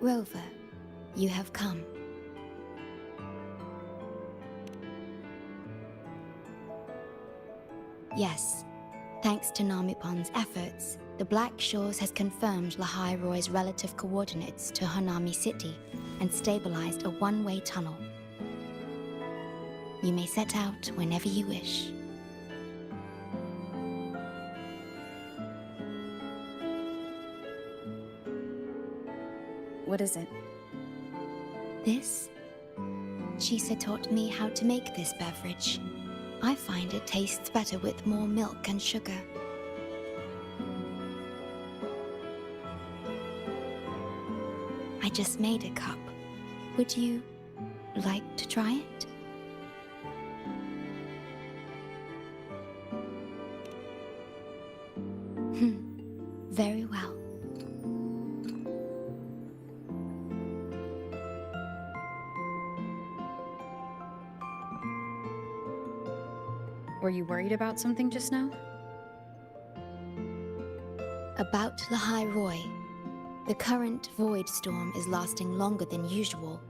Rover, you have come. Yes, thanks to Namipon's efforts, the Black Shores has confirmed Lahai Roy's relative coordinates to Hanami City and stabilized a one-way tunnel. You may set out whenever you wish. What is it? This? Chisa taught me how to make this beverage. I find it tastes better with more milk and sugar. I just made a cup. Would you like to try it? Very well. Were you worried about something just now? About Lahai Roy. The current void storm is lasting longer than usual.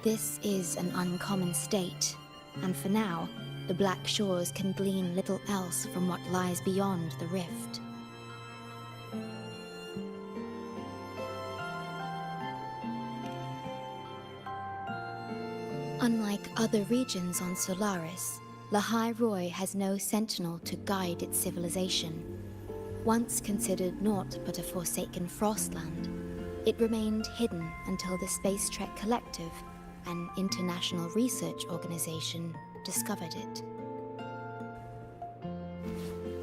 This is an uncommon state, and for now, the Black Shores can glean little else from what lies beyond the rift. Unlike other regions on Solaris, Lahai Roy has no sentinel to guide its civilization. Once considered naught but a forsaken frostland, it remained hidden until the Space Trek Collective, an international research organization, discovered it.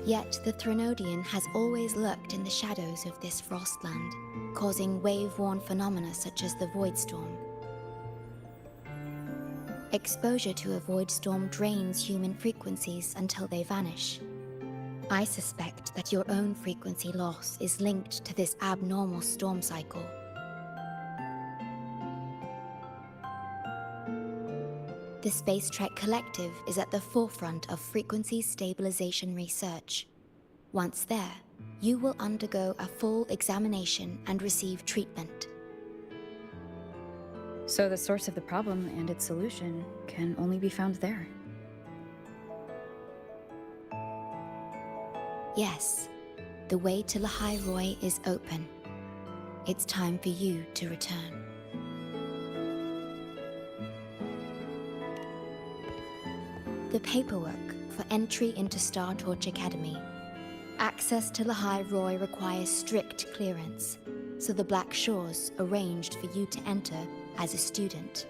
Yet the Threnodian has always lurked in the shadows of this frostland, causing wave-worn phenomena such as the Void Storm. Exposure to a void storm drains human frequencies until they vanish. I suspect that your own frequency loss is linked to this abnormal storm cycle. The Space Trek Collective is at the forefront of frequency stabilization research. Once there, you will undergo a full examination and receive treatment. So the source of the problem and its solution can only be found there. Yes, the way to Lahai Roy is open. It's time for you to return. The paperwork for entry into Star Torch Academy. Access to Lahai Roy requires strict clearance, so the Black Shores arranged for you to enter as a student.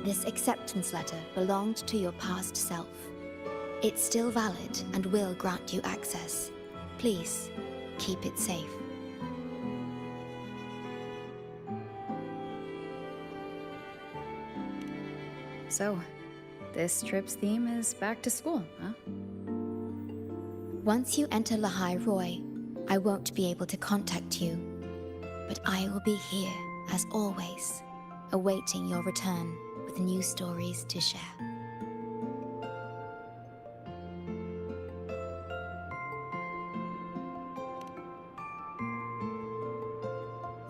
This acceptance letter belonged to your past self. It's still valid and will grant you access. Please, keep it safe. So, this trip's theme is back to school, huh? Once you enter Lahai Roy, I won't be able to contact you, but I will be here, as always, awaiting your return with new stories to share.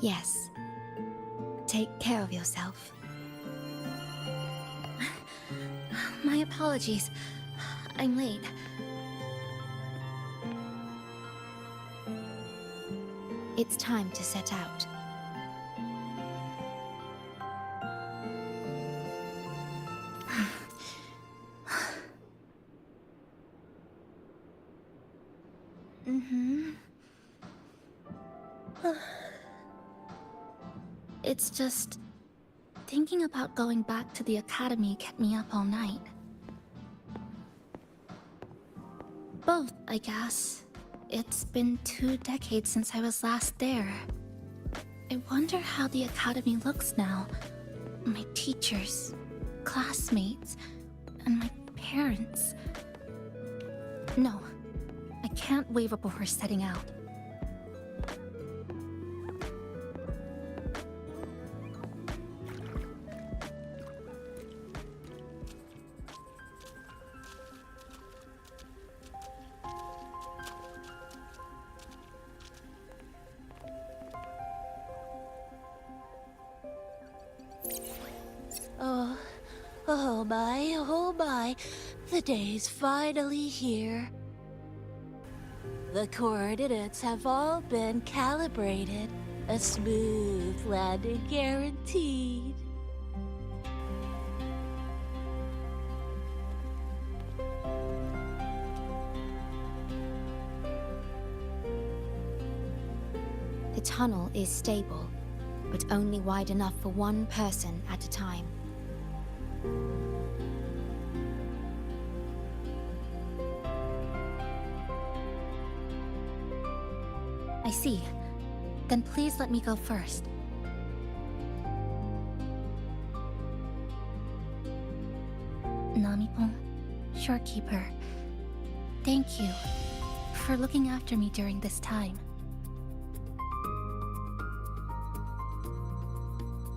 Yes. Take care of yourself. My apologies. I'm late. It's time to set out. It's just... thinking about going back to the academy kept me up all night. Both, I guess. It's been 2 decades since I was last there. I wonder how the academy looks now. My teachers, classmates, and my parents. No, I can't waver before setting out. oh my, the day's finally here. The coordinates have all been calibrated. A smooth landing guaranteed. The tunnel is stable, but only wide enough for one person at a time. I see. Then please let me go first. Namipon, Shorekeeper, thank you for looking after me during this time.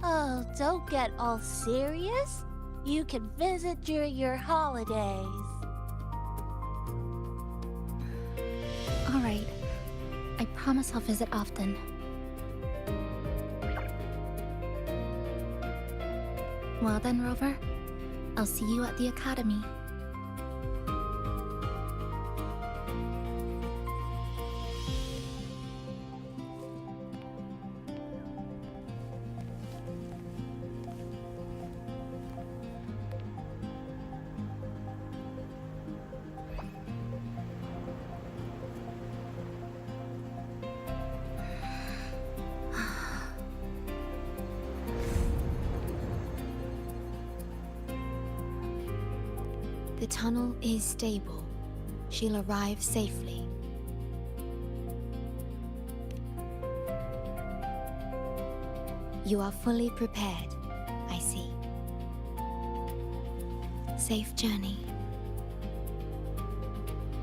Oh, don't get all serious. You can visit during your holidays. All right. I promise I'll visit often. Well then, Rover. I'll see you at the academy. The tunnel is stable. She'll arrive safely. You are fully prepared, I see. Safe journey.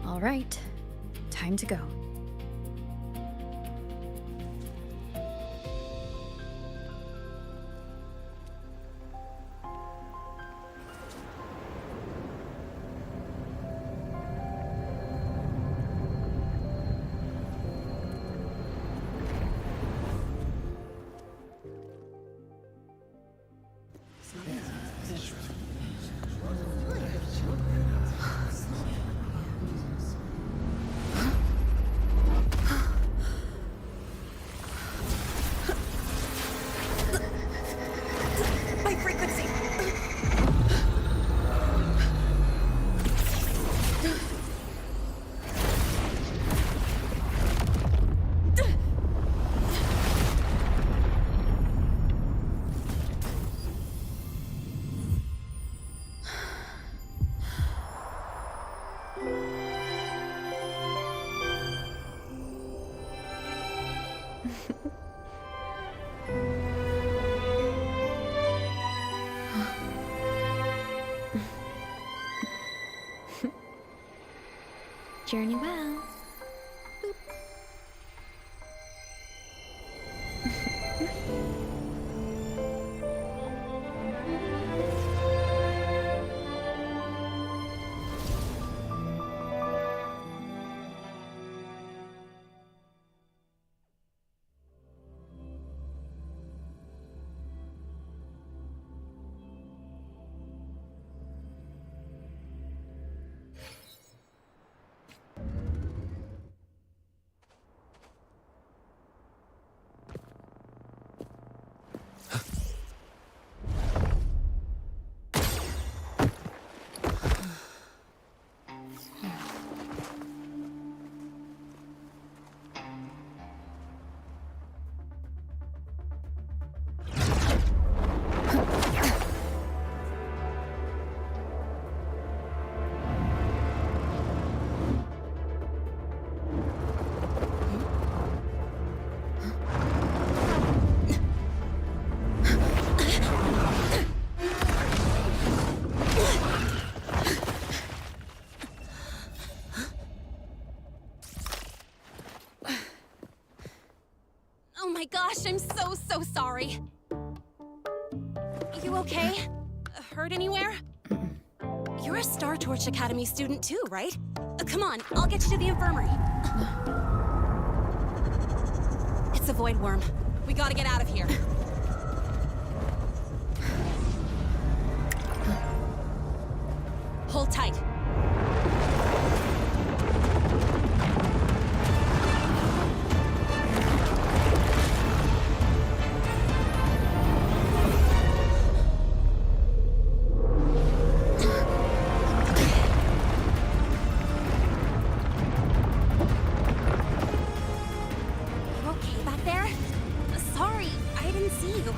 All right, time to go. Journey well. Oh my gosh, I'm so sorry. You okay? Hurt anywhere? You're a Star Torch Academy student too, right? Come on, I'll get you to the infirmary. It's a void worm. We gotta get out of here. Hold tight. You okay back there? Sorry, I didn't see you.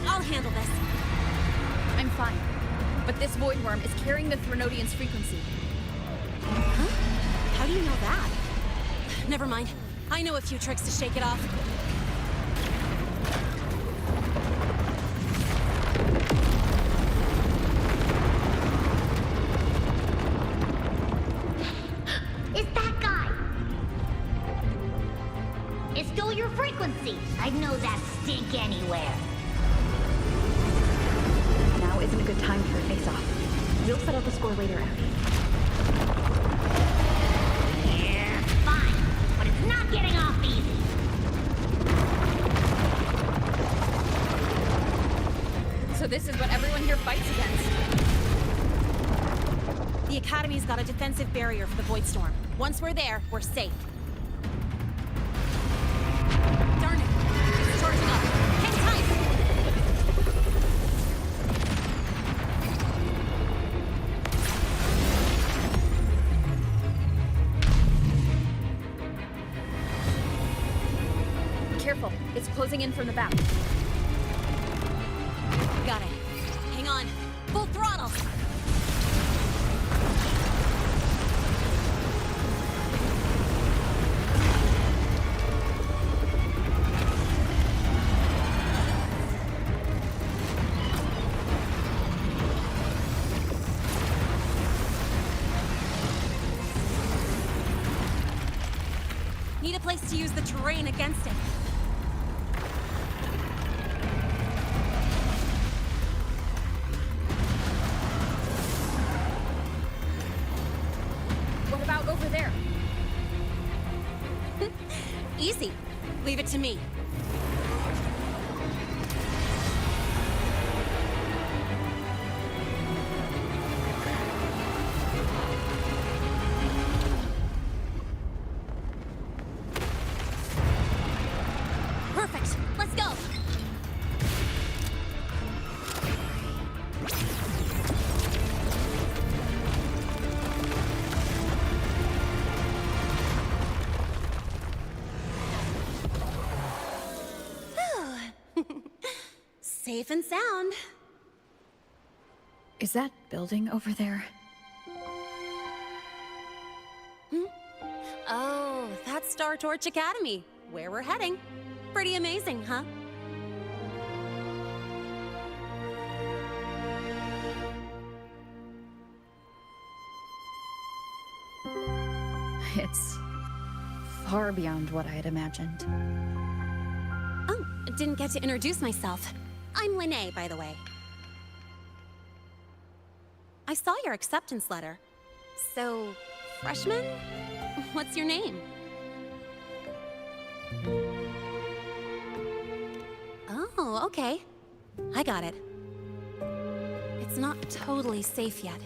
I'll handle this. I'm fine. But this void worm is carrying the Threnodian's frequency. Huh? How do you know that? Never mind. I know a few tricks to shake it off. It's that guy! It stole your frequency! I'd know that stink anywhere. Now isn't a good time for a face-off. We'll settle the score later, Abby. Yeah, fine. But it's not getting off easy. So this is what everyone here fights against. The Academy's got a defensive barrier for the Void Storm. Once we're there, we're safe. Darn it! It's charging up. Hang tight! Careful, it's closing in from the back. Got it. Hang on. Full throttle! Need a place to use the terrain against it. What about over there? Easy. Leave it to me. Perfect. Let's go. Safe and sound. Is that building over there? Oh, that's Star Torch Academy, where we're heading. Pretty amazing, huh? It's far beyond what I had imagined. Oh, didn't get to introduce myself. I'm Linnea, by the way. I saw your acceptance letter. So, freshman? What's your name? Oh, okay. I got it. It's not totally safe yet.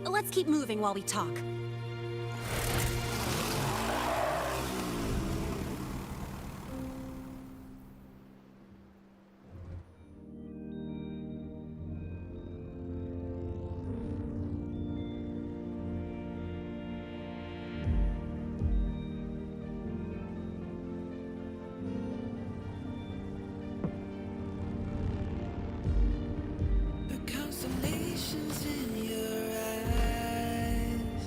Let's keep moving while we talk. The constellations in your eyes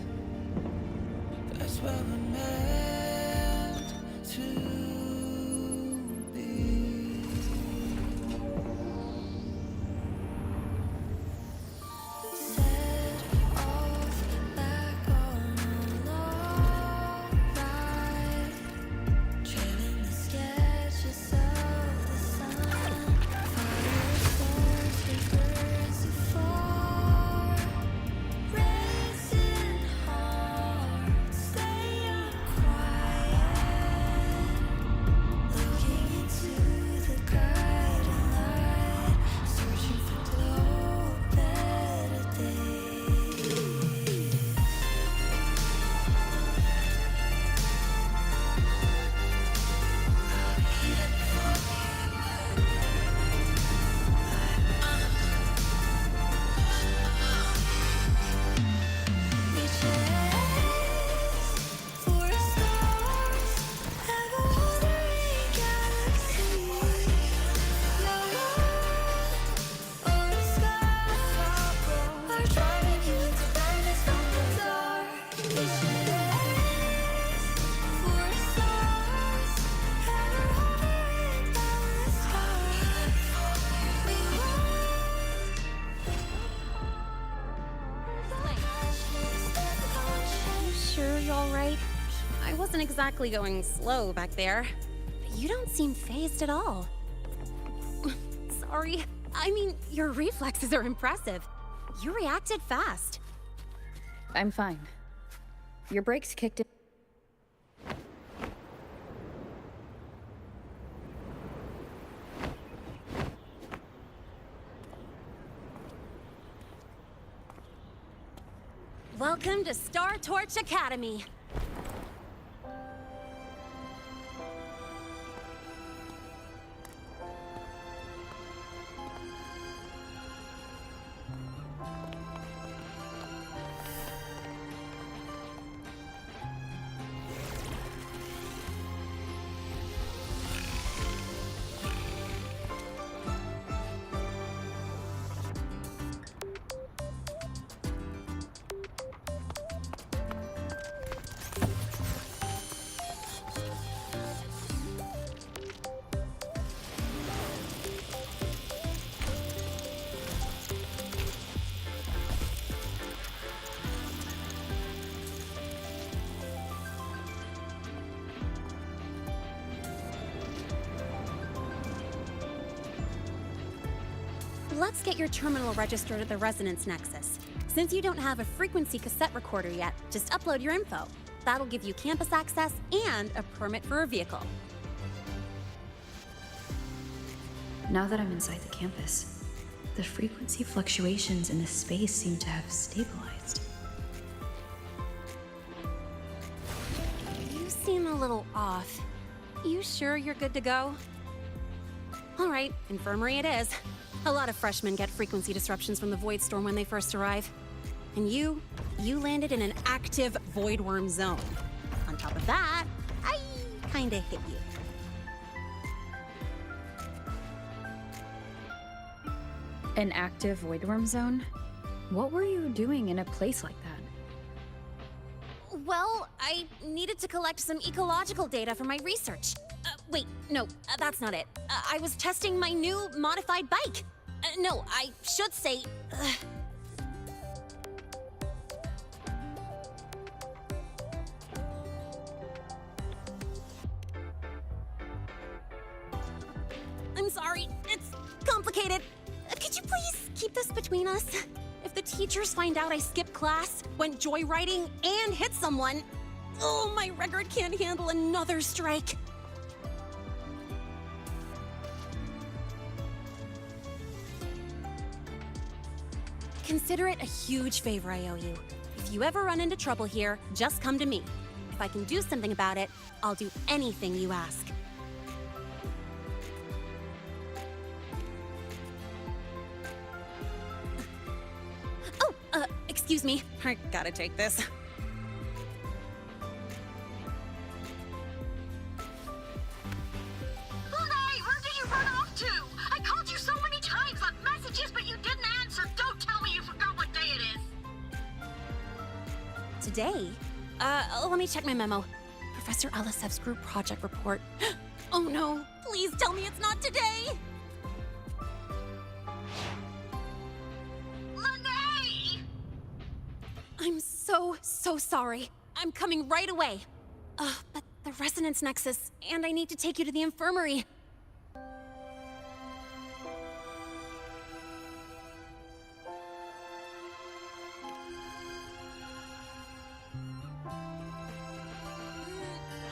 I wasn't exactly going slow back there. But you don't seem phased at all. Sorry. I mean, your reflexes are impressive. You reacted fast. I'm fine. Your brakes kicked in. Welcome to Star Torch Academy. Let's get your terminal registered at the Resonance Nexus. Since you don't have a frequency cassette recorder yet, just upload your info. That'll give you campus access and a permit for a vehicle. Now that I'm inside the campus, the frequency fluctuations in this space seem to have stabilized. You seem a little off. You sure you're good to go? All right, infirmary it is. A lot of freshmen get frequency disruptions from the Void Storm when they first arrive. And you landed in an active Voidworm zone. On top of that, I kinda hit you. An active Voidworm zone? What were you doing in a place like that? Well, I needed to collect some ecological data for my research. Wait, no, that's not it. I was testing my new modified bike. No, I should say... I'm sorry, it's complicated. Could you please keep this between us? If the teachers find out I skipped class, went joyriding, and hit someone, oh, my record can't handle another strike. Consider it a huge favor I owe you. If you ever run into trouble here, just come to me. If I can do something about it, I'll do anything you ask. Oh, excuse me. I gotta take this. Hey, where did you run off to? I called you so many times, left messages, but you didn't answer. Don't tell me you forgot what day it is. Today? Let me check my memo. Professor Alisev's group project report. Oh no, please tell me it's not today! Lene! I'm so sorry. I'm coming right away. But the Resonance Nexus, and I need to take you to the infirmary.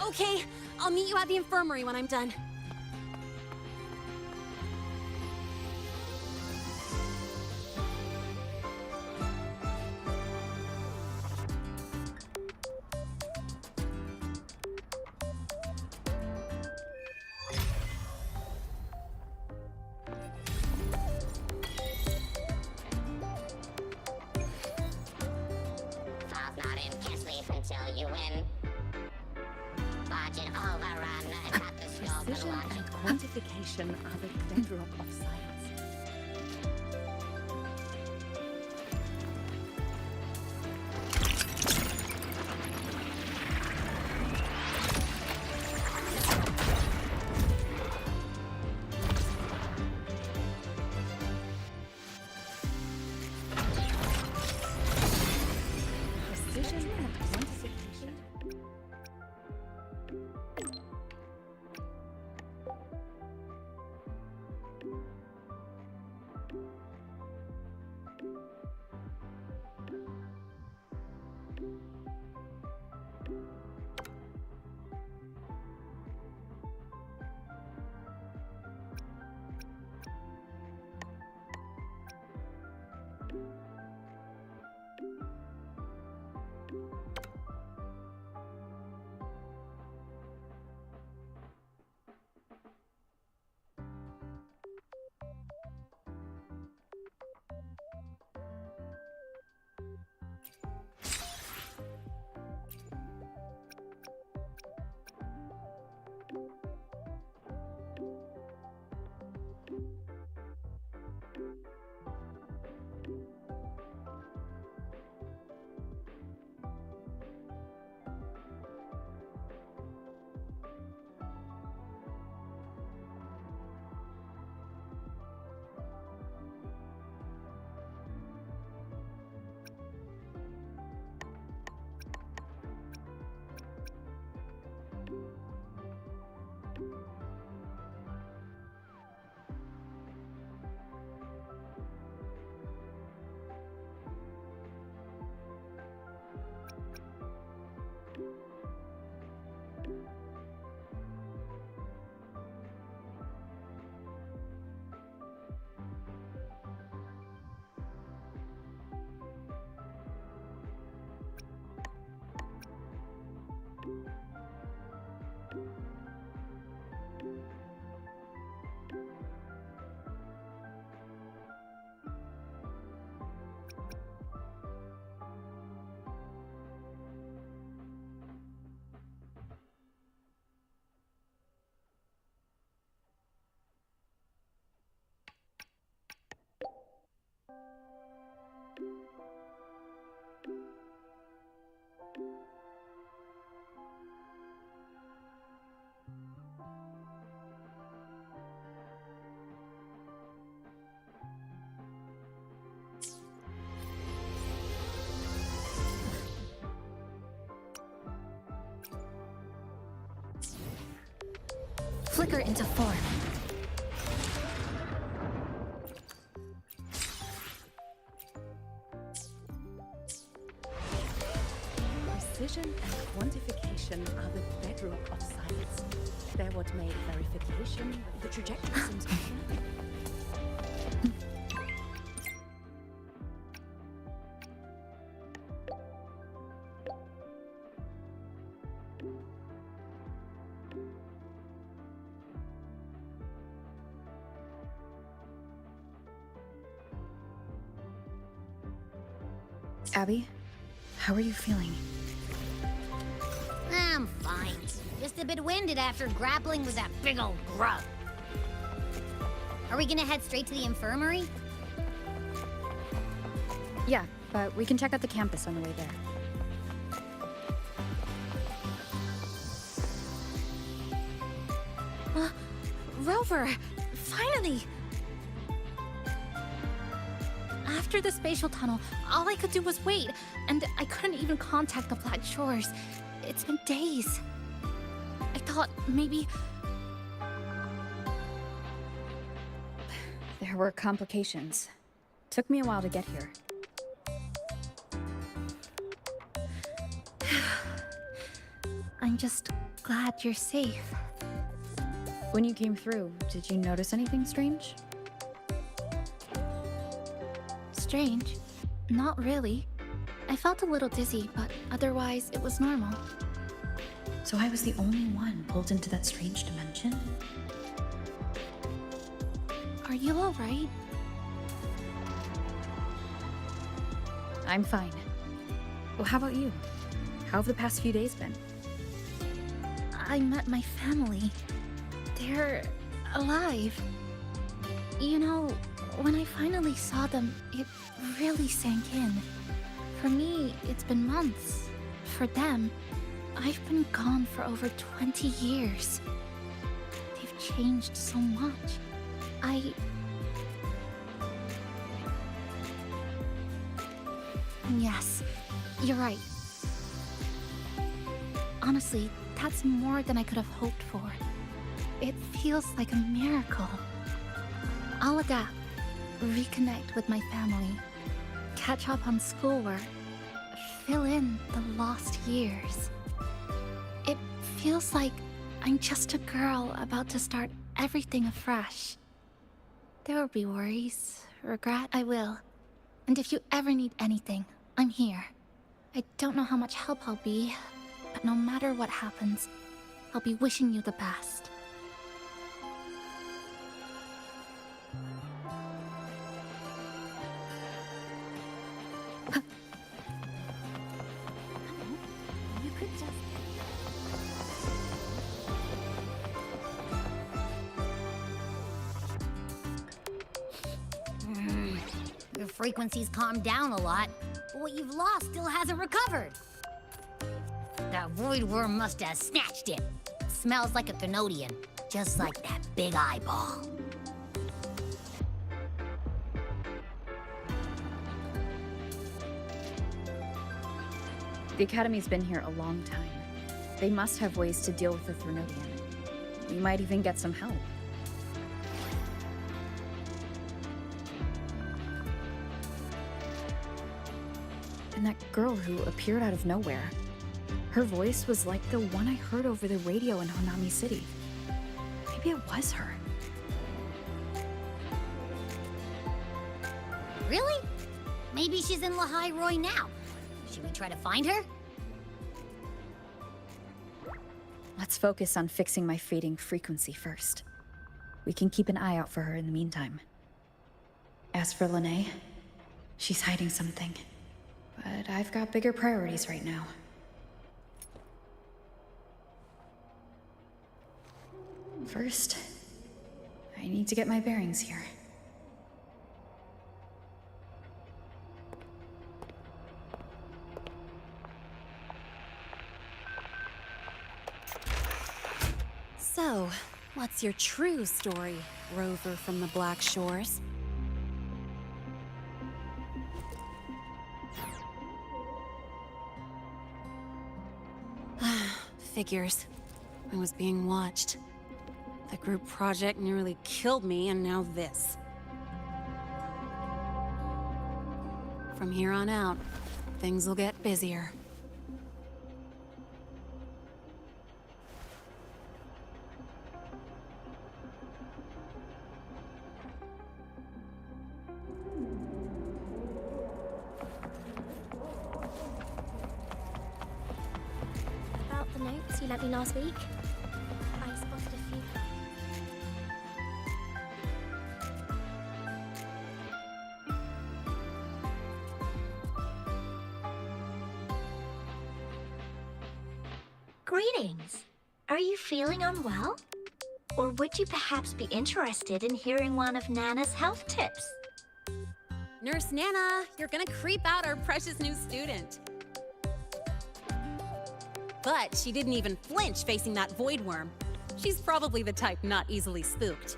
Okay, I'll meet you at the infirmary when I'm done. False not in, can't sleep until you win. Budget overrun, cut the scope Precision and and logic. quantification are the bedrock of science. Precision and quantification. flicker into form. Precision and quantification are the bedrock of science. They're what made verification. The trajectory seems clear. Abby, how are you feeling? I'm fine. Just a bit winded after grappling with that big old grub. Are we gonna head straight to the infirmary? Yeah, but we can check out the campus on the way there. Rover! Finally! After the spatial tunnel, all I could do was wait, and I couldn't even contact the Black Shores. It's been days. I thought maybe... There were complications. Took me a while to get here. I'm just glad you're safe. When you came through, did you notice anything strange? Strange? Not really. I felt a little dizzy, but otherwise it was normal. So I was the only one pulled into that strange dimension? Are you alright? I'm fine. Well, how about you? How have the past few days been? I met my family. They're alive. You know, when I finally saw them, it really sank in. For me, it's been months. For them, I've been gone for over 20 years. They've changed so much. Yes, you're right. Honestly, that's more than I could have hoped for. It feels like a miracle. I'll adapt, reconnect with my family, catch up on schoolwork, fill in the lost years. It feels like I'm just a girl about to start everything afresh. There will be worries, regret, I will. And if you ever need anything, I'm here. I don't know how much help I'll be, but no matter what happens, I'll be wishing you the best. You could just... Your frequency's calmed down a lot, but what you've lost still hasn't recovered. That void worm must have snatched it. Smells like a Thenodian, just like that big eyeball. The Academy's been here a long time. They must have ways to deal with the Thenodian. We might even get some help. And that girl who appeared out of nowhere. Her voice was like the one I heard over the radio in Honami City. Maybe it was her. Really? Maybe she's in Lehigh Roy now. Should we try to find her? Let's focus on fixing my fading frequency first. We can keep an eye out for her in the meantime. As for Lene, she's hiding something. But I've got bigger priorities right now. First, I need to get my bearings here. So, what's your true story, Rover from the Black Shores? Figures. I was being watched. The group project nearly killed me, and now this. From here on out, things will get busier. About the notes you lent me last week, I spotted a few. Greetings. Are you feeling unwell? Or would you perhaps be interested in hearing one of Nana's health tips? Nurse Nana, you're gonna creep out our precious new student. But she didn't even flinch facing that void worm. She's probably the type not easily spooked.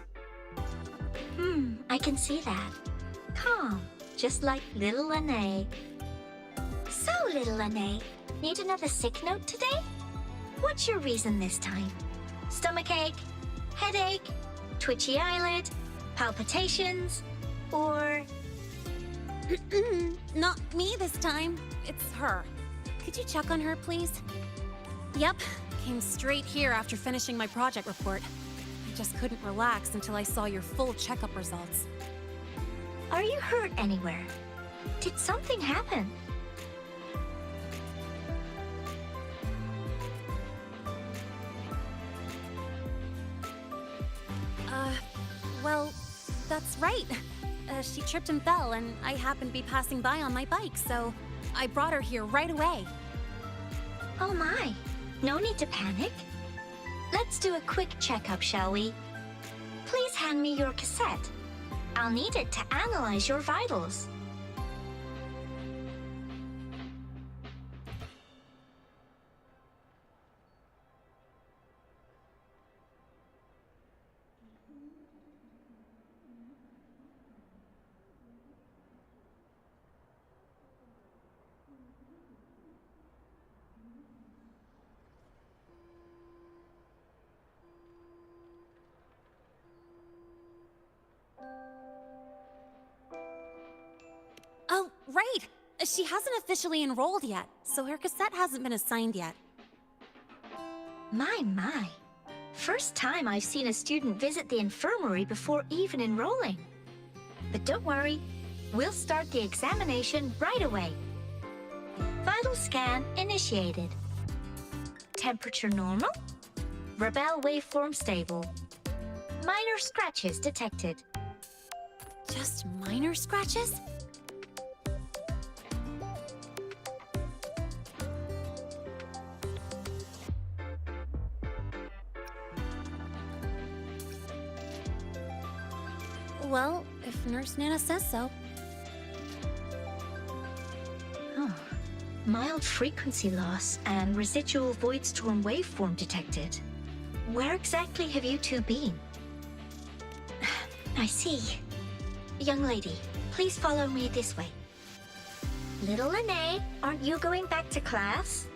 I can see that. Calm, just like little Lene. So, little Lene, need another sick note today? What's your reason this time? Stomachache? Headache? Twitchy eyelid? Palpitations? Or... Not me this time. It's her. Could you check on her, please? Yep. Came straight here after finishing my project report. I just couldn't relax until I saw your full checkup results. Are you hurt anywhere? Did something happen? Well, that's right. She tripped and fell, and I happened to be passing by on my bike, so I brought her here right away. Oh my, no need to panic. Let's do a quick checkup, shall we? Please hand me your cassette. I'll need it to analyze your vitals. Oh, right! She hasn't officially enrolled yet, so her cassette hasn't been assigned yet. My. First time I've seen a student visit the infirmary before even enrolling. But don't worry, we'll start the examination right away. Vital scan initiated. Temperature normal. Rebel waveform stable. Minor scratches detected. Just minor scratches? Well, if Nurse Nana says so. Oh, mild frequency loss and residual void storm waveform detected. Where exactly have you two been? I see. Young lady, please follow me this way. Little Lene, aren't you going back to class?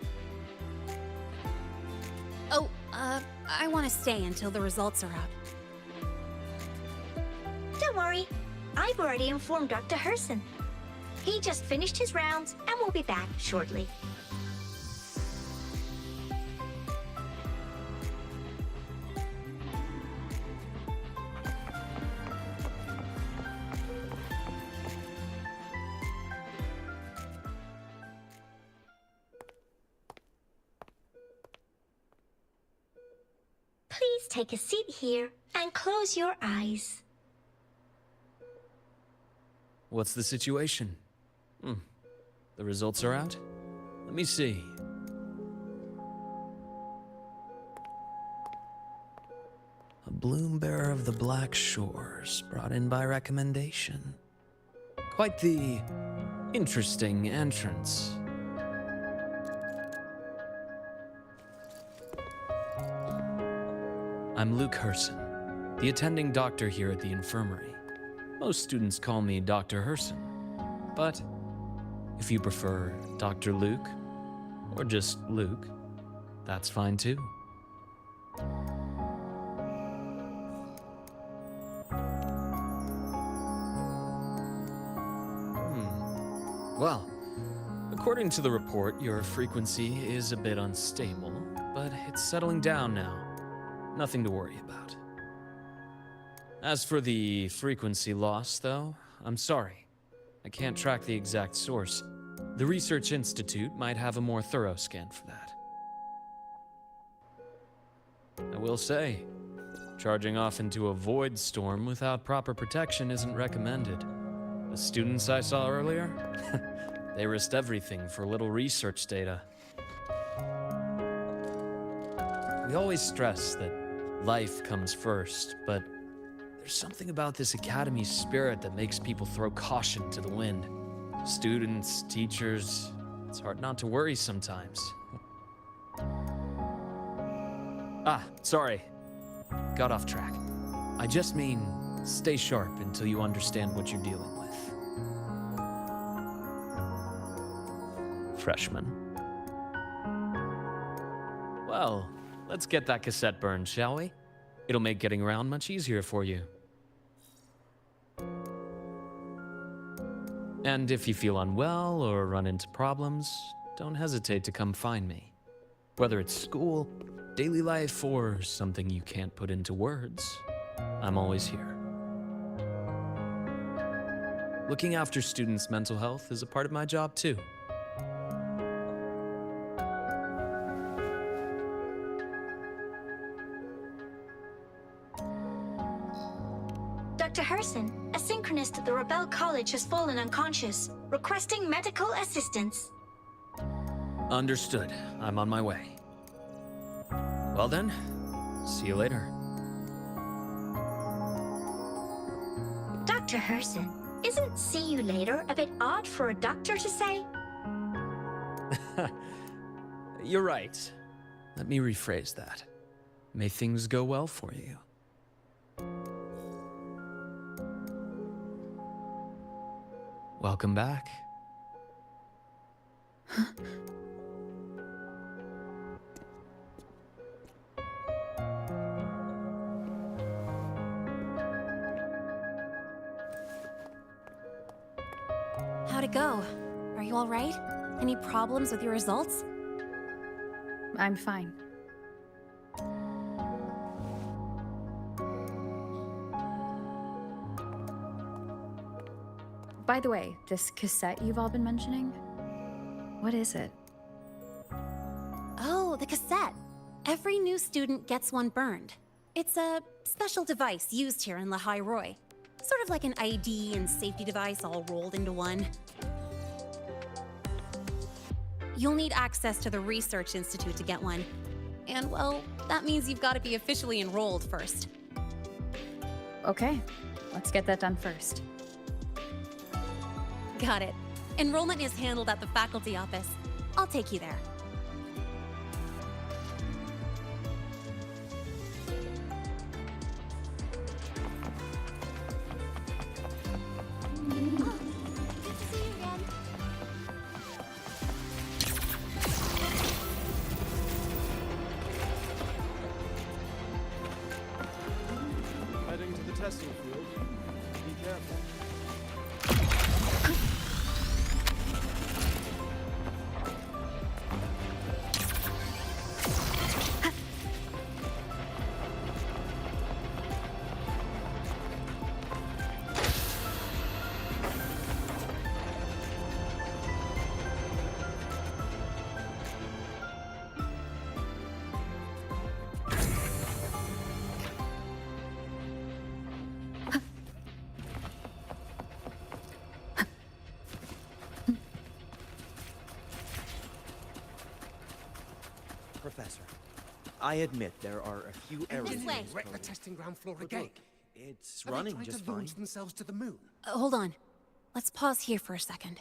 Oh, I want to stay until the results are out. Don't worry, I've already informed Dr. Herson. He just finished his rounds and will be back shortly. Please take a seat here and close your eyes. What's the situation? The results are out? Let me see. A bloom bearer of the Black Shores, brought in by recommendation. Quite the interesting entrance. I'm Luke Herson, the attending doctor here at the infirmary. Most students call me Dr. Herson, but if you prefer Dr. Luke, or just Luke, that's fine too. Well, according to the report, your frequency is a bit unstable, but it's settling down now. Nothing to worry about. As for the frequency loss, though, I'm sorry. I can't track the exact source. The Research Institute might have a more thorough scan for that. I will say, charging off into a void storm without proper protection isn't recommended. The students I saw earlier, they risked everything for a little research data. We always stress that life comes first, but there's something about this Academy's spirit that makes people throw caution to the wind. Students, teachers, it's hard not to worry sometimes. Sorry. Got off track. I just mean, stay sharp until you understand what you're dealing with. Freshman. Well, let's get that cassette burned, shall we? It'll make getting around much easier for you. And if you feel unwell or run into problems, don't hesitate to come find me. Whether it's school, daily life, or something you can't put into words, I'm always here. Looking after students' mental health is a part of my job too. Dr. Herson, a synchronist at the Rebel College has fallen unconscious, requesting medical assistance. Understood. I'm on my way. Well then, see you later. Dr. Herson, isn't see you later a bit odd for a doctor to say? You're right. Let me rephrase that. May things go well for you. Welcome back. How'd it go? Are you all right? Any problems with your results? I'm fine. By the way, this cassette you've all been mentioning, what is it? Oh, the cassette. Every new student gets one burned. It's a special device used here in Lehigh Roy. Sort of like an ID and safety device all rolled into one. You'll need access to the Research Institute to get one. And, well, that means you've got to be officially enrolled first. Okay, let's get that done first. Got it. Enrollment is handled at the faculty office. I'll take you there. Heading to the testing field. Be careful. Professor, I admit there are a few errors. This way. Wreck the testing ground floor again. It's Are running they trying just to fine. launch themselves to the moon? Hold on. Let's pause here for a second.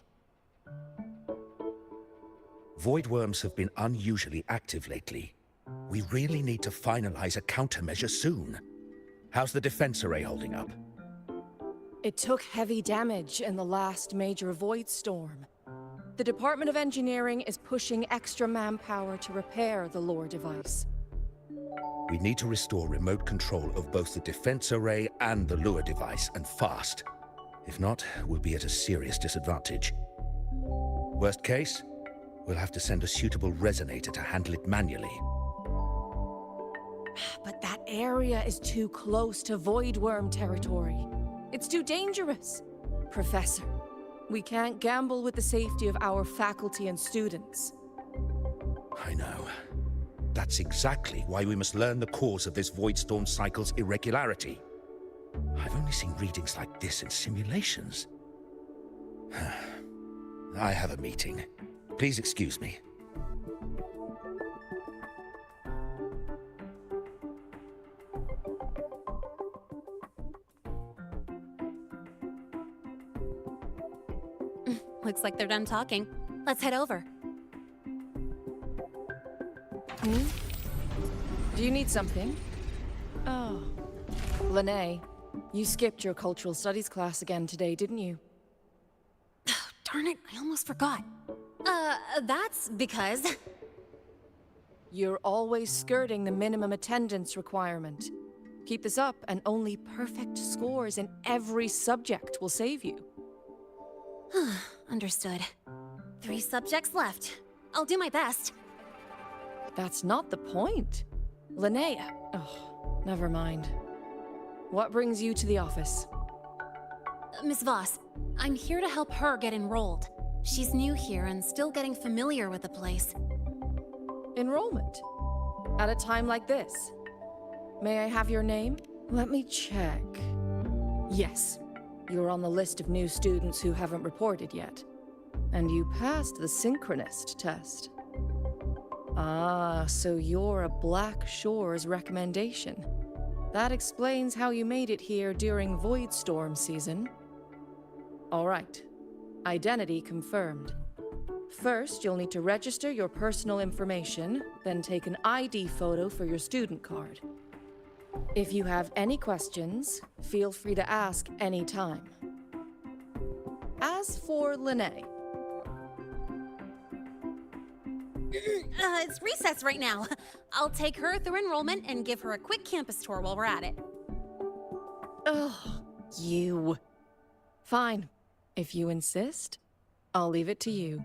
Void worms have been unusually active lately. We really need to finalize a countermeasure soon. How's the defense array holding up? It took heavy damage in the last major void storm. The Department of Engineering is pushing extra manpower to repair the lore device. We need to restore remote control of both the defense array and the lure device, and fast. If not, we'll be at a serious disadvantage. Worst case, we'll have to send a suitable resonator to handle it manually. But that area is too close to Voidworm territory. It's too dangerous. Professor, we can't gamble with the safety of our faculty and students. I know. That's exactly why we must learn the cause of this Voidstorm cycle's irregularity. I've only seen readings like this in simulations. I have a meeting. Please excuse me. Looks like they're done talking. Let's head over. Do you need something? Oh. Lene, you skipped your cultural studies class again today, didn't you? Darn it, I almost forgot. That's because... You're always skirting the minimum attendance requirement. Keep this up, and only perfect scores in every subject will save you. Understood. 3 subjects left. I'll do my best. That's not the point. Linnea. Oh, never mind. What brings you to the office? Miss Voss, I'm here to help her get enrolled. She's new here and still getting familiar with the place. Enrollment? At a time like this? May I have your name? Let me check. Yes, you're on the list of new students who haven't reported yet. And you passed the synchronist test. Ah, so you're a Black Shores recommendation. That explains how you made it here during Voidstorm season. All right. Identity confirmed. First, you'll need to register your personal information, then take an ID photo for your student card. If you have any questions, feel free to ask any time. As for Lene... It's recess right now. I'll take her through enrollment and give her a quick campus tour while we're at it. Ugh, you. Fine. If you insist, I'll leave it to you.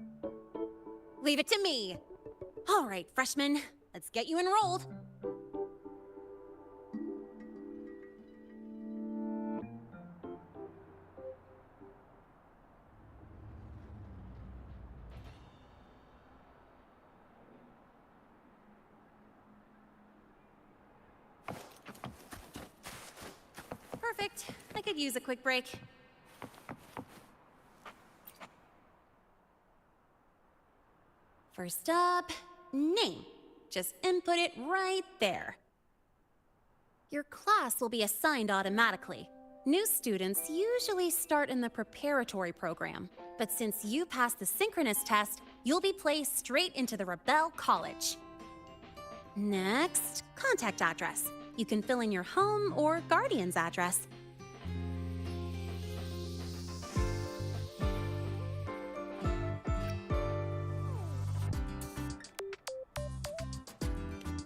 Leave it to me. All right, freshmen, let's get you enrolled. Perfect. I could use a quick break. First up, name. Just input it right there. Your class will be assigned automatically. New students usually start in the preparatory program, but since you passed the synchronous test, you'll be placed straight into the Rebel College. Next, contact address. You can fill in your home or guardian's address.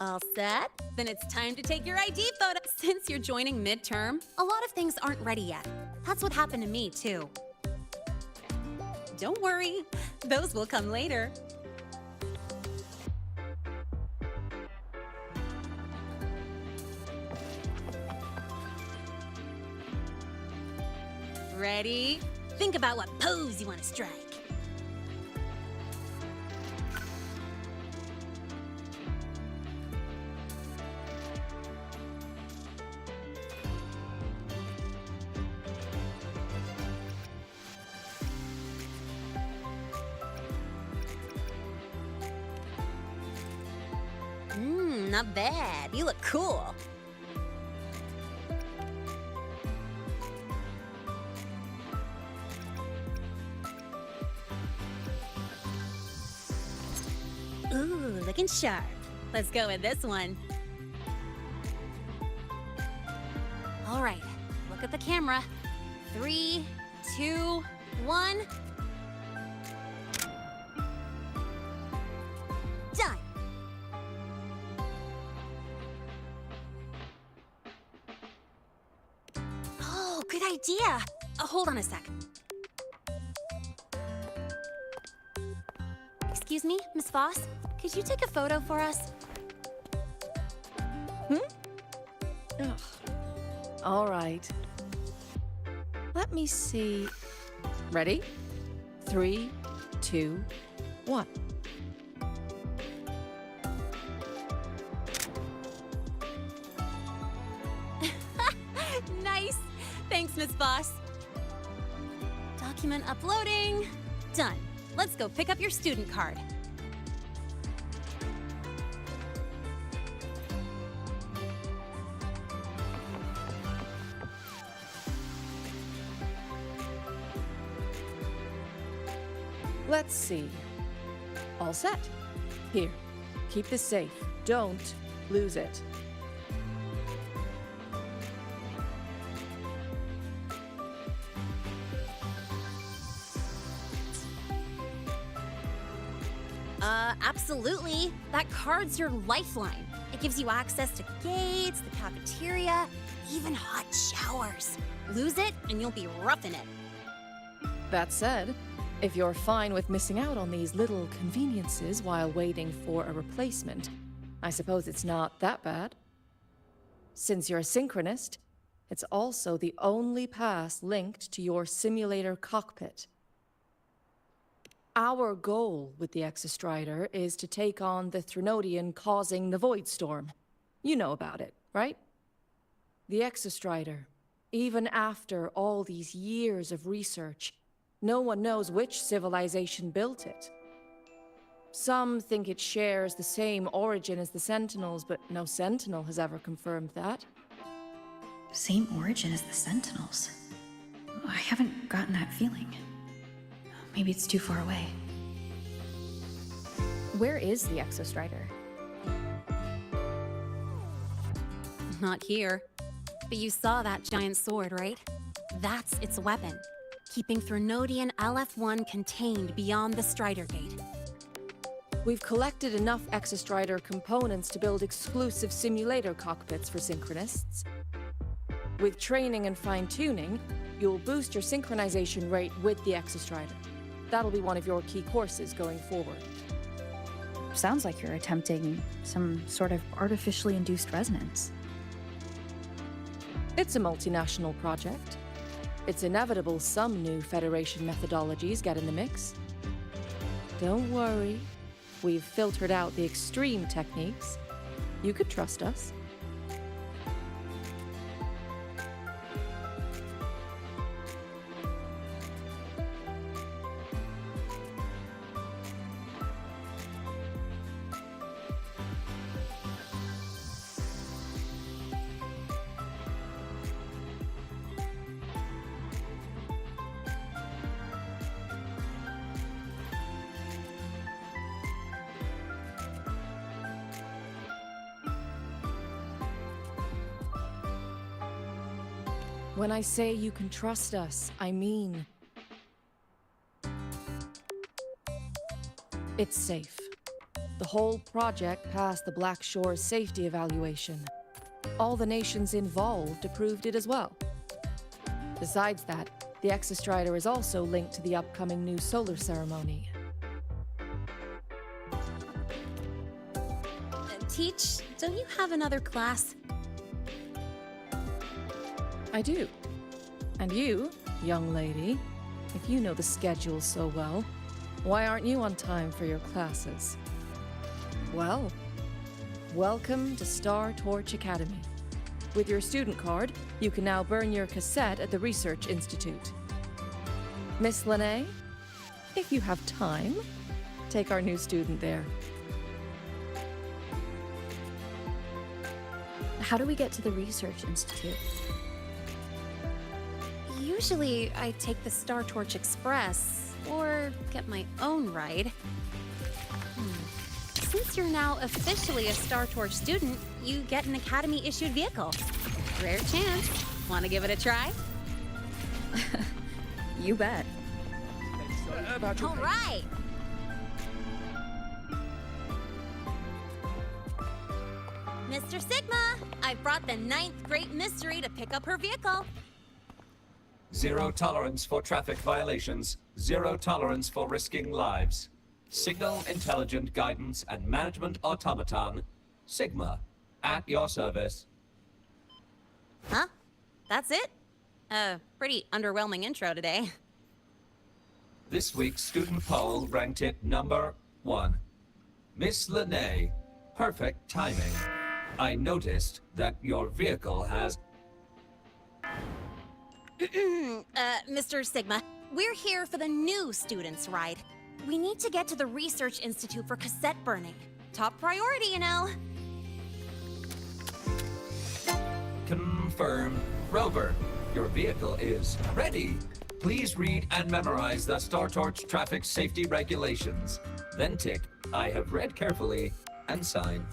All set? Then it's time to take your ID photo. Since you're joining midterm, a lot of things aren't ready yet. That's what happened to me, too. Don't worry, those will come later. Ready? Think about what pose you want to strike. Not bad. You look cool. Ooh, looking sharp. Let's go with this one. All right, look at the camera. 3, 2, 1. Done. Oh, good idea. Hold on a sec. Excuse me, Miss Voss? Could you take a photo for us? Ugh. All right. Let me see. Ready? 3, 2, 1. Nice! Thanks, Miss Voss. Document uploading. Done. Let's go pick up your student card. Let's see. All set. Here, keep this safe. Don't lose it. Absolutely. That card's your lifeline. It gives you access to gates, the cafeteria, even hot showers. Lose it, and you'll be roughing it. That said, if you're fine with missing out on these little conveniences while waiting for a replacement, I suppose it's not that bad. Since you're a synchronist, it's also the only pass linked to your simulator cockpit. Our goal with the Exostrider is to take on the Threnodian causing the Void Storm. You know about it, right? The Exostrider, even after all these years of research, no one knows which civilization built it. Some think it shares the same origin as the Sentinels, but no Sentinel has ever confirmed that. Same origin as the Sentinels. I haven't gotten that feeling. Maybe it's too far away. Where is the Exostrider? Not here. But you saw that giant sword, right? That's its weapon, keeping Threnodian LF1 contained beyond the Strider Gate. We've collected enough Exostrider components to build exclusive simulator cockpits for synchronists. With training and fine-tuning, you'll boost your synchronization rate with the Exostrider. That'll be one of your key courses going forward. Sounds like you're attempting some sort of artificially induced resonance. It's a multinational project. It's inevitable some new Federation methodologies get in the mix. Don't worry, we've filtered out the extreme techniques. You could trust us. When I say you can trust us, I mean it's safe. The whole project passed the Black Shore's safety evaluation. All the nations involved approved it as well. Besides that, the Exostrider is also linked to the upcoming new solar ceremony. Teach, don't you have another class? I do. And you, young lady, if you know the schedule so well, why aren't you on time for your classes? Well, welcome to Star Torch Academy. With your student card, you can now burn your cassette at the Research Institute. Miss Lene, if you have time, take our new student there. How do we get to the Research Institute? Usually, I take the Star Torch Express, or get my own ride. Since you're now officially a Star Torch student, you get an Academy-issued vehicle. Rare chance. Want to give it a try? You bet. All right! Mr. Sigma, I've brought the 9th Great Mystery to pick up her vehicle. Zero tolerance for traffic violations. Zero tolerance for risking lives. Signal Intelligent Guidance and Management Automaton, Sigma, at your service. Huh? That's it? Pretty underwhelming intro today. This week's student poll ranked it number 1. Miss Lene, perfect timing. I noticed that your vehicle has... Mr. Sigma, we're here for the new students' ride. We need to get to the Research Institute for cassette burning. Top priority, you know. Confirmed. Rover, your vehicle is ready. Please read and memorize the StarTorch traffic safety regulations. Then tick, I have read carefully, and sign.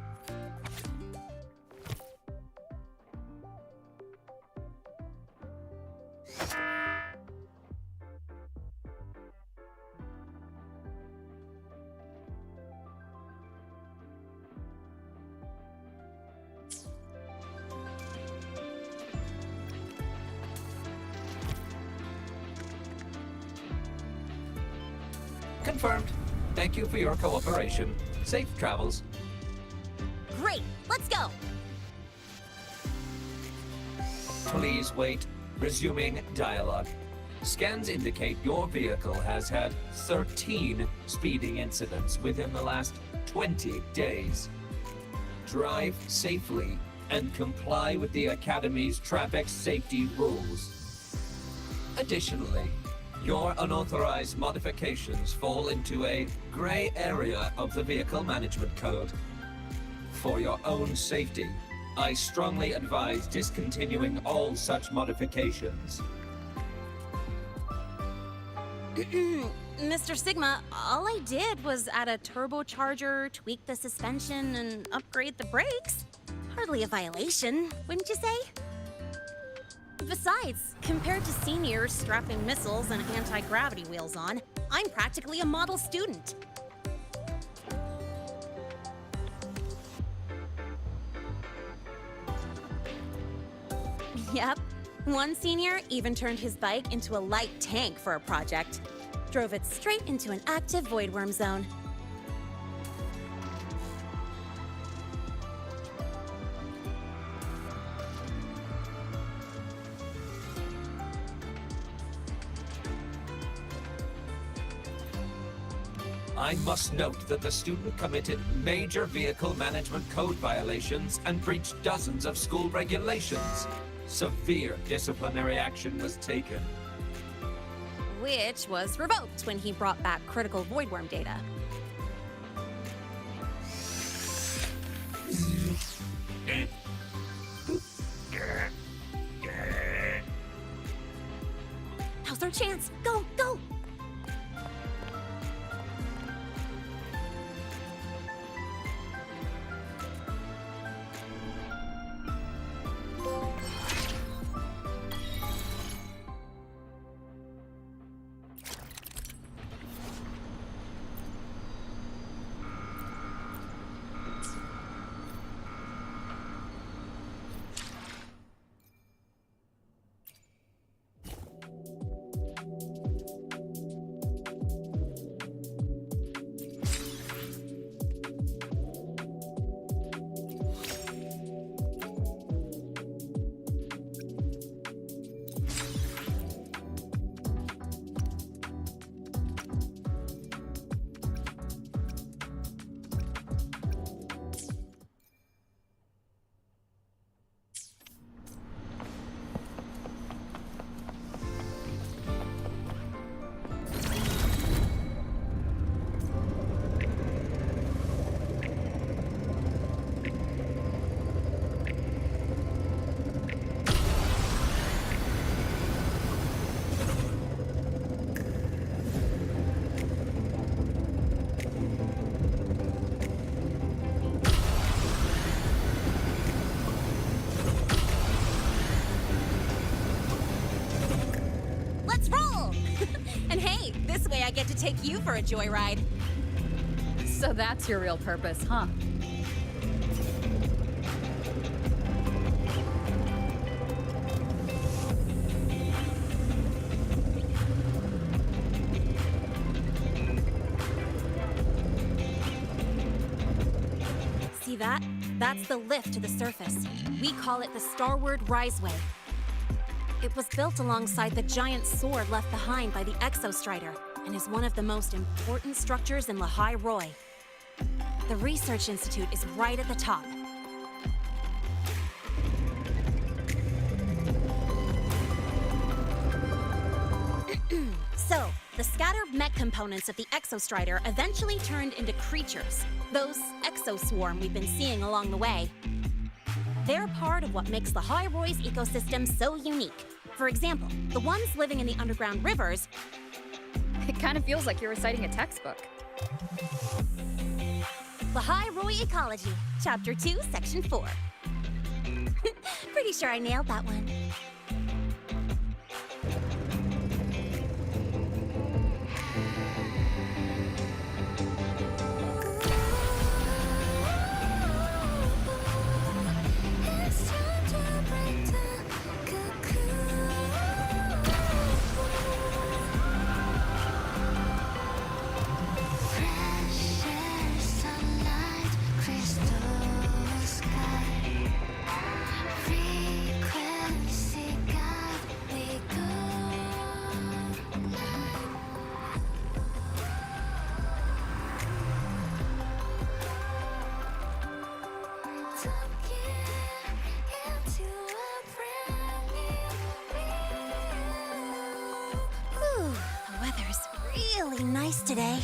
Confirmed. Thank you for your cooperation. Safe travels. Great, let's go. Please wait. Resuming dialogue. Scans indicate your vehicle has had 13 speeding incidents within the last 20 days. Drive safely and comply with the Academy's traffic safety rules. Additionally, your unauthorized modifications fall into a gray area of the Vehicle Management Code. For your own safety, I strongly advise discontinuing all such modifications. Mr. Sigma, all I did was add a turbocharger, tweak the suspension, and upgrade the brakes. Hardly a violation, wouldn't you say? Besides, compared to seniors strapping missiles and anti-gravity wheels on, I'm practically a model student. Yep. One senior even turned his bike into a light tank for a project. Drove it straight into an active voidworm zone. I must note that the student committed major vehicle management code violations and breached dozens of school regulations. Severe disciplinary action was taken. Which was revoked when he brought back critical voidworm data. Now's our chance! Go, go! I get to take you for a joyride. So that's your real purpose, huh? that? That's the lift to the surface. We call it the Starward Riseway. It was built alongside the giant sword left behind by the Exostrider and is one of the most important structures in Lehigh Roy. The Research Institute is right at the top. So, the scattered mech components of the Exostrider eventually turned into creatures, those exoswarm we've been seeing along the way. They're part of what makes Lehigh Roy's ecosystem so unique. For example, the ones living in the underground rivers. It kind of feels like you're reciting a textbook. Lehigh Roy Ecology, Chapter 2, Section 4. Pretty sure I nailed that one. Really nice today.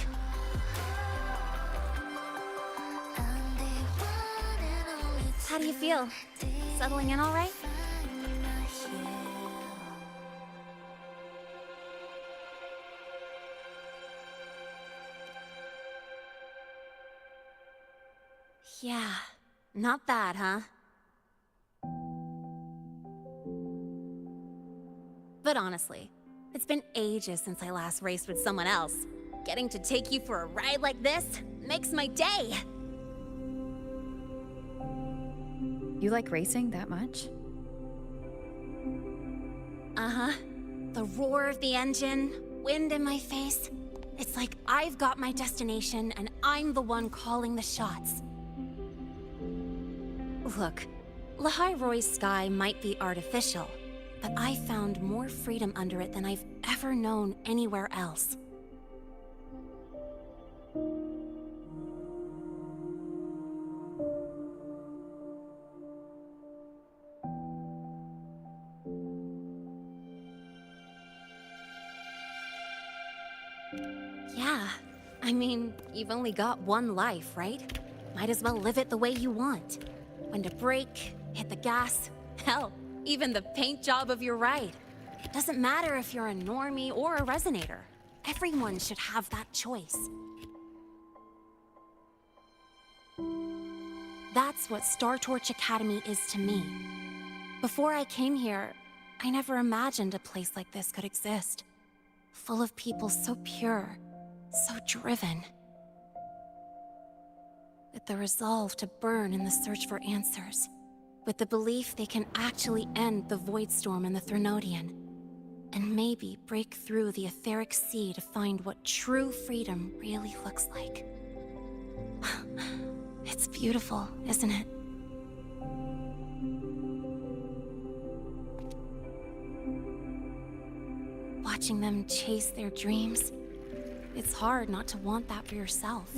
How do you feel? Settling in all right? Yeah, not bad, huh? But honestly, it's been ages since I last raced with someone else. Getting to take you for a ride like this makes my day! You like racing that much? Uh-huh. The roar of the engine, wind in my face. It's like I've got my destination and I'm the one calling the shots. Look, Lehigh Roy's sky might be artificial, but I found more freedom under it than I've ever known anywhere else. Yeah, I mean, you've only got one life, right? Might as well live it the way you want. When to brake, hit the gas, hell, even the paint job of your ride. It doesn't matter if you're a normie or a resonator. Everyone should have that choice. That's what Star Torch Academy is to me. Before I came here, I never imagined a place like this could exist. Full of people so pure, so driven. With the resolve to burn in the search for answers. With the belief they can actually end the Void Storm and the Threnodian. And maybe break through the etheric sea to find what true freedom really looks like. It's beautiful, isn't it? Watching them chase their dreams, it's hard not to want that for yourself.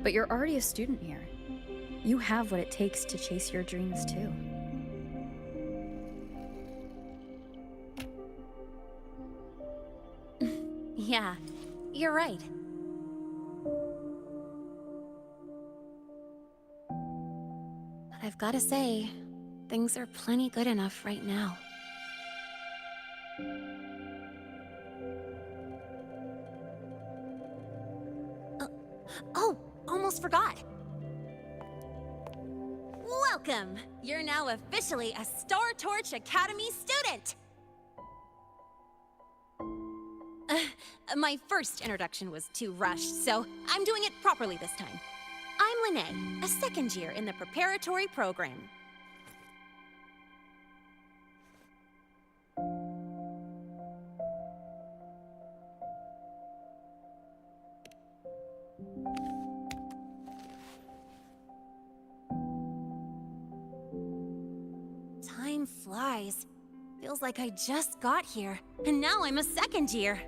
But you're already a student here. You have what it takes to chase your dreams too. Yeah, you're right. But I've gotta say, things are plenty good enough right now. Oh, almost forgot. Welcome! You're now officially a Star Torch Academy student! My first introduction was too rushed, so I'm doing it properly this time. I'm Lene, a second year in the preparatory program. Time flies. Feels like I just got here, and now I'm a second year.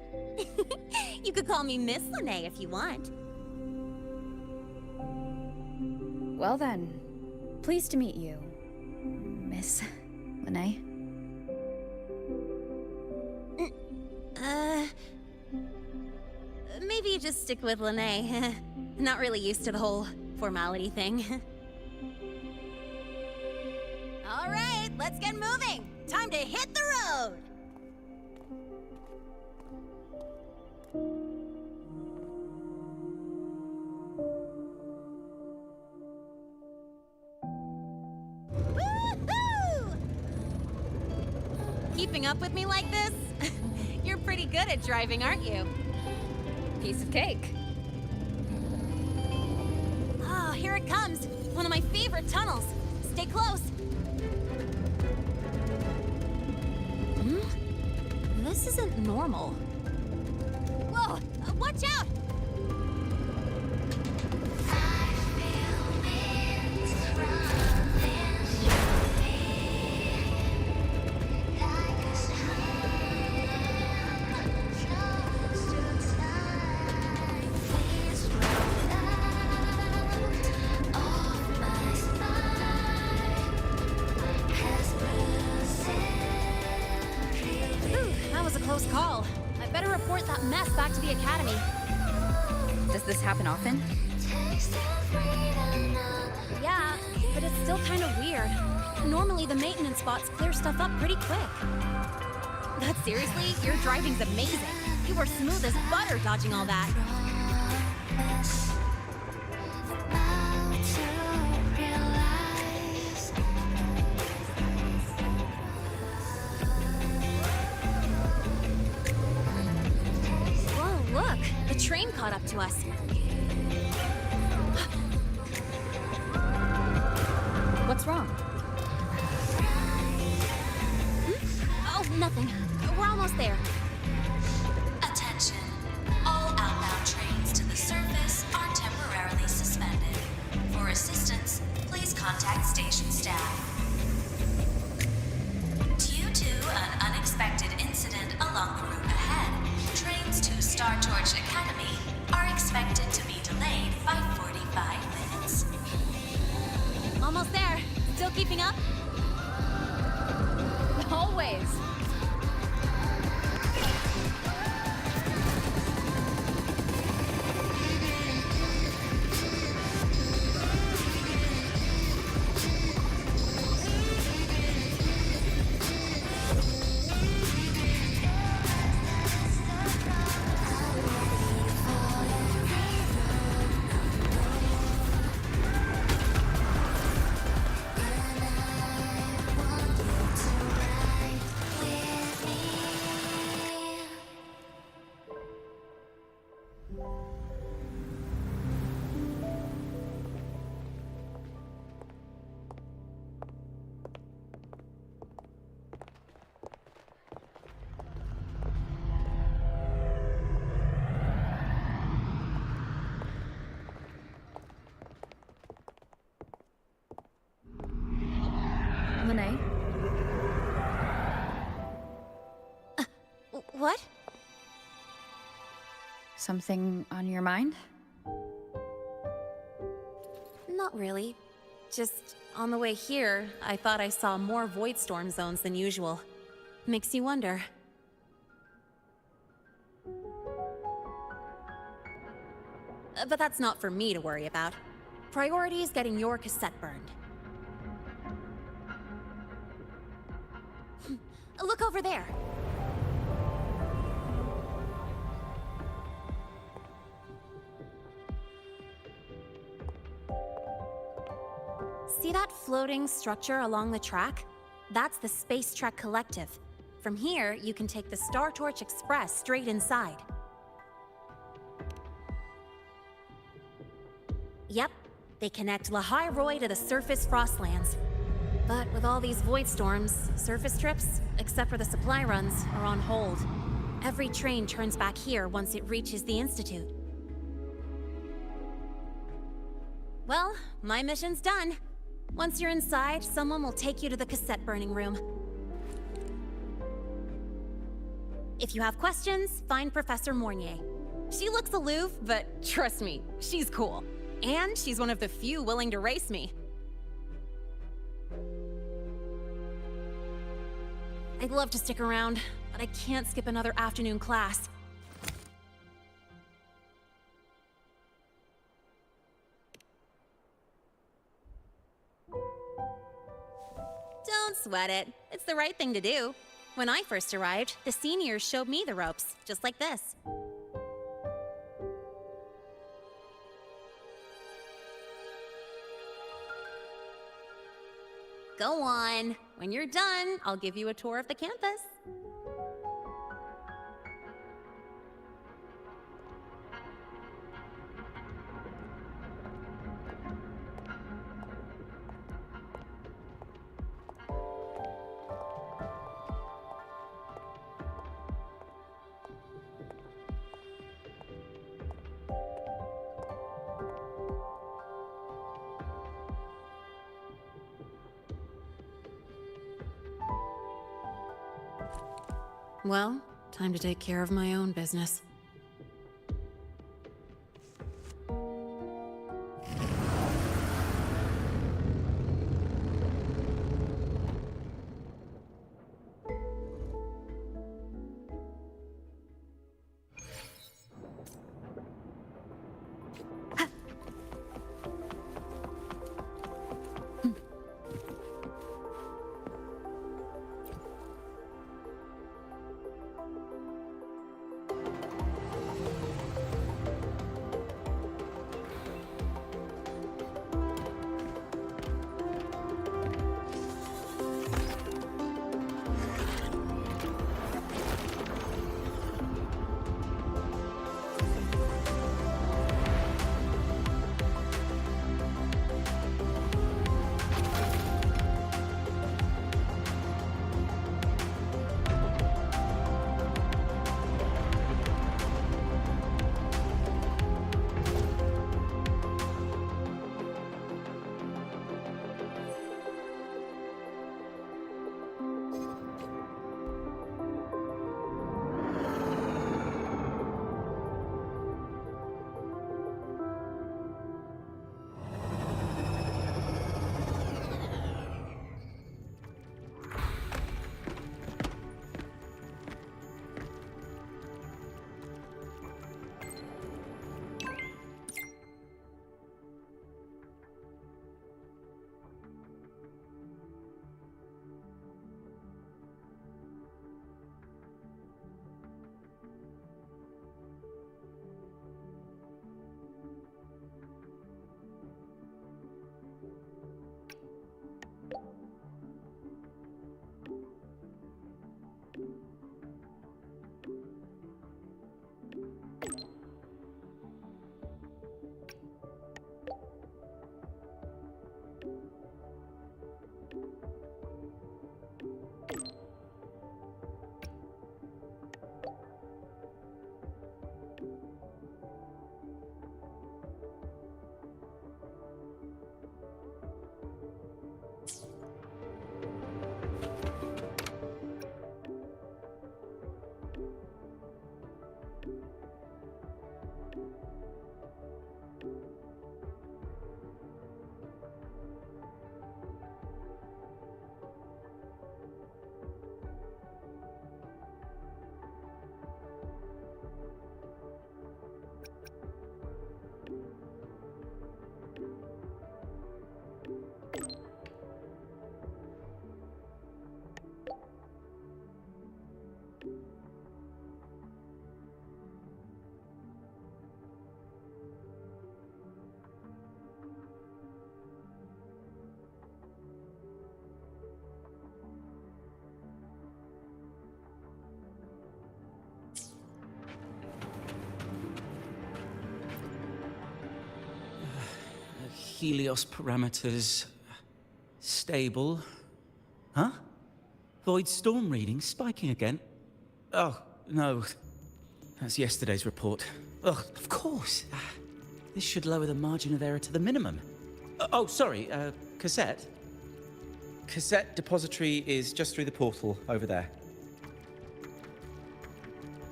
You could call me Miss Lene if you want. Well then, pleased to meet you, Miss Lene. Maybe just stick with Lene. Not really used to the whole formality thing. All right, let's get moving. Time to hit the road. Woohoo! Keeping up with me like this? You're pretty good at driving, aren't you? Piece of cake. Oh, here it comes. One of my favorite tunnels. Stay close. This isn't normal. Whoa! Watch out! Close call. I better report that mess back to the academy. Does this happen often? Yeah, but it's still kind of weird. Normally the maintenance bots clear stuff up pretty quick. But seriously, your driving's amazing. You were smooth as butter dodging all that. Look, the train caught up to us. What's wrong? Oh, nothing. We're almost there. Attention. All outbound trains to the surface are temporarily suspended. For assistance, please contact station staff. Due to an unexpected incident along the route ahead, trains to Star Torch Academy are expected to be delayed by 45 minutes. Almost there. Still keeping up? Always. Lene? What? Something on your mind? Not really. Just on the way here, I thought I saw more void storm zones than usual. Makes you wonder. But that's not for me to worry about. Priority is getting your cassette burned. Look over there. See that floating structure along the track? That's the Space Trek Collective. From here, you can take the Star Torch Express straight inside. Yep, they connect Lehigh Roy to the surface Frostlands. But with all these void storms, surface trips, except for the supply runs, are on hold. Every train turns back here once it reaches the Institute. Well, my mission's done. Once you're inside, someone will take you to the cassette burning room. If you have questions, find Professor Mornier. She looks aloof, but trust me, she's cool. And she's one of the few willing to race me. I'd love to stick around, but I can't skip another afternoon class. Don't sweat it. It's the right thing to do. When I first arrived, the seniors showed me the ropes, just like this. Go on. When you're done, I'll give you a tour of the campus. Well, time to take care of my own business. Helios parameters stable. Huh? Void storm reading spiking again? Oh, no. That's yesterday's report. Ugh, of course. This should lower the margin of error to the minimum. Oh, sorry, cassette? Cassette depository is just through the portal over there.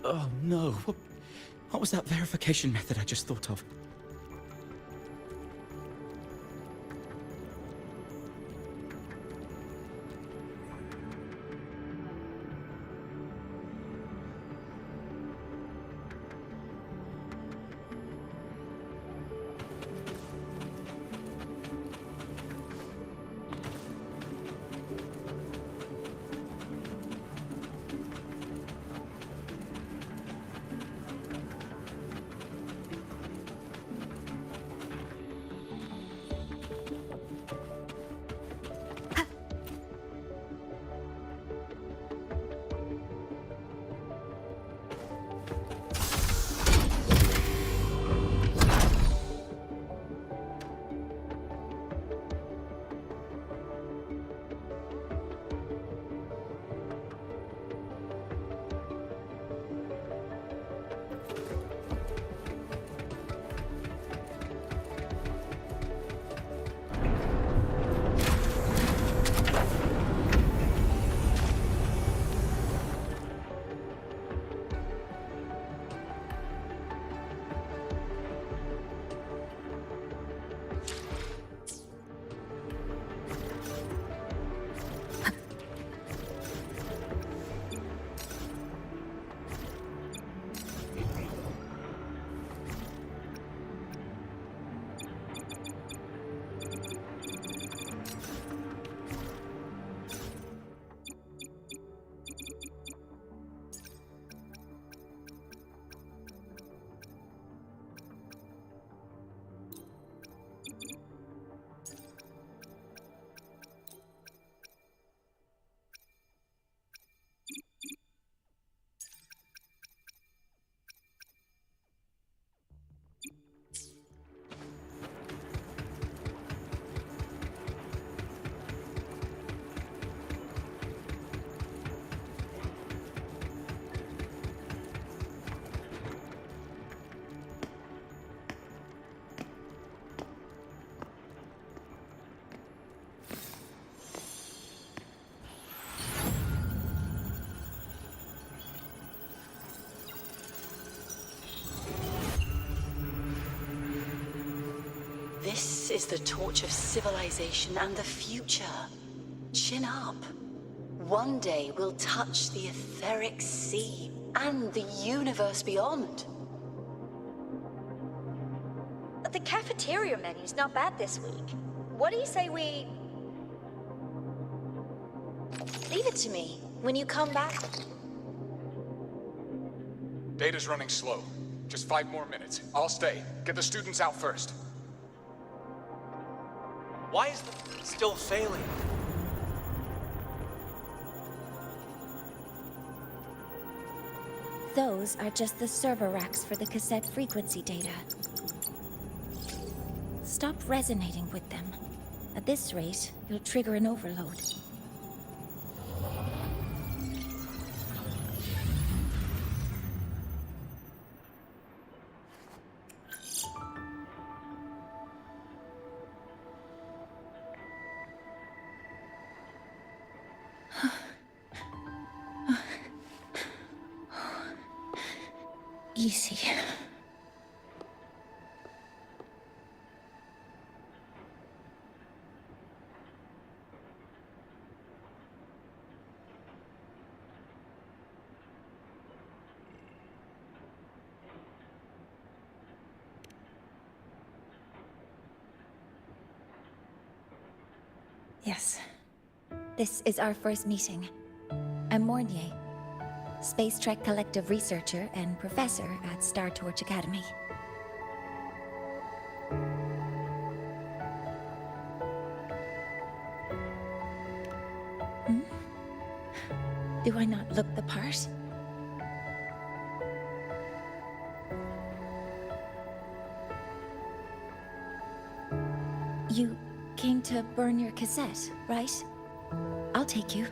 Oh no, what was that verification method I just thought of? This is the torch of civilization and the future. Chin up. One day we'll touch the etheric sea and the universe beyond. The cafeteria menu's not bad this week. What do you say we... Leave it to me. When you come back... Data's running slow. Just 5 more minutes. I'll stay. Get the students out first. Why is the still failing? Those are just the server racks for the cassette frequency data. Stop resonating with them. At this rate, you'll trigger an overload. Easy. Yes. This is our first meeting. I'm Mornier, Space Trek Collective researcher and professor at Star Torch Academy. Hmm? Do I not look the part? You came to burn your cassette, right? I'll take you.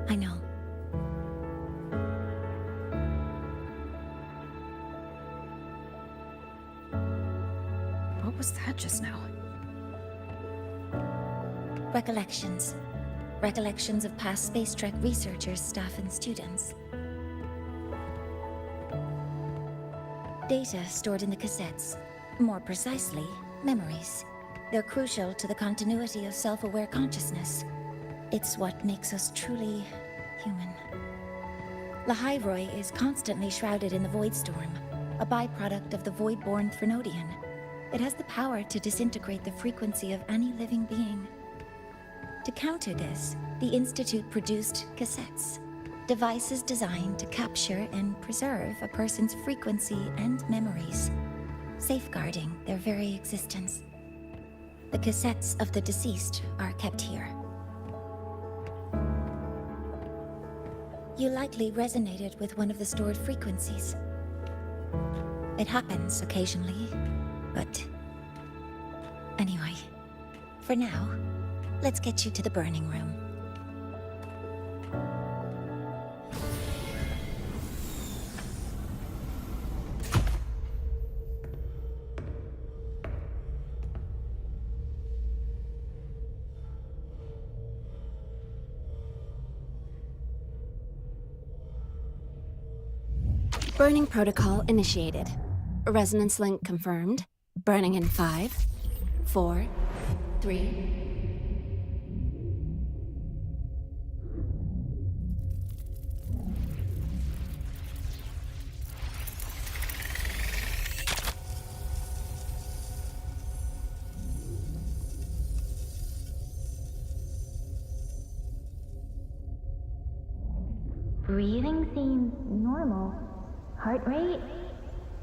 I know. What was that just now? Recollections. Recollections of past space trek researchers, staff, and students. Data stored in the cassettes. More precisely, memories. They're crucial to the continuity of self-aware consciousness. It's what makes us truly human. Lahairoi is constantly shrouded in the Void Storm, a byproduct of the Void-born Threnodian. It has the power to disintegrate the frequency of any living being. To counter this, the Institute produced cassettes, devices designed to capture and preserve a person's frequency and memories, safeguarding their very existence. The cassettes of the deceased are kept here. You likely resonated with one of the stored frequencies. It happens occasionally, but... Anyway, for now, let's get you to the burning room. Burning protocol initiated. Resonance link confirmed. Burning in 5, 4, 3... Breathing seems normal. Heart rate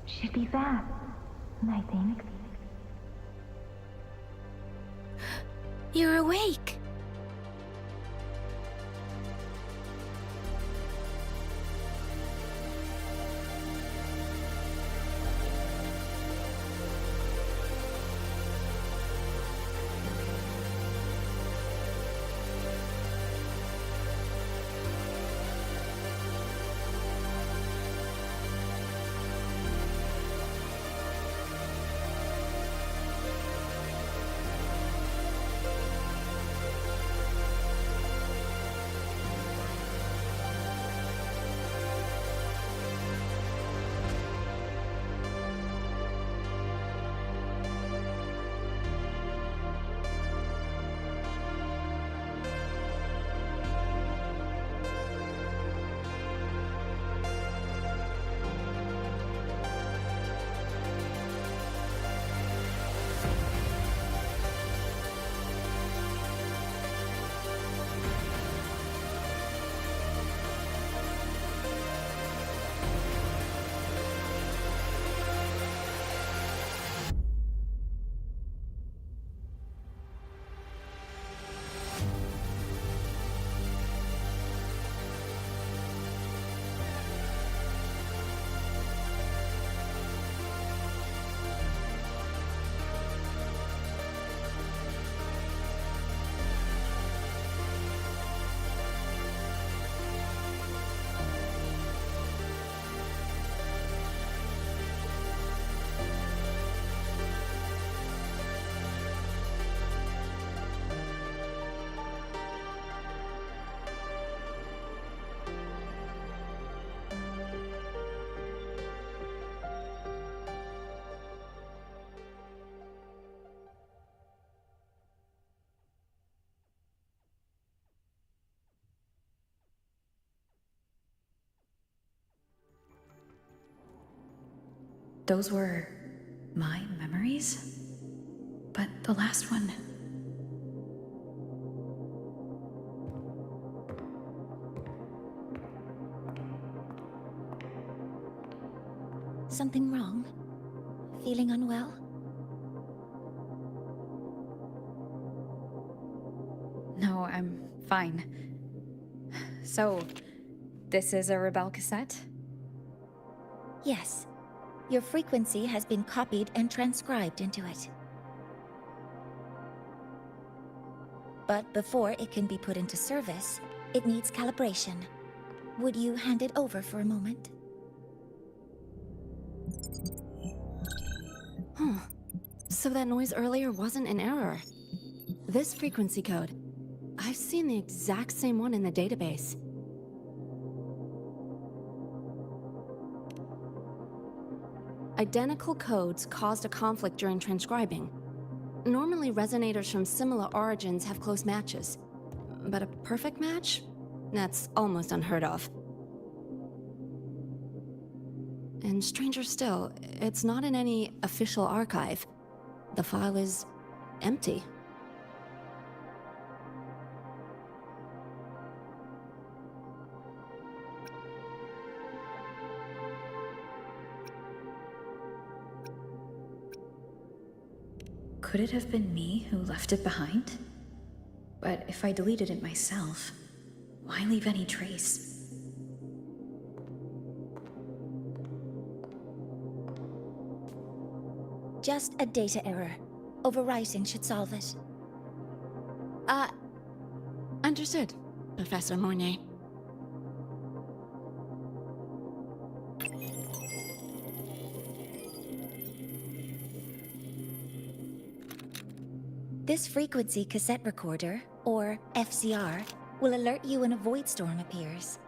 should be fast, I think. You're awake. Those were my memories? But the last one... Something wrong? Feeling unwell? No, I'm fine. So, this is a Rebel cassette? Yes. Your frequency has been copied and transcribed into it. But before it can be put into service, it needs calibration. Would you hand it over for a moment? Huh. So that noise earlier wasn't an error. This frequency code, I've seen the exact same one in the database. Identical codes caused a conflict during transcribing. Normally, resonators from similar origins have close matches. But a perfect match? That's almost unheard of. And stranger still, it's not in any official archive. The file is empty. Could it have been me who left it behind? But if I deleted it myself, why leave any trace? Just a data error. Overwriting should solve it. Understood, Professor Mornay. This frequency cassette recorder, or FCR, will alert you when a void storm appears.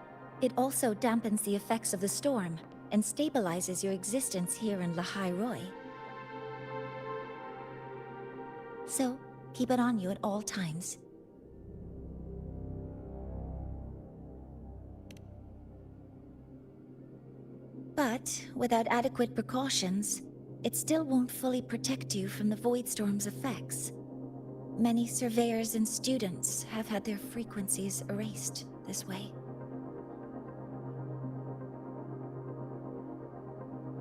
It also dampens the effects of the storm and stabilizes your existence here in Lahai Roi. So, keep it on you at all times. But, without adequate precautions, it still won't fully protect you from the void storm's effects. Many surveyors and students have had their frequencies erased this way.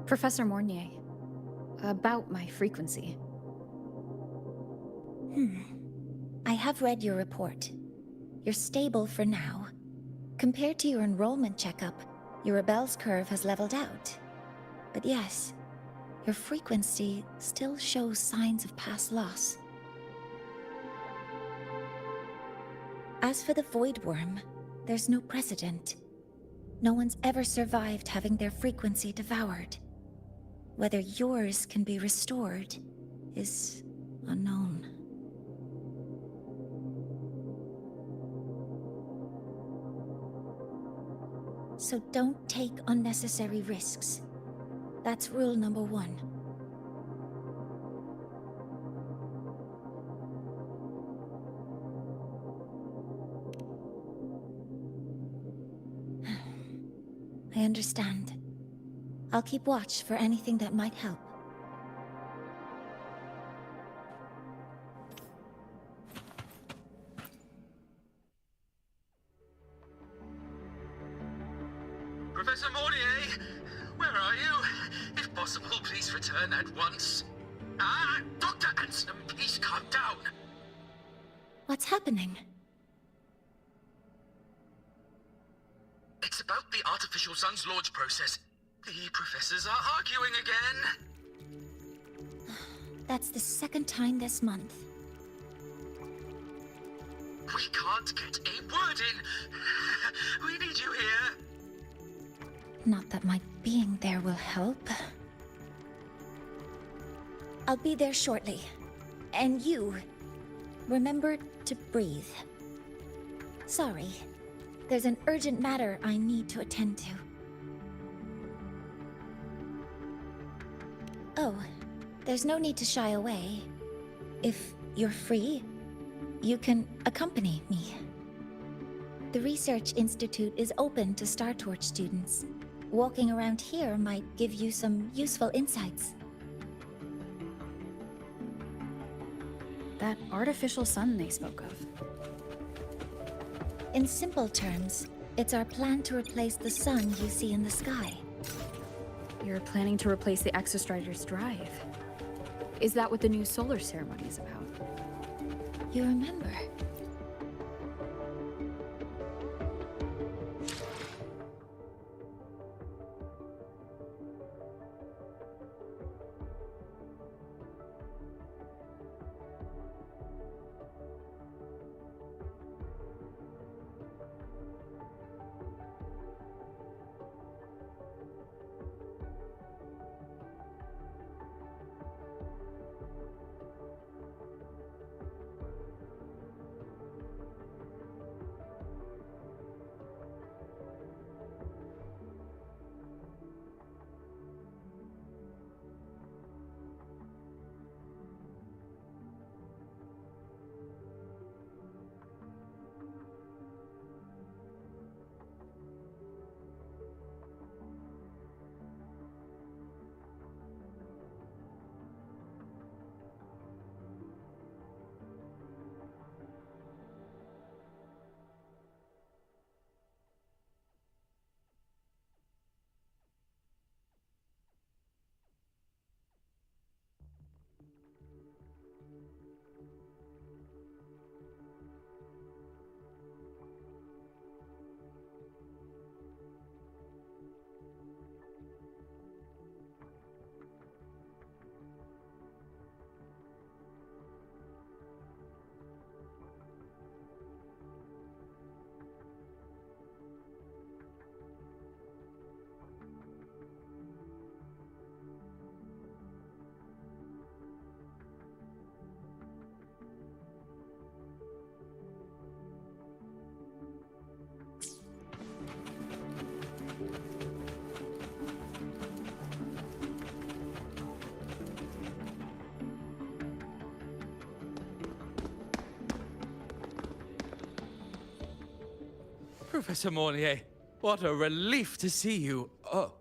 Professor Mornier, about my frequency. I have read your report. You're stable for now. Compared to your enrollment checkup, your rebel's curve has leveled out. But yes, your frequency still shows signs of past loss. As for the Void Worm, there's no precedent. No one's ever survived having their frequency devoured. Whether yours can be restored is unknown. So don't take unnecessary risks. That's rule number 1. I understand. I'll keep watch for anything that might help. Professor Mornier, where are you? If possible, please return at once. Dr. Anson, please calm down. What's happening? It's about the artificial sun's launch process. The professors are arguing again. That's the second time this month. We can't get a word in. We need you here. Not that my being there will help. I'll be there shortly. And you, remember to breathe. Sorry. There's an urgent matter I need to attend to. Oh, there's no need to shy away. If you're free, you can accompany me. The Research Institute is open to Star Torch students. Walking around here might give you some useful insights. That artificial sun they spoke of. In simple terms, it's our plan to replace the sun you see in the sky. You're planning to replace the Exostrider's drive. Is that what the new solar ceremony is about? You remember? Professor Mornier, what a relief to see you. Oh.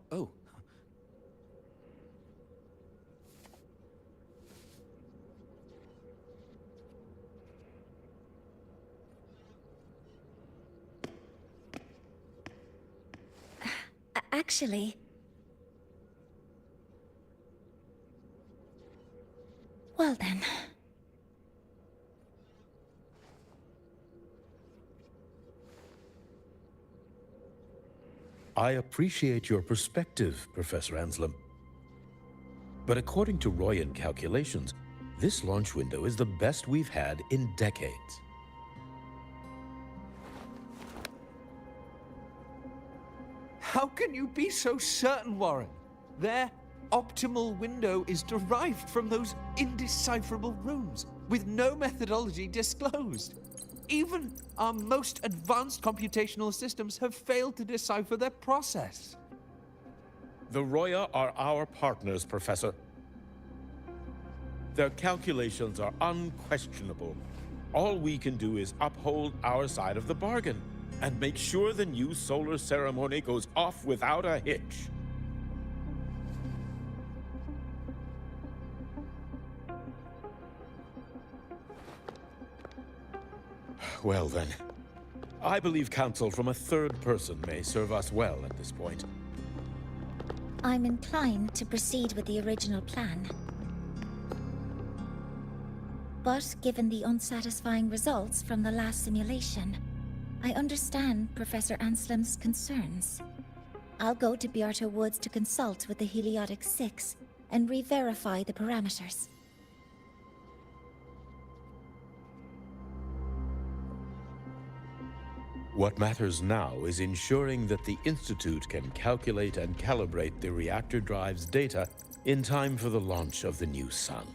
Actually... Well then... I appreciate your perspective, Professor Anselm. But according to Royan calculations, this launch window is the best we've had in decades. How can you be so certain, Warren? Their optimal window is derived from those indecipherable runes, with no methodology disclosed. Even our most advanced computational systems have failed to decipher their process. The Roya are our partners, Professor. Their calculations are unquestionable. All we can do is uphold our side of the bargain and make sure the new solar ceremony goes off without a hitch. Well then, I believe counsel from a third person may serve us well at this point. I'm inclined to proceed with the original plan. But given the unsatisfying results from the last simulation, I understand Professor Anselm's concerns. I'll go to Beata Woods to consult with the Heliotic Six and re-verify the parameters. What matters now is ensuring that the Institute can calculate and calibrate the reactor drive's data in time for the launch of the new sun.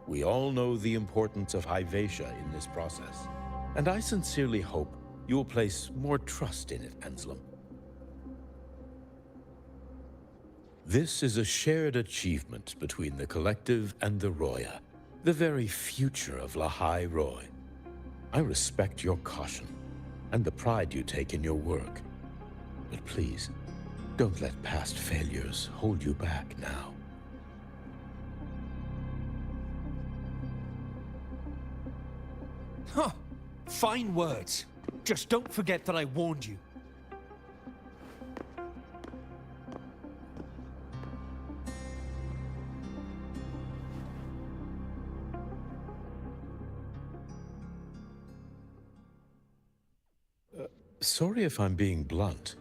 We all know the importance of Hyvatia in this process, and I sincerely hope you'll place more trust in it, Anselm. This is a shared achievement between the Collective and the Roya, the very future of Lahai Roy. I respect your caution and the pride you take in your work. But please, don't let past failures hold you back now. Huh. Fine words. Just don't forget that I warned you. Sorry if I'm being blunt.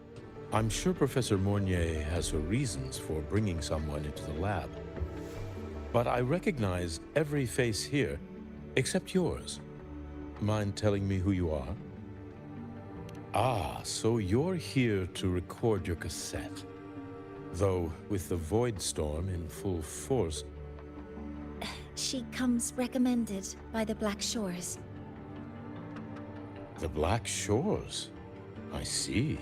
I'm sure Professor Mornier has her reasons for bringing someone into the lab. But I recognize every face here, except yours. Mind telling me who you are? Ah, so you're here to record your cassette. Though, with the Void Storm in full force... She comes recommended by the Black Shores. The Black Shores? I see.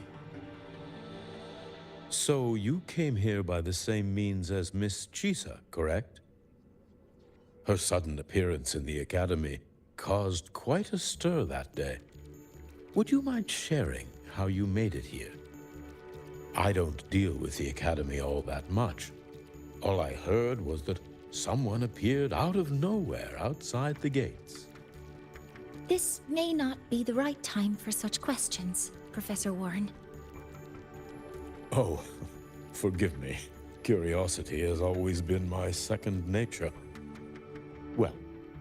So you came here by the same means as Miss Chisa, correct? Her sudden appearance in the Academy caused quite a stir that day. Would you mind sharing how you made it here? I don't deal with the Academy all that much. All I heard was that someone appeared out of nowhere outside the gates. This may not be the right time for such questions, Professor Warren. Oh, forgive me. Curiosity has always been my second nature. Well,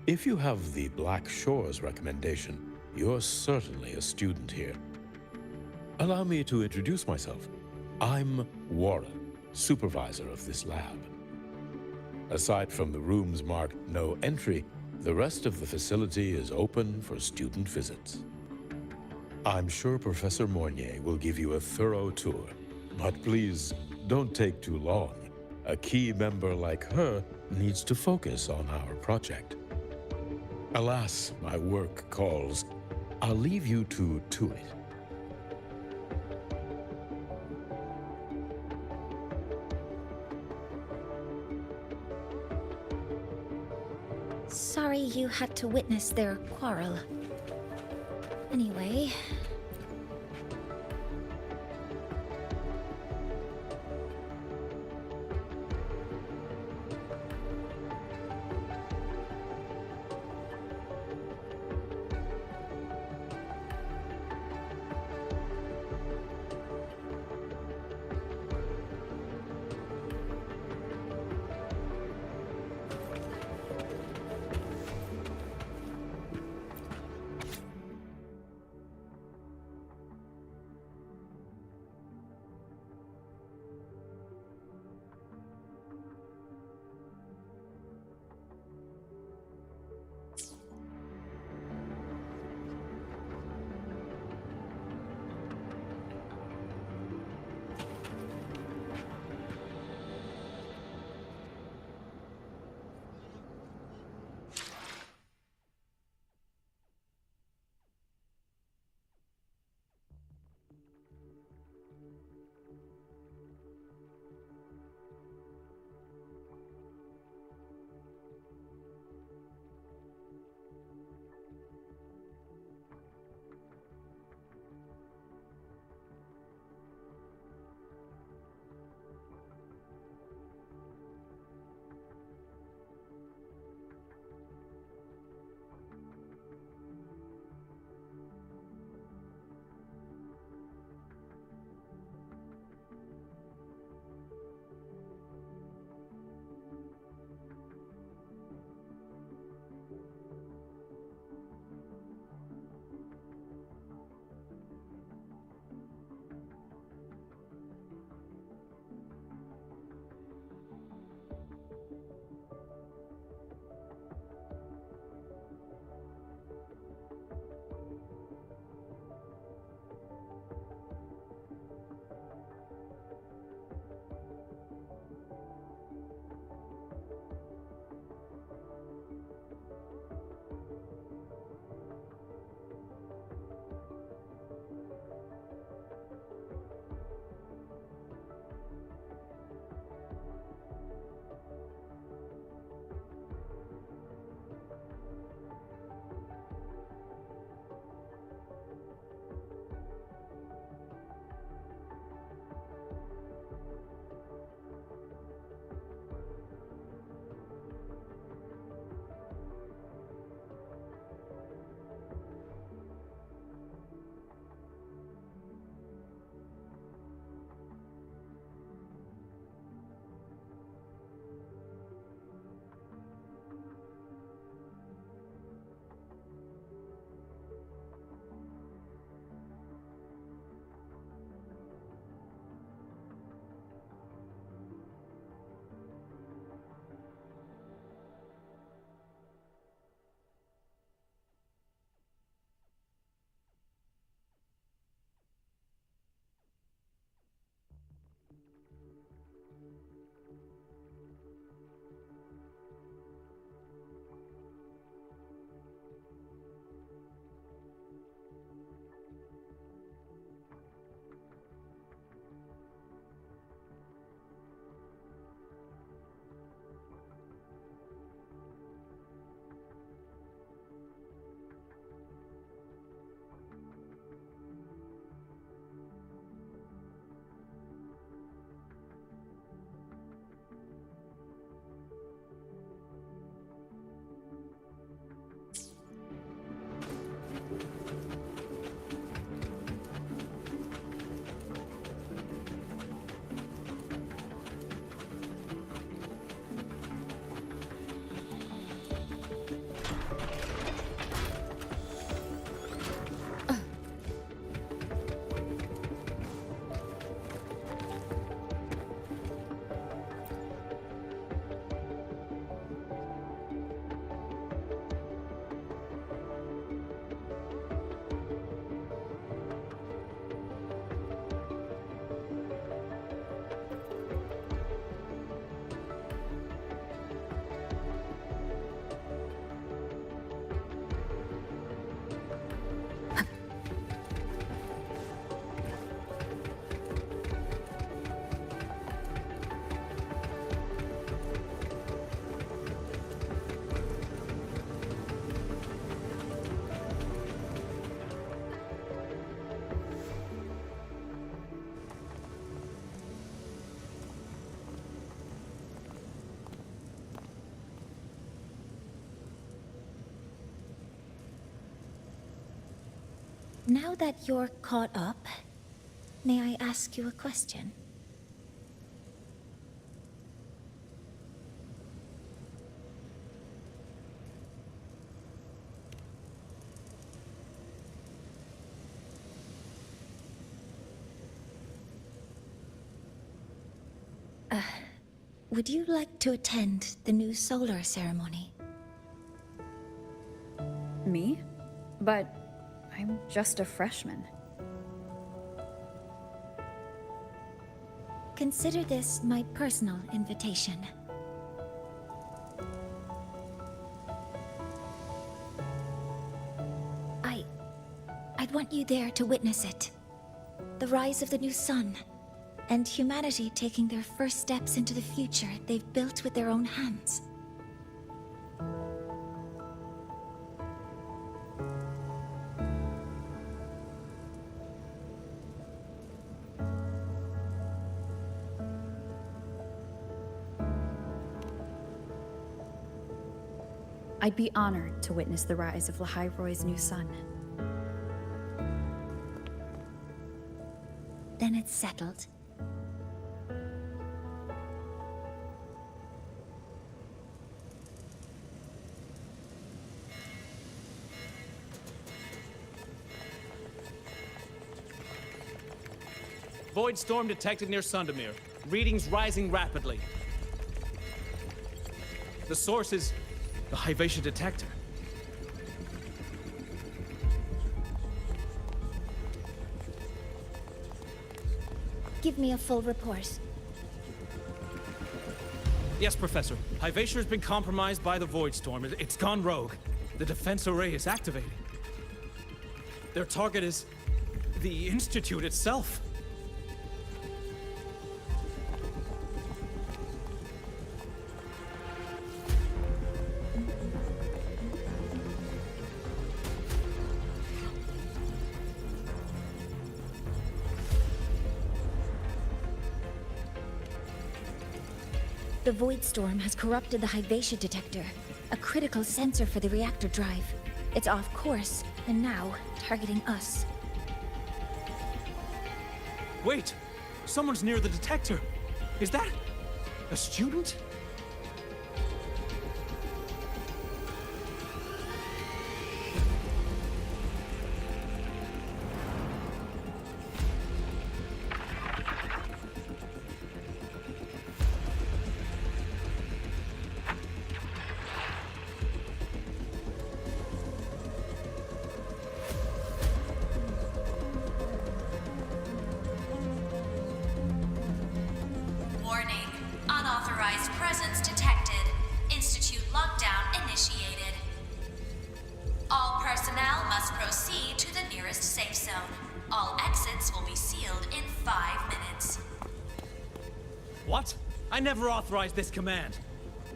if you have the Black Shores recommendation, you're certainly a student here. Allow me to introduce myself. I'm Warren, supervisor of this lab. Aside from the rooms marked no entry, the rest of the facility is open for student visits. I'm sure Professor Mornier will give you a thorough tour, but please don't take too long. A key member like her needs to focus on our project. Alas, my work calls. I'll leave you to it. Sorry you had to witness their quarrel. Anyway, Now that you're caught up, may I ask you a question? Would you like to attend the new solar ceremony? Me? But I'm just a freshman. Consider this my personal invitation. I'd want you there to witness it. The rise of the new sun, and humanity taking their first steps into the future they've built with their own hands. I'd be honored to witness the rise of Lahai-Roy's new sun. Then it's settled. Void storm detected near Sundamir. Readings rising rapidly. The source is the Hyvatia detector. Give me a full report. Yes, Professor. Hyvatia has been compromised by the Void Storm. It's gone rogue. The defense array is activating. Their target is the Institute itself. The Void Storm has corrupted the Hyvatia detector, a critical sensor for the reactor drive. It's off course, and now targeting us. Wait! Someone's near the detector! Is that a student? Warning. Unauthorized presence detected. Institute lockdown initiated. All personnel must proceed to the nearest safe zone. All exits will be sealed in 5 minutes. What? I never authorized this command.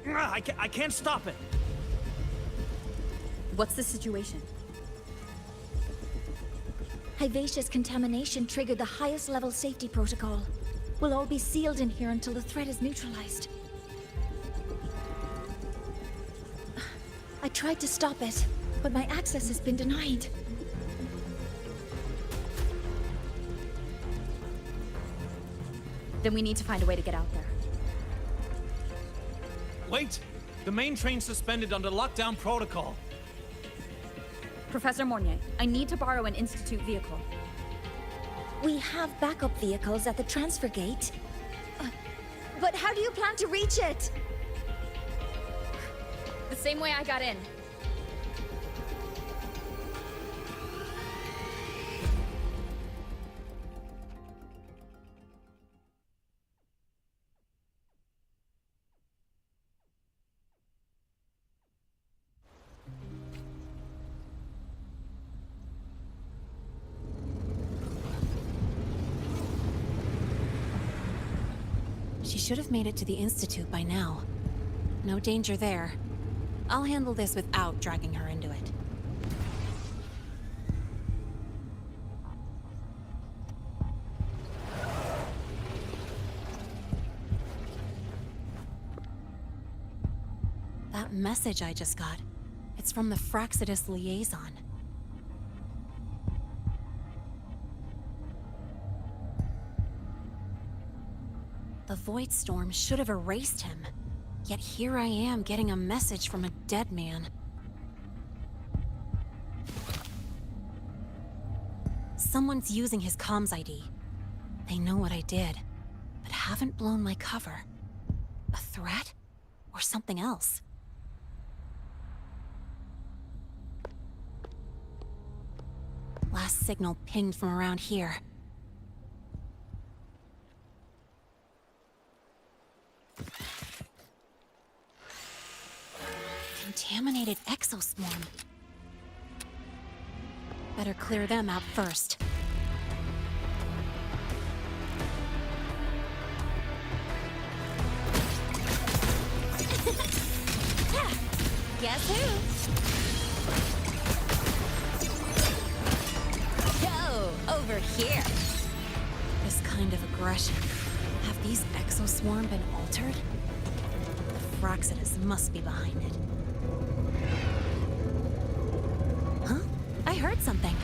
I can't stop it. What's the situation? Hyvatia's contamination triggered the highest level safety protocol. We'll all be sealed in here until the threat is neutralized. I tried to stop it, but my access has been denied. Then we need to find a way to get out there. Wait! The main train's suspended under lockdown protocol. Professor Mornier, I need to borrow an Institute vehicle. We have backup vehicles at the transfer gate. But how do you plan to reach it? The same way I got in. She should have made it to the Institute by now. No danger there. I'll handle this without dragging her into it. That message I just got, it's from the Fraxidus liaison. The Void Storm should have erased him. Yet here I am getting a message from a dead man. Someone's using his comms ID. They know what I did, but haven't blown my cover. A threat? Or something else? Last signal pinged from around here. Contaminated exoswarm. Better clear them out first. Guess who? Go over here. This kind of aggression. Have these exoswarm been altered? The Fraxidus must be behind it. Huh? I heard something.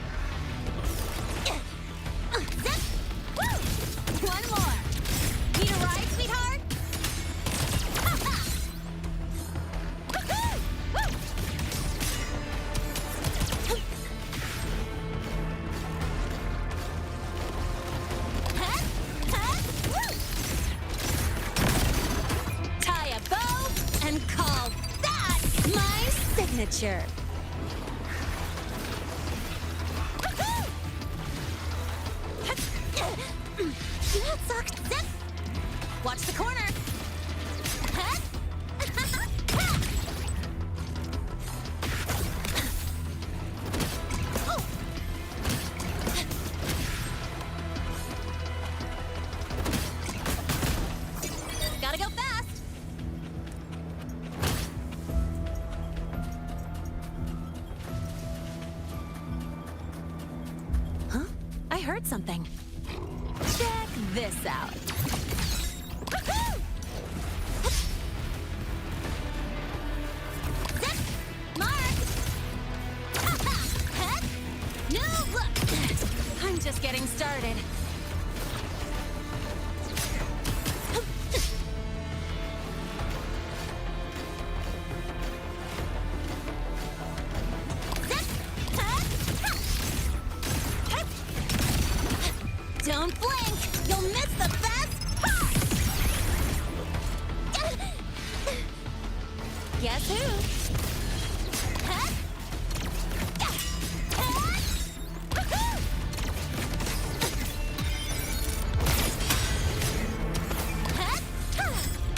One more. Need a ride, sweetheart? Tie a bow and call that my signature. That sucked. Zip. Watch the corner. Gotta go fast. Huh? I heard something. Check this out. Zip! Mark! Noob! Look! I'm just getting started. Don't blink! You'll miss the best part! Guess who?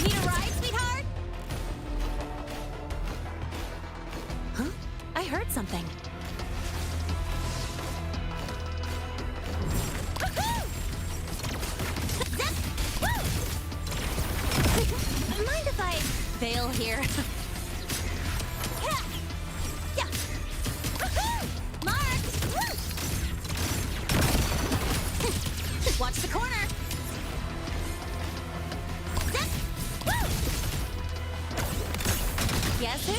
Need a ride, sweetheart? Huh? I heard something. Mind if I bail here? Mark! Watch the corner! Guess who?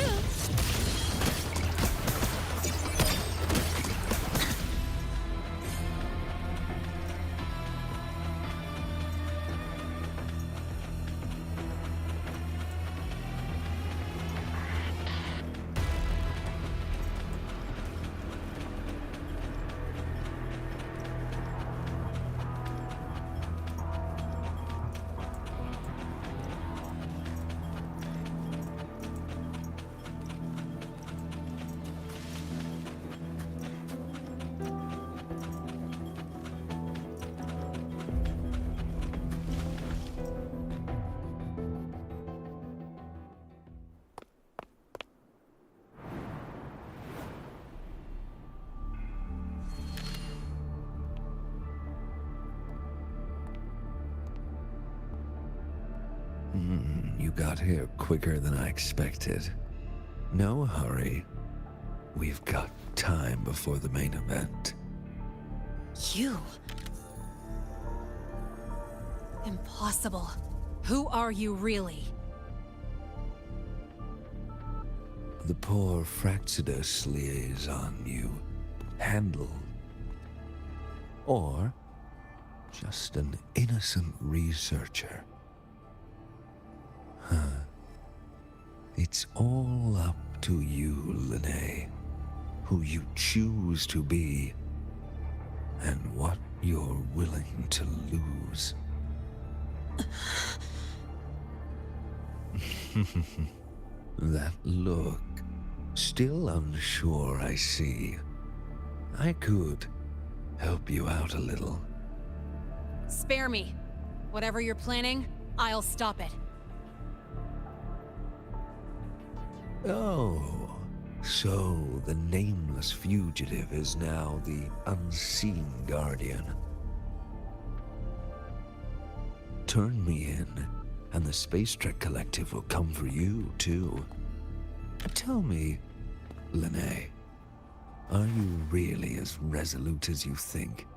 You got here quicker than I expected. No hurry. We've got time before the main event. You? Impossible. Who are you really? The poor Fraxidus liaison you handled. Or just an innocent researcher It's all up to you, Lene. Who you choose to be, and what you're willing to lose. That look. Still unsure, I see. I could help you out a little. Spare me. Whatever you're planning, I'll stop it. Oh, so the nameless fugitive is now the unseen guardian. Turn me in, and the Space Trek Collective will come for you, too. Tell me, Lene, are you really as resolute as you think?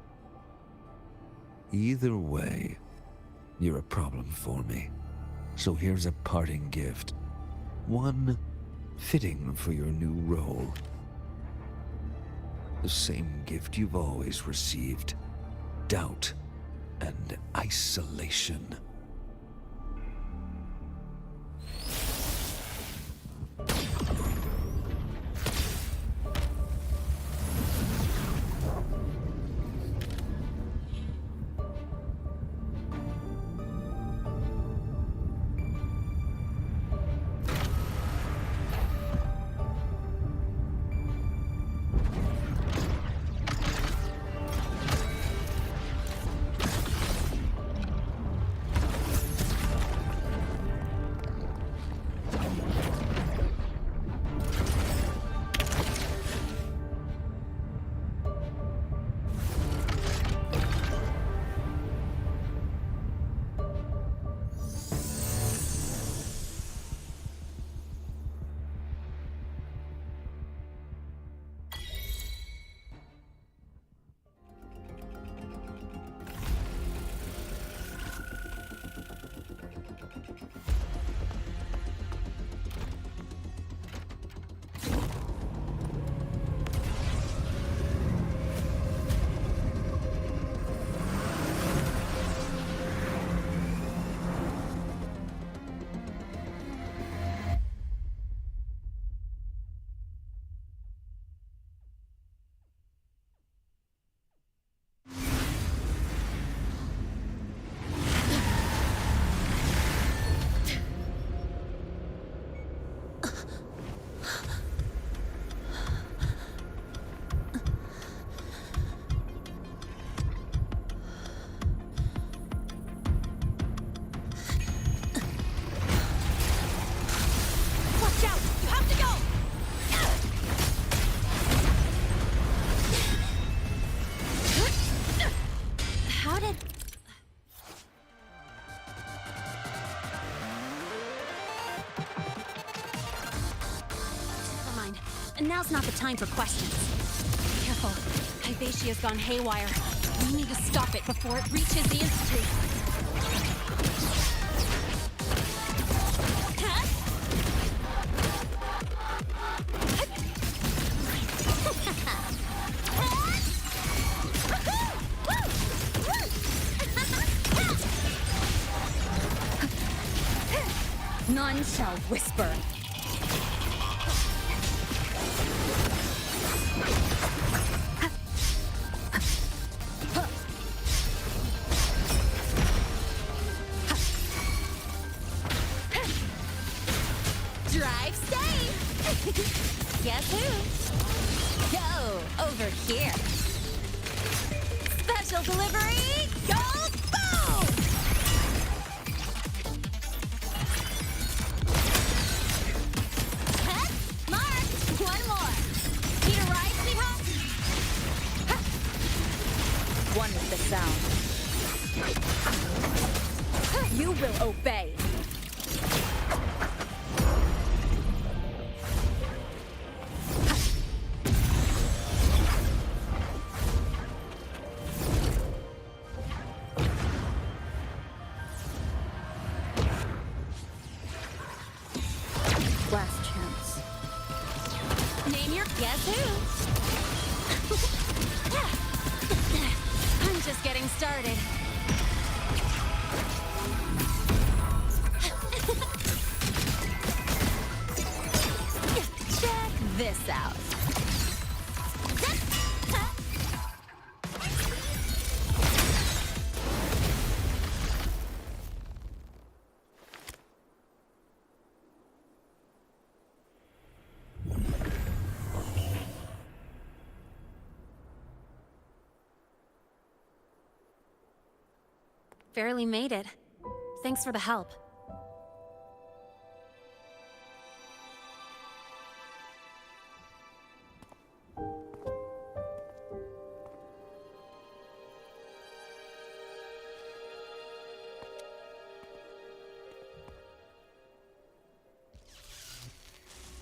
Either way, you're a problem for me. So here's a parting gift. One fitting for your new role. The same gift you've always received. Doubt and isolation. Now's not the time for questions. Careful. Hyvatia's gone haywire. We need to stop it before it reaches the Institute. None shall whisper. Drive safe! Guess who? Go over here. Special delivery, go boom! Mark, one more. Need a ride, sweetheart? One with the sound. You will obey. Last chance. Name your guess who? I'm just getting started. this out. Barely made it. Thanks for the help.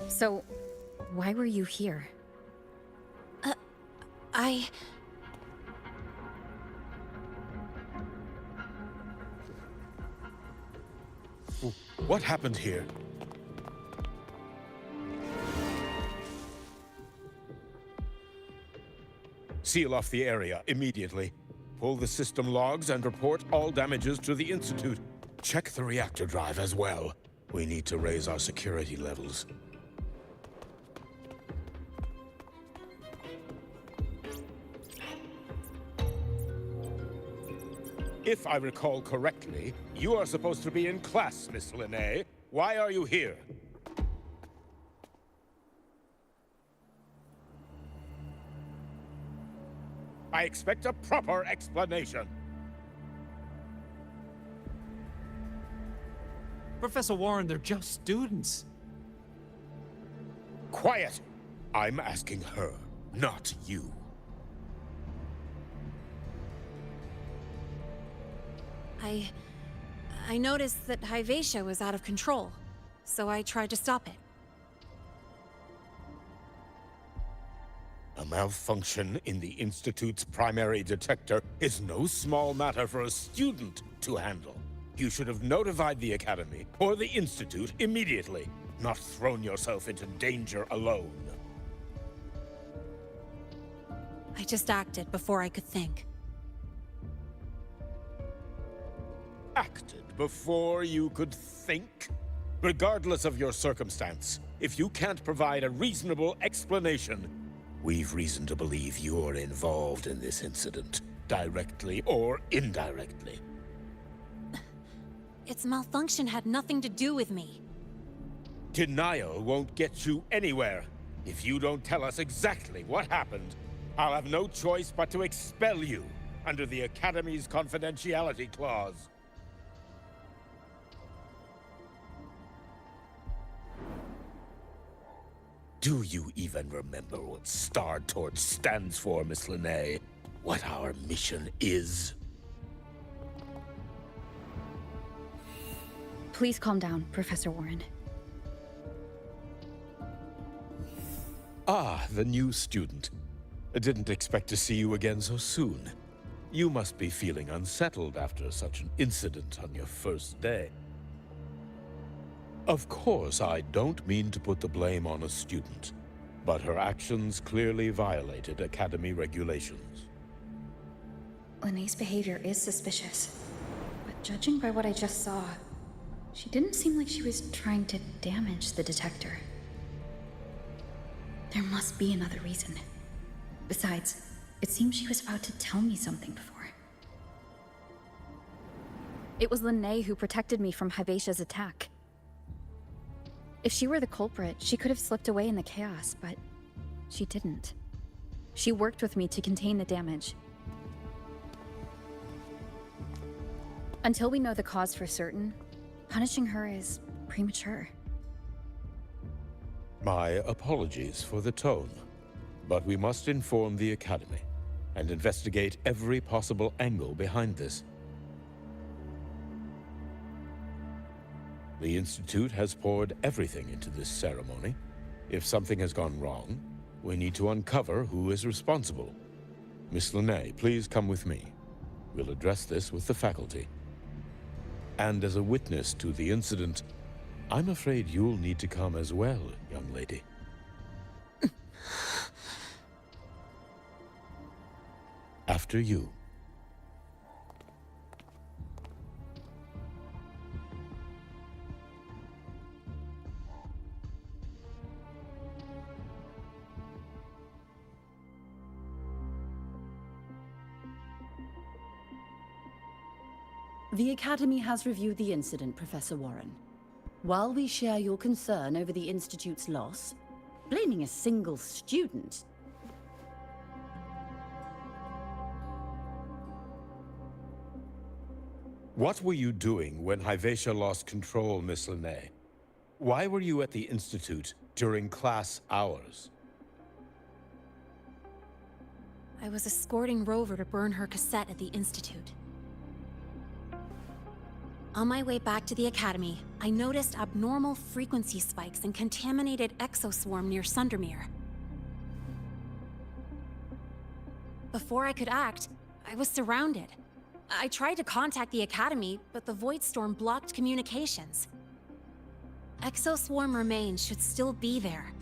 So, why were you here? What happened here? Seal off the area immediately. Pull the system logs and report all damages to the Institute. Check the reactor drive as well. We need to raise our security levels. If I recall correctly, you are supposed to be in class, Miss Linnae. Why are you here? I expect a proper explanation. Professor Warren, they're just students. Quiet! I'm asking her, not you. I noticed that Hyvatia was out of control, so I tried to stop it. A malfunction in the Institute's primary detector is no small matter for a student to handle. You should have notified the Academy or the Institute immediately, not thrown yourself into danger alone. I just acted before I could think. Acted before you could think? Regardless of your circumstance, if you can't provide a reasonable explanation, we've reason to believe you're involved in this incident, directly or indirectly. Its malfunction had nothing to do with me. Denial won't get you anywhere. If you don't tell us exactly what happened, I'll have no choice but to expel you under the Academy's confidentiality clause. Do you even remember what Star Torch stands for, Miss Linnae? What our mission is? Please calm down, Professor Warren. Ah, the new student. I didn't expect to see you again so soon. You must be feeling unsettled after such an incident on your first day. Of course, I don't mean to put the blame on a student, but her actions clearly violated Academy regulations. Linnae's behavior is suspicious, but judging by what I just saw, she didn't seem like she was trying to damage the detector. There must be another reason. Besides, it seems she was about to tell me something before. It was Linnae who protected me from Hyvatia's attack. If she were the culprit, she could have slipped away in the chaos, but she didn't. She worked with me to contain the damage. Until we know the cause for certain, punishing her is premature. My apologies for the tone, but we must inform the Academy and investigate every possible angle behind this. The Institute has poured everything into this ceremony. If something has gone wrong, we need to uncover who is responsible. Miss Linnae, please come with me. We'll address this with the faculty. And as a witness to the incident, I'm afraid you'll need to come as well, young lady. After you. The Academy has reviewed the incident, Professor Warren. While we share your concern over the Institute's loss, blaming a single student... What were you doing when Hyvatia lost control, Miss Linnae? Why were you at the Institute during class hours? I was escorting Rover to burn her cassette at the Institute. On my way back to the Academy, I noticed abnormal frequency spikes and contaminated exoswarm near Sundermere. Before I could act, I was surrounded. I tried to contact the Academy, but the Void Storm blocked communications. Exoswarm remains should still be there.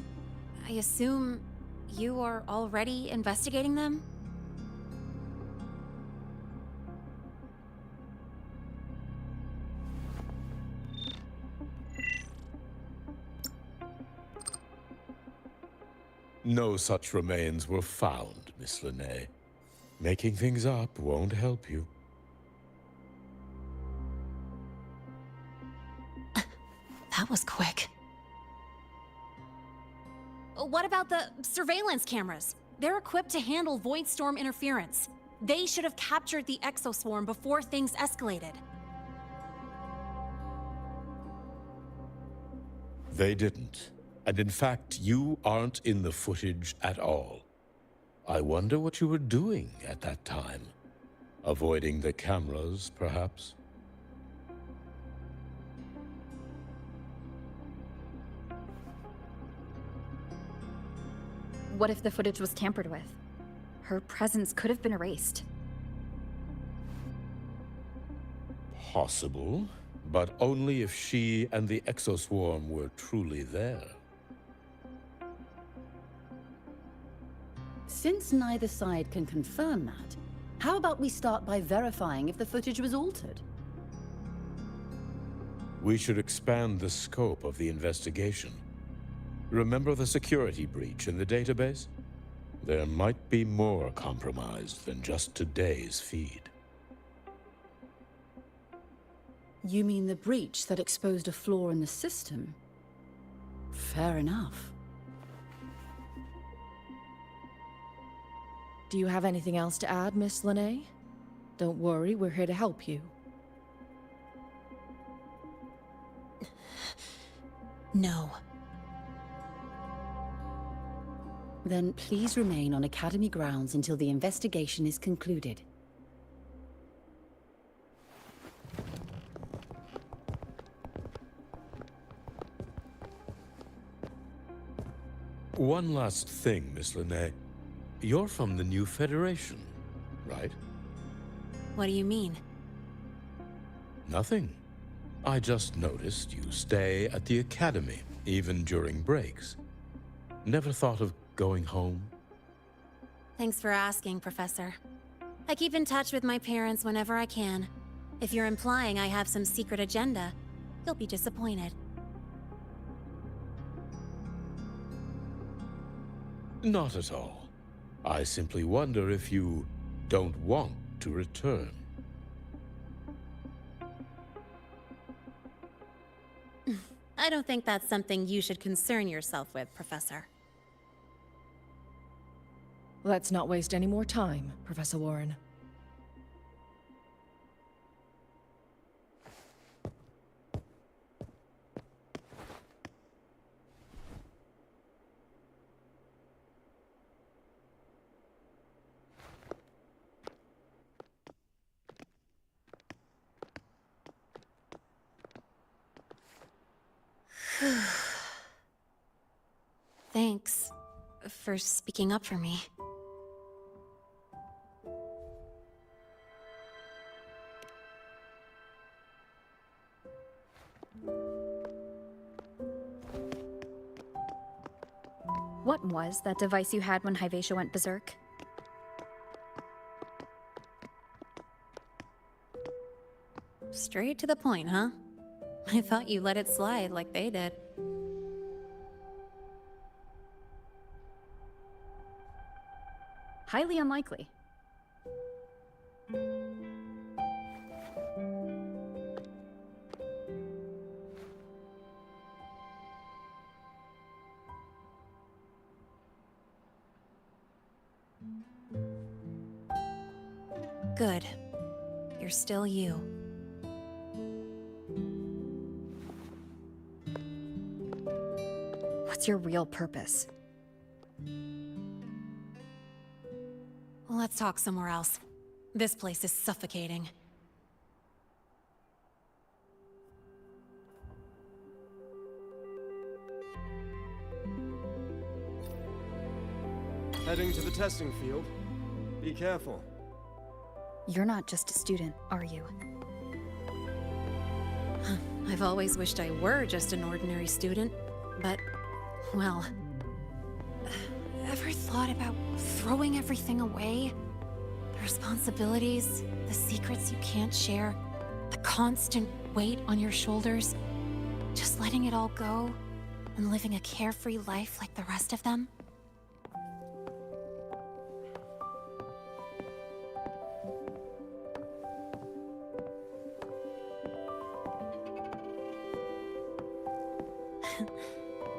I assume you are already investigating them? No such remains were found, Miss Linnae. Making things up won't help you. That was quick. What about the surveillance cameras? They're equipped to handle Void Storm interference. They should have captured the exoswarm before things escalated. They didn't. And in fact, you aren't in the footage at all. I wonder what you were doing at that time. Avoiding the cameras, perhaps? What if the footage was tampered with? Her presence could have been erased. Possible, but only if she and the exoswarm were truly there. Since neither side can confirm that, how about we start by verifying if the footage was altered? We should expand the scope of the investigation. Remember the security breach in the database? There might be more compromised than just today's feed. You mean the breach that exposed a flaw in the system? Fair enough. Do you have anything else to add, Miss Linnae? Don't worry, we're here to help you. No. Then please remain on Academy grounds until the investigation is concluded. One last thing, Miss Linnae. You're from the new Federation, right? What do you mean? Nothing. I just noticed you stay at the Academy, even during breaks. Never thought of going home? Thanks for asking, Professor. I keep in touch with my parents whenever I can. If you're implying I have some secret agenda, you'll be disappointed. Not at all. I simply wonder if you don't want to return. I don't think that's something you should concern yourself with, Professor. Let's not waste any more time, Professor Warren. Thanks for speaking up for me. What was that device you had when Hyvatia went berserk? Straight to the point, huh? I thought you let it slide like they did. Highly unlikely. Good. You're still you. What's your real purpose? Let's talk somewhere else. This place is suffocating. Heading to the testing field. Be careful. You're not just a student, are you? I've always wished I were just an ordinary student, but, well... Ever thought about throwing everything away? The responsibilities, the secrets you can't share, the constant weight on your shoulders? Just letting it all go and living a carefree life like the rest of them?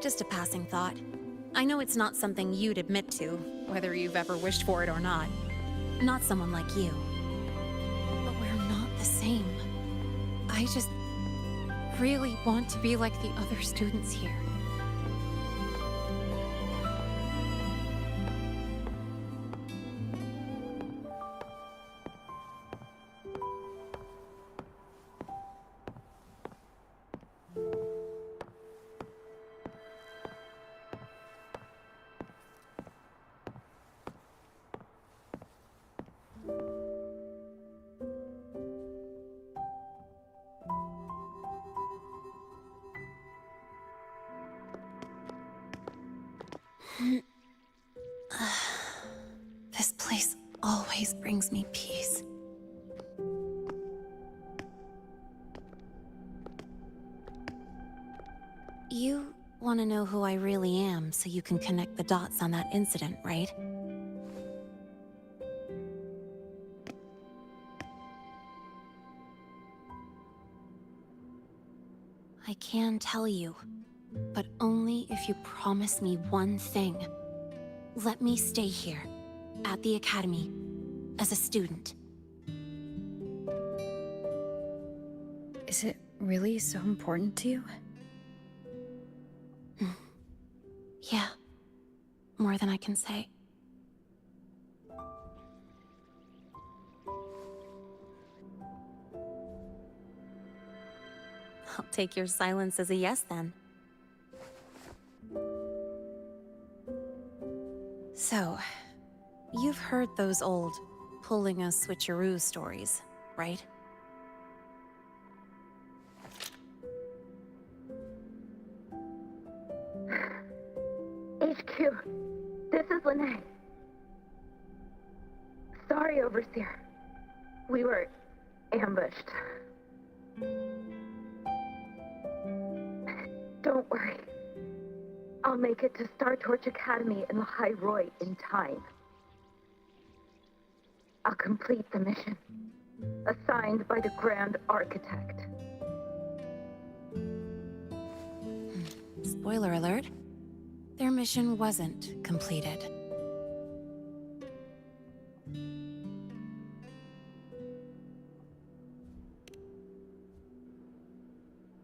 Just a passing thought. I know it's not something you'd admit to, whether you've ever wished for it or not. Not someone like you. But we're not the same. I just really want to be like the other students here. This place always brings me peace. You want to know who I really am so you can connect the dots on that incident, right? I can tell you, but only if you promise me one thing. Let me stay here, at the Academy, as a student. Is it really so important to you? Yeah, more than I can say. I'll take your silence as a yes, then. So, you've heard those old pulling a switcheroo stories, right? HQ, this is Lene. Sorry, Overseer. We were ambushed. Don't worry. I'll make it to Star Torch Academy in Lahai Roy in time. I'll complete the mission, assigned by the Grand Architect. Spoiler alert. Their mission wasn't completed.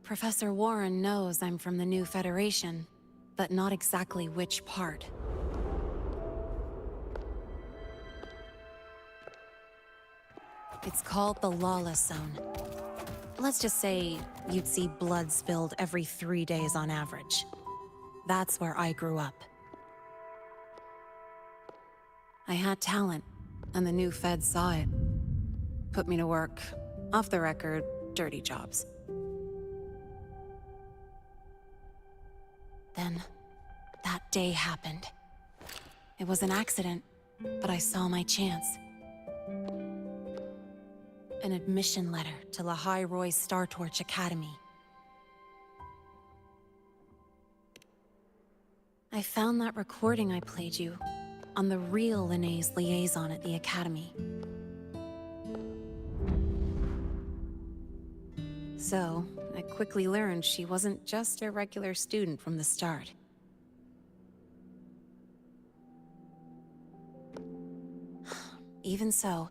Professor Warren knows I'm from the new Federation, but not exactly which part. It's called the Lawless Zone. Let's just say you'd see blood spilled every 3 days on average. That's where I grew up. I had talent, and the new feds saw it. Put me to work, off the record, dirty jobs. Then, that day happened. It was an accident, but I saw my chance. An admission letter to Lahai Roy's Star Torch Academy. I found that recording I played you on the real Lene's liaison at the Academy. So, I quickly learned she wasn't just a regular student from the start. Even so,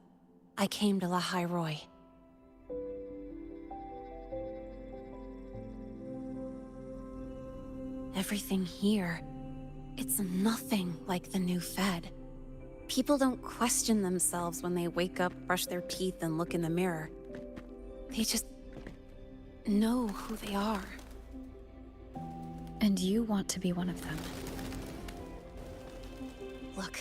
I came to Lahai Roi. Everything here, it's nothing like the new Fed. People don't question themselves when they wake up, brush their teeth, and look in the mirror. They just know who they are. And you want to be one of them. Look,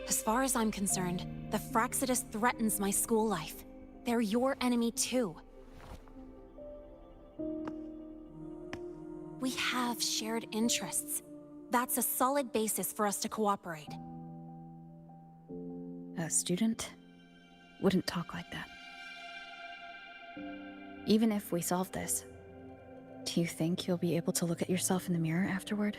as far as I'm concerned, the Fraxidus threatens my school life. They're your enemy too. We have shared interests. That's a solid basis for us to cooperate. A student wouldn't talk like that. Even if we solve this, do you think you'll be able to look at yourself in the mirror afterward?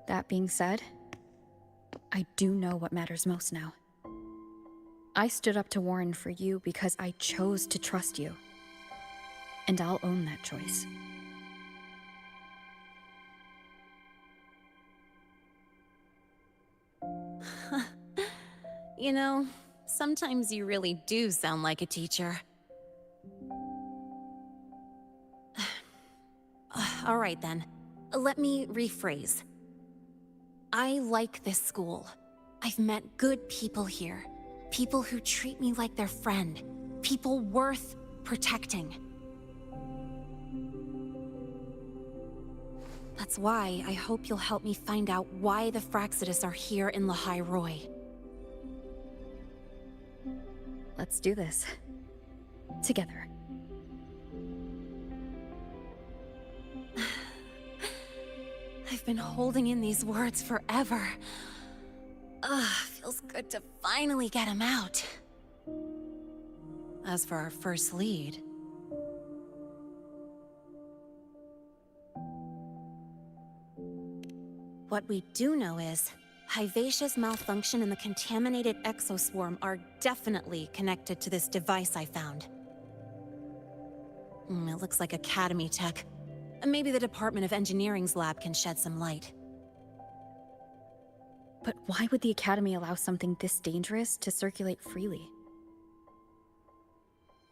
That being said, I do know what matters most now. I stood up to Warren for you because I chose to trust you. And I'll own that choice. You know, sometimes you really do sound like a teacher. All right then, let me rephrase. I like this school. I've met good people here. People who treat me like their friend. People worth protecting. That's why I hope you'll help me find out why the Fraxidus are here in Lahai Roi. Let's do this. Together. I've been holding in these words forever. Feels good to finally get them out. As for our first lead... What we do know is, Hyvatia's malfunction and the contaminated exoswarm are definitely connected to this device I found. It looks like Academy tech. Maybe the Department of Engineering's lab can shed some light. But why would the Academy allow something this dangerous to circulate freely?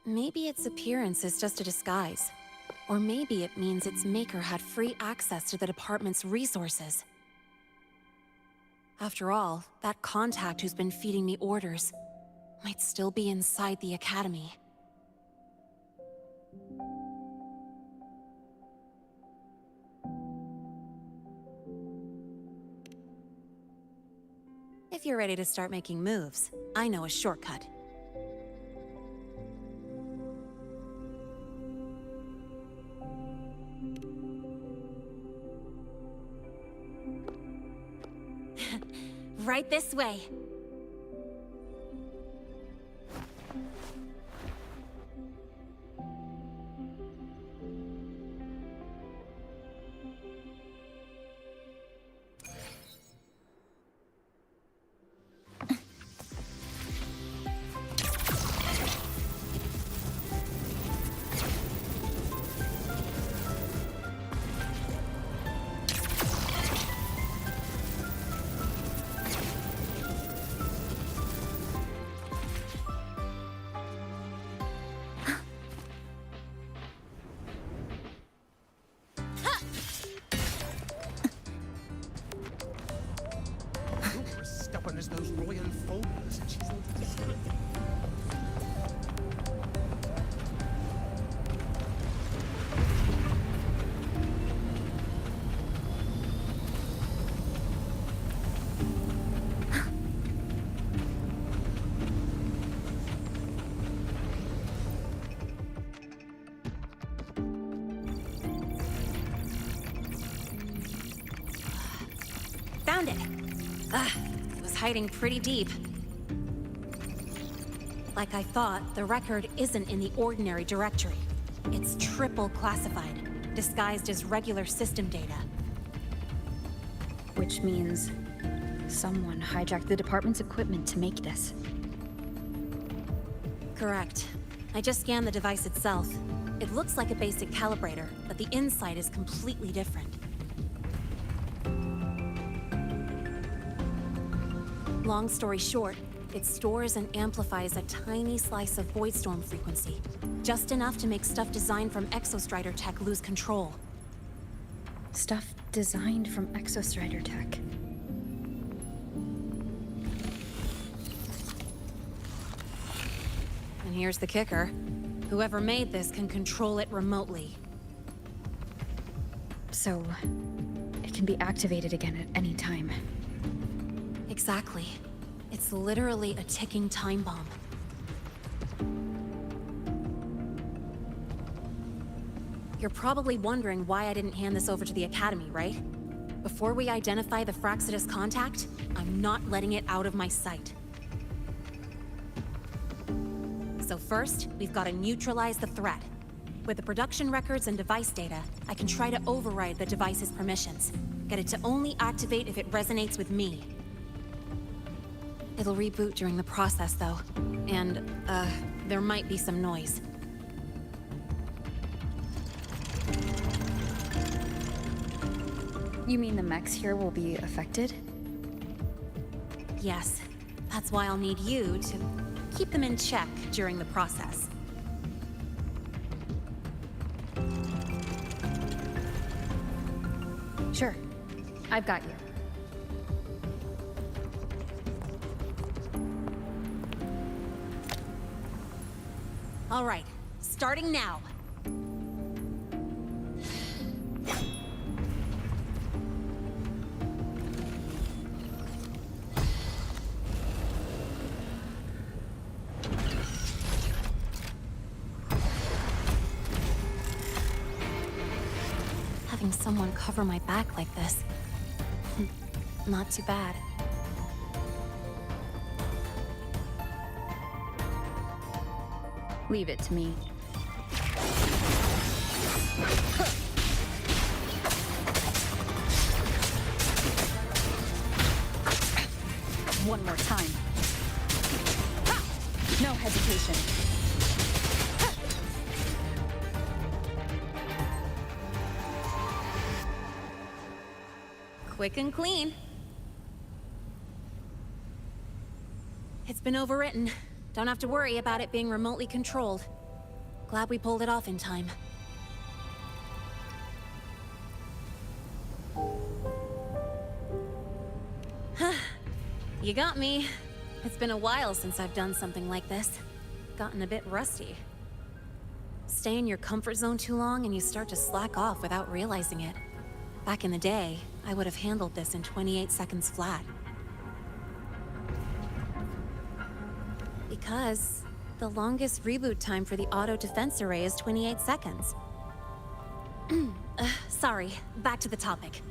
Maybe its appearance is just a disguise. Or maybe it means its maker had free access to the department's resources. After all, that contact who's been feeding me orders might still be inside the Academy. If you're ready to start making moves, I know a shortcut. Right this way. Stubborn as those royal folders, and she's Found it! It was hiding pretty deep. Like I thought, the record isn't in the ordinary directory. It's triple classified, disguised as regular system data. Which means someone hijacked the department's equipment to make this. Correct. I just scanned the device itself. It looks like a basic calibrator, but the inside is completely different. Long story short, it stores and amplifies a tiny slice of Voidstorm frequency. Just enough to make stuff designed from Exostrider tech lose control. Stuff designed from Exostrider tech. And here's the kicker. Whoever made this can control it remotely. So, it can be activated again at any time. Exactly. It's literally a ticking time bomb. You're probably wondering why I didn't hand this over to the Academy, right? Before we identify the Fraxidus contact, I'm not letting it out of my sight. So first, we've got to neutralize the threat. With the production records and device data, I can try to override the device's permissions. Get it to only activate if it resonates with me. It'll reboot during the process, though. And, there might be some noise. You mean the mechs here will be affected? Yes. That's why I'll need you to keep them in check during the process. Sure. I've got you. All right, starting now. Having someone cover my back like this, not too bad. Leave it to me. One more time. No hesitation. Quick and clean. It's been overwritten. Don't have to worry about it being remotely controlled. Glad we pulled it off in time. You got me. It's been a while since I've done something like this. Gotten a bit rusty. Stay in your comfort zone too long and you start to slack off without realizing it. Back in the day, I would have handled this in 28 seconds flat. Because the longest reboot time for the auto defense array is 28 seconds. Sorry, back to the topic.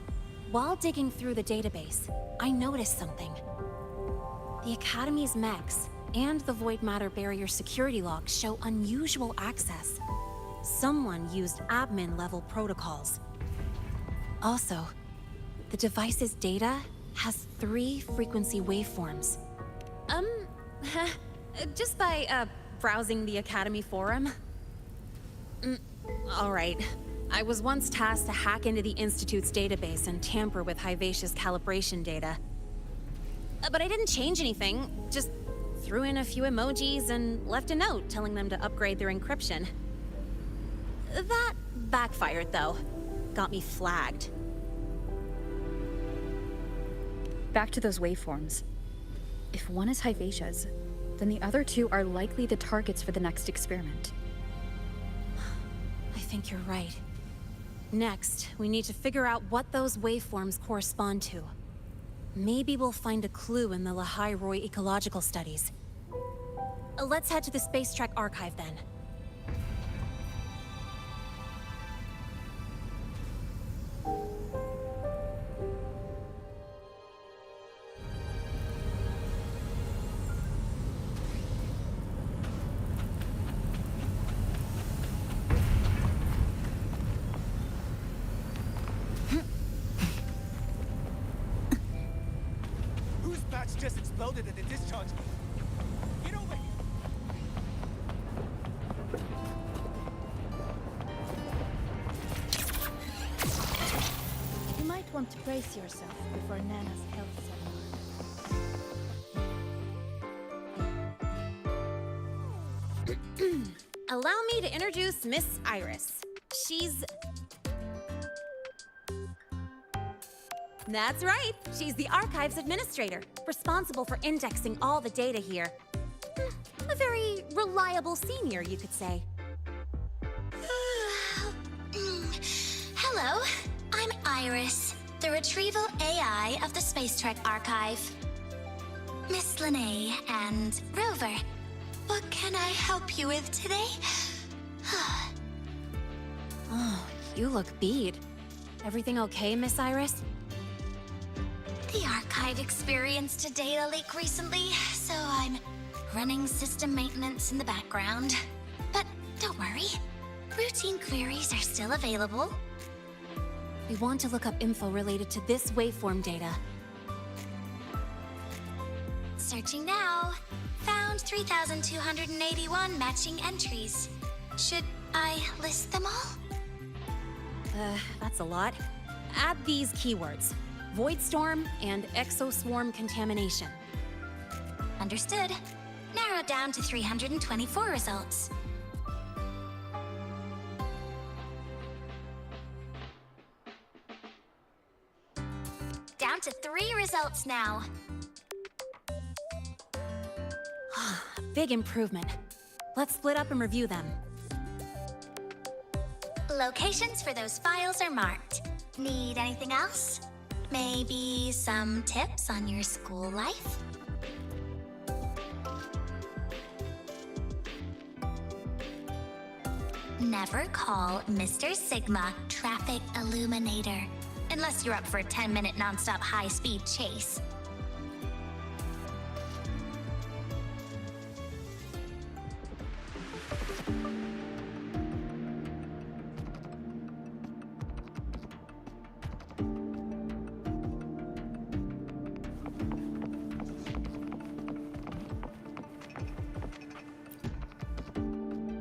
While digging through the database, I noticed something. The Academy's mechs and the Void Matter Barrier security logs show unusual access. Someone used admin-level protocols. Also, the device's data has 3 frequency waveforms. Just by, browsing the Academy forum. Alright. I was once tasked to hack into the Institute's database and tamper with Hivacious calibration data. But I didn't change anything, just threw in a few emojis and left a note telling them to upgrade their encryption. That backfired, though. Got me flagged. Back to those waveforms. If one is Hivacia's, then the other 2 are likely the targets for the next experiment. I think you're right. Next, we need to figure out what those waveforms correspond to. Maybe we'll find a clue in the Lehigh Roy ecological studies. Let's head to the Space Trek archive then. Just exploded at the discharge. Get over here! You might want to brace yourself before Nana's health seminar. Allow me to introduce Miss Iris. She's... That's right. She's the Archives Administrator, responsible for indexing all the data here. A very reliable senior, you could say. Hello, I'm Iris, the Retrieval AI of the Space Trek Archive. Miss Lene and Rover, what can I help you with today? Oh, you look beat. Everything okay, Miss Iris? The Archive experienced a data leak recently, so I'm running system maintenance in the background. But don't worry, routine queries are still available. We want to look up info related to this waveform data. Searching now. Found 3,281 matching entries. Should I list them all? That's a lot. Add these keywords: Voidstorm and Exoswarm contamination. Understood. Narrowed down to 324 results. Down to 3 results now. Big improvement. Let's split up and review them. Locations for those files are marked. Need anything else? Maybe some tips on your school life? Never call Mr. Sigma Traffic Illuminator, unless you're up for a 10-minute non-stop high-speed chase.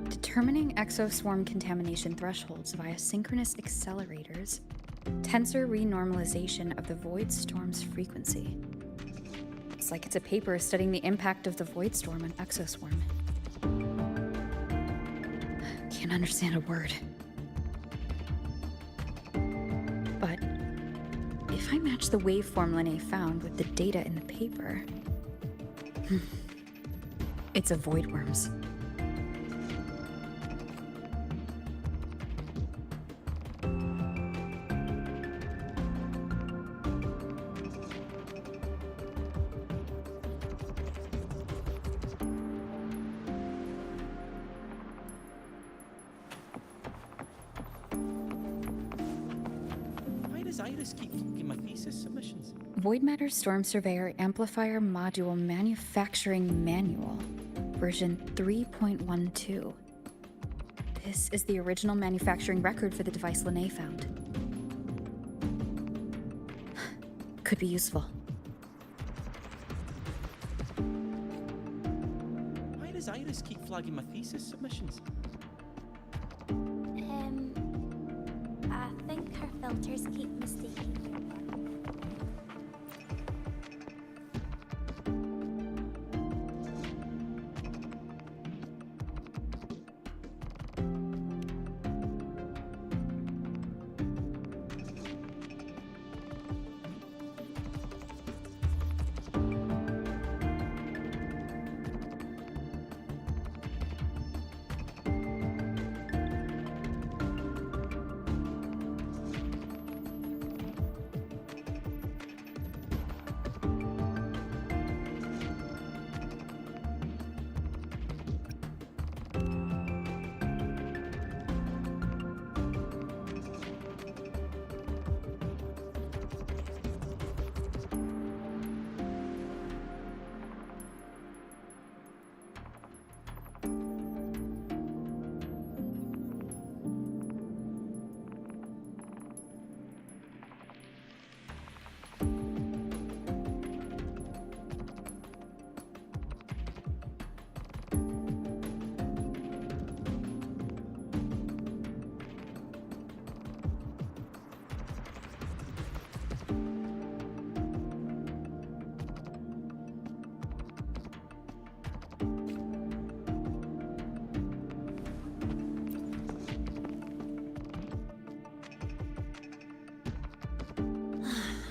Determining exoswarm contamination thresholds via synchronous accelerators, tensor renormalization of the void storm's frequency. It's like it's a paper studying the impact of the void storm on exoswarm. Can't understand a word. But if I match the waveform Lene found with the data in the paper, it's a void worms. Iris keep fucking my thesis submissions? Void Matter Storm Surveyor Amplifier Module Manufacturing Manual, version 3.12. This is the original manufacturing record for the device Lene found. Could be useful. Why does Iris keep flagging my thesis submissions? I think her filters keep mistaking your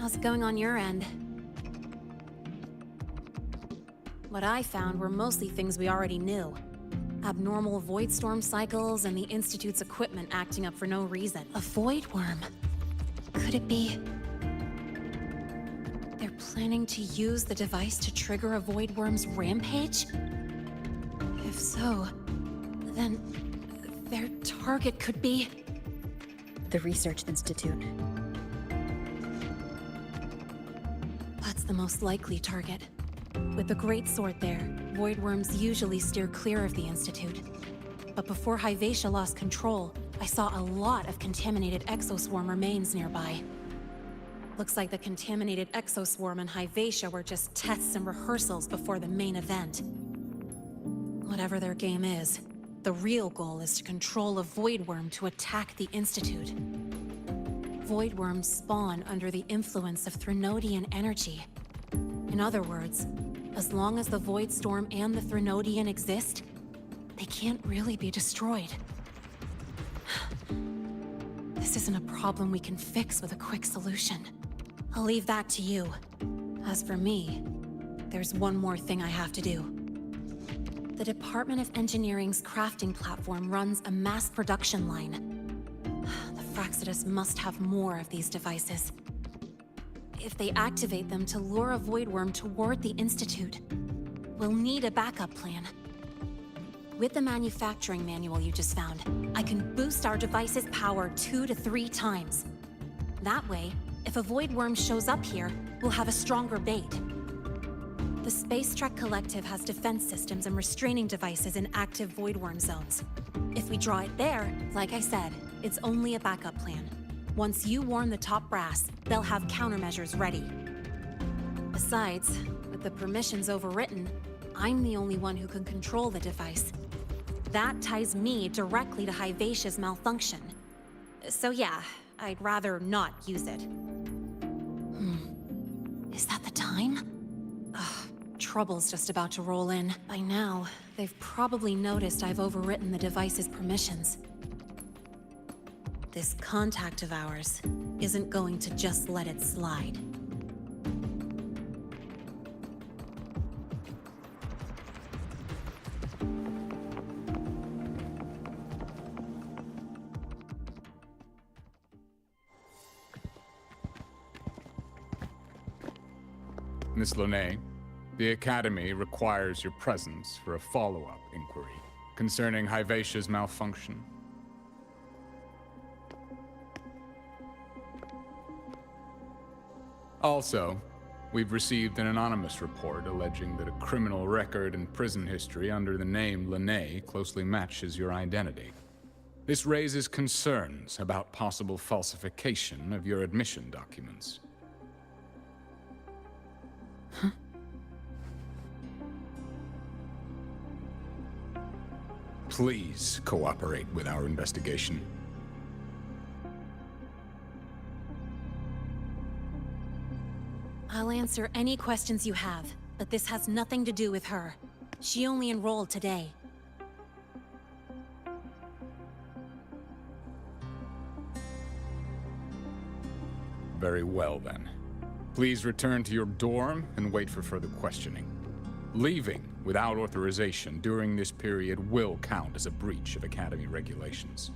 How's it going on your end? What I found were mostly things we already knew. Abnormal void storm cycles and the Institute's equipment acting up for no reason. A void worm? Could it be... they're planning to use the device to trigger a void worm's rampage? If so, then their target could be... the Research Institute. That's the most likely target. With the Great Sword there, void worms usually steer clear of the Institute. But before Hyvatia lost control, I saw a lot of contaminated exoswarm remains nearby. Looks like the contaminated exoswarm and Hyvatia were just tests and rehearsals before the main event. Whatever their game is, the real goal is to control a void worm to attack the Institute. Void worms spawn under the influence of Threnodian energy. In other words, as long as the Void Storm and the Threnodian exist, they can't really be destroyed. This isn't a problem we can fix with a quick solution. I'll leave that to you. As for me, there's one more thing I have to do. The Department of Engineering's crafting platform runs a mass production line. The Fraxidus must have more of these devices. If they activate them to lure a void worm toward the Institute, we'll need a backup plan. With the manufacturing manual you just found, I can boost our device's power 2 to 3 times. That way, if a void worm shows up here, we'll have a stronger bait. The Space Trek Collective has defense systems and restraining devices in active void worm zones. If we draw it there, like I said, it's only a backup plan. Once you warn the top brass, they'll have countermeasures ready. Besides, with the permissions overwritten, I'm the only one who can control the device. That ties me directly to Hyvatia's malfunction. So yeah, I'd rather not use it. Is that the time? Ugh, trouble's just about to roll in. By now, they've probably noticed I've overwritten the device's permissions. This contact of ours isn't going to just let it slide. Miss Lene, the Academy requires your presence for a follow-up inquiry concerning Hyvatia's malfunction. Also, we've received an anonymous report alleging that a criminal record and prison history under the name Lene closely matches your identity. This raises concerns about possible falsification of your admission documents. Please cooperate with our investigation. I'll answer any questions you have, but this has nothing to do with her. She only enrolled today. Very well, then. Please return to your dorm and wait for further questioning. Leaving without authorization during this period will count as a breach of Academy regulations.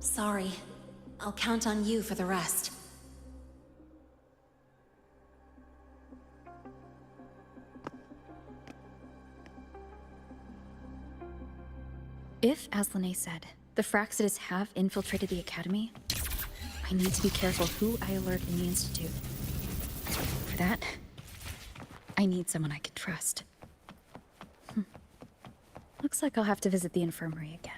Sorry. I'll count on you for the rest. If, as Lene said, the Fraxidus have infiltrated the Academy, I need to be careful who I alert in the Institute. For that, I need someone I can trust. Looks like I'll have to visit the infirmary again.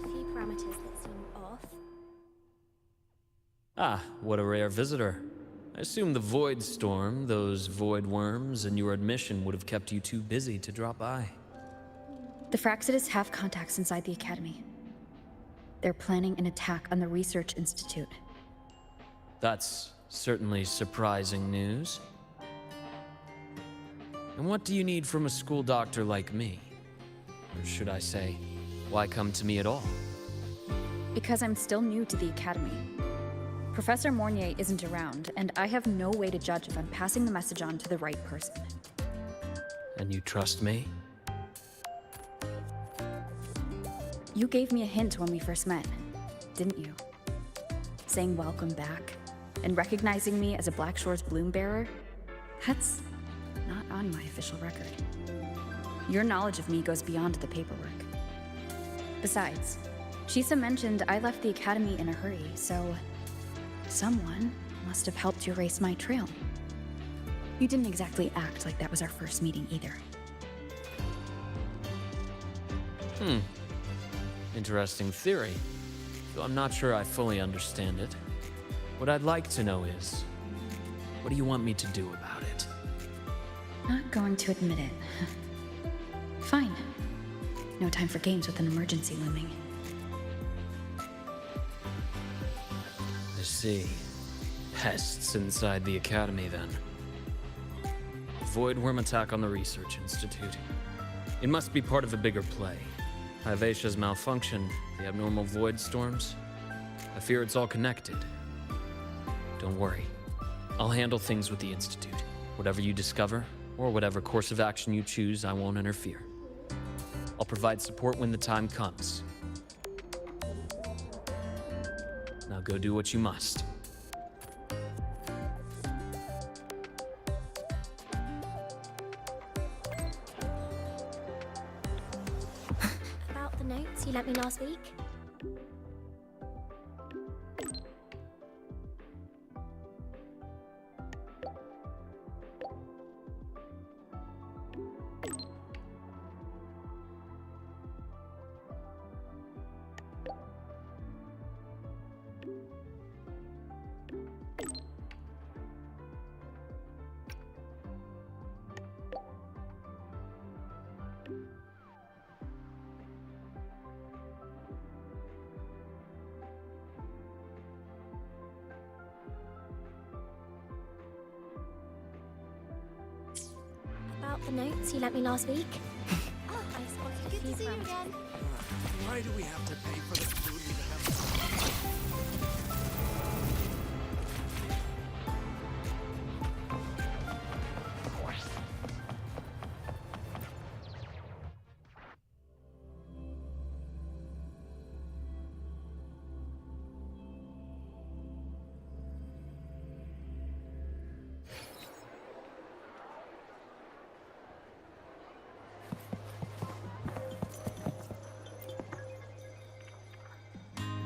a few parameters that seem off. Ah, what a rare visitor. I assume the void storm, those void worms, and your admission would have kept you too busy to drop by. The Fraxitus have contacts inside the Academy. They're planning an attack on the Research Institute. That's certainly surprising news. And what do you need from a school doctor like me? Or should I say, why come to me at all? Because I'm still new to the Academy. Professor Mornier isn't around, and I have no way to judge if I'm passing the message on to the right person. And you trust me? You gave me a hint when we first met, didn't you? Saying welcome back, and recognizing me as a Black Shore's bloom bearer? That's not on my official record. Your knowledge of me goes beyond the paperwork. Besides, Shisa mentioned I left the Academy in a hurry, so someone must have helped you erase my trail. You didn't exactly act like that was our first meeting either. Interesting theory, though I'm not sure I fully understand it. What I'd like to know is, what do you want me to do about it? Not going to admit it. Fine. No time for games with an emergency looming. I see. Pests inside the Academy, then. Void worm attack on the Research Institute. It must be part of a bigger play. Hivatia's malfunction, the abnormal void storms. I fear it's all connected. Don't worry. I'll handle things with the Institute. Whatever you discover, or whatever course of action you choose, I won't interfere. I'll provide support when the time comes. Now go do what you must. About the notes you lent me last week? About the notes you lent me last week? Oh, I spotted a few Good to see you again. Why do we have to pay for the food we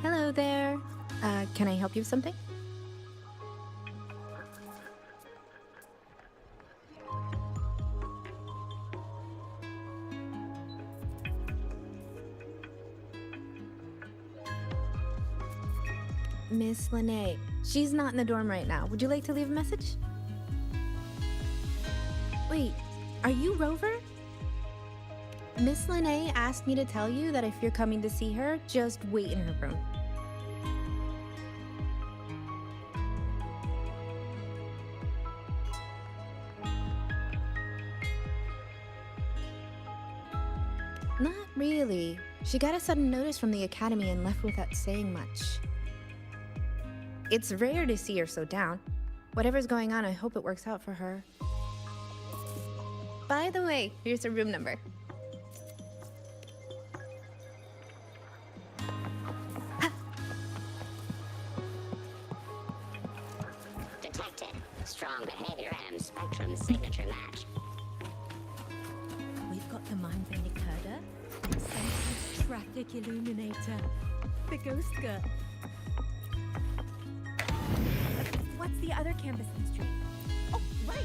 Hello there. Can I help you with something? Miss Lene, she's not in the dorm right now. Would you like to leave a message? Wait, are you Rover? Miss Lene asked me to tell you that if you're coming to see her, just wait in her room. Not really. She got a sudden notice from the Academy and left without saying much. It's rare to see her so down. Whatever's going on, I hope it works out for her. By the way, here's her room number. Detected. Strong behavior and spectrum signature match. We've got the Mind-Bending Herder, the Senses Traffic Illuminator, the Ghost Girl. What's the other campus in the street? Oh, right!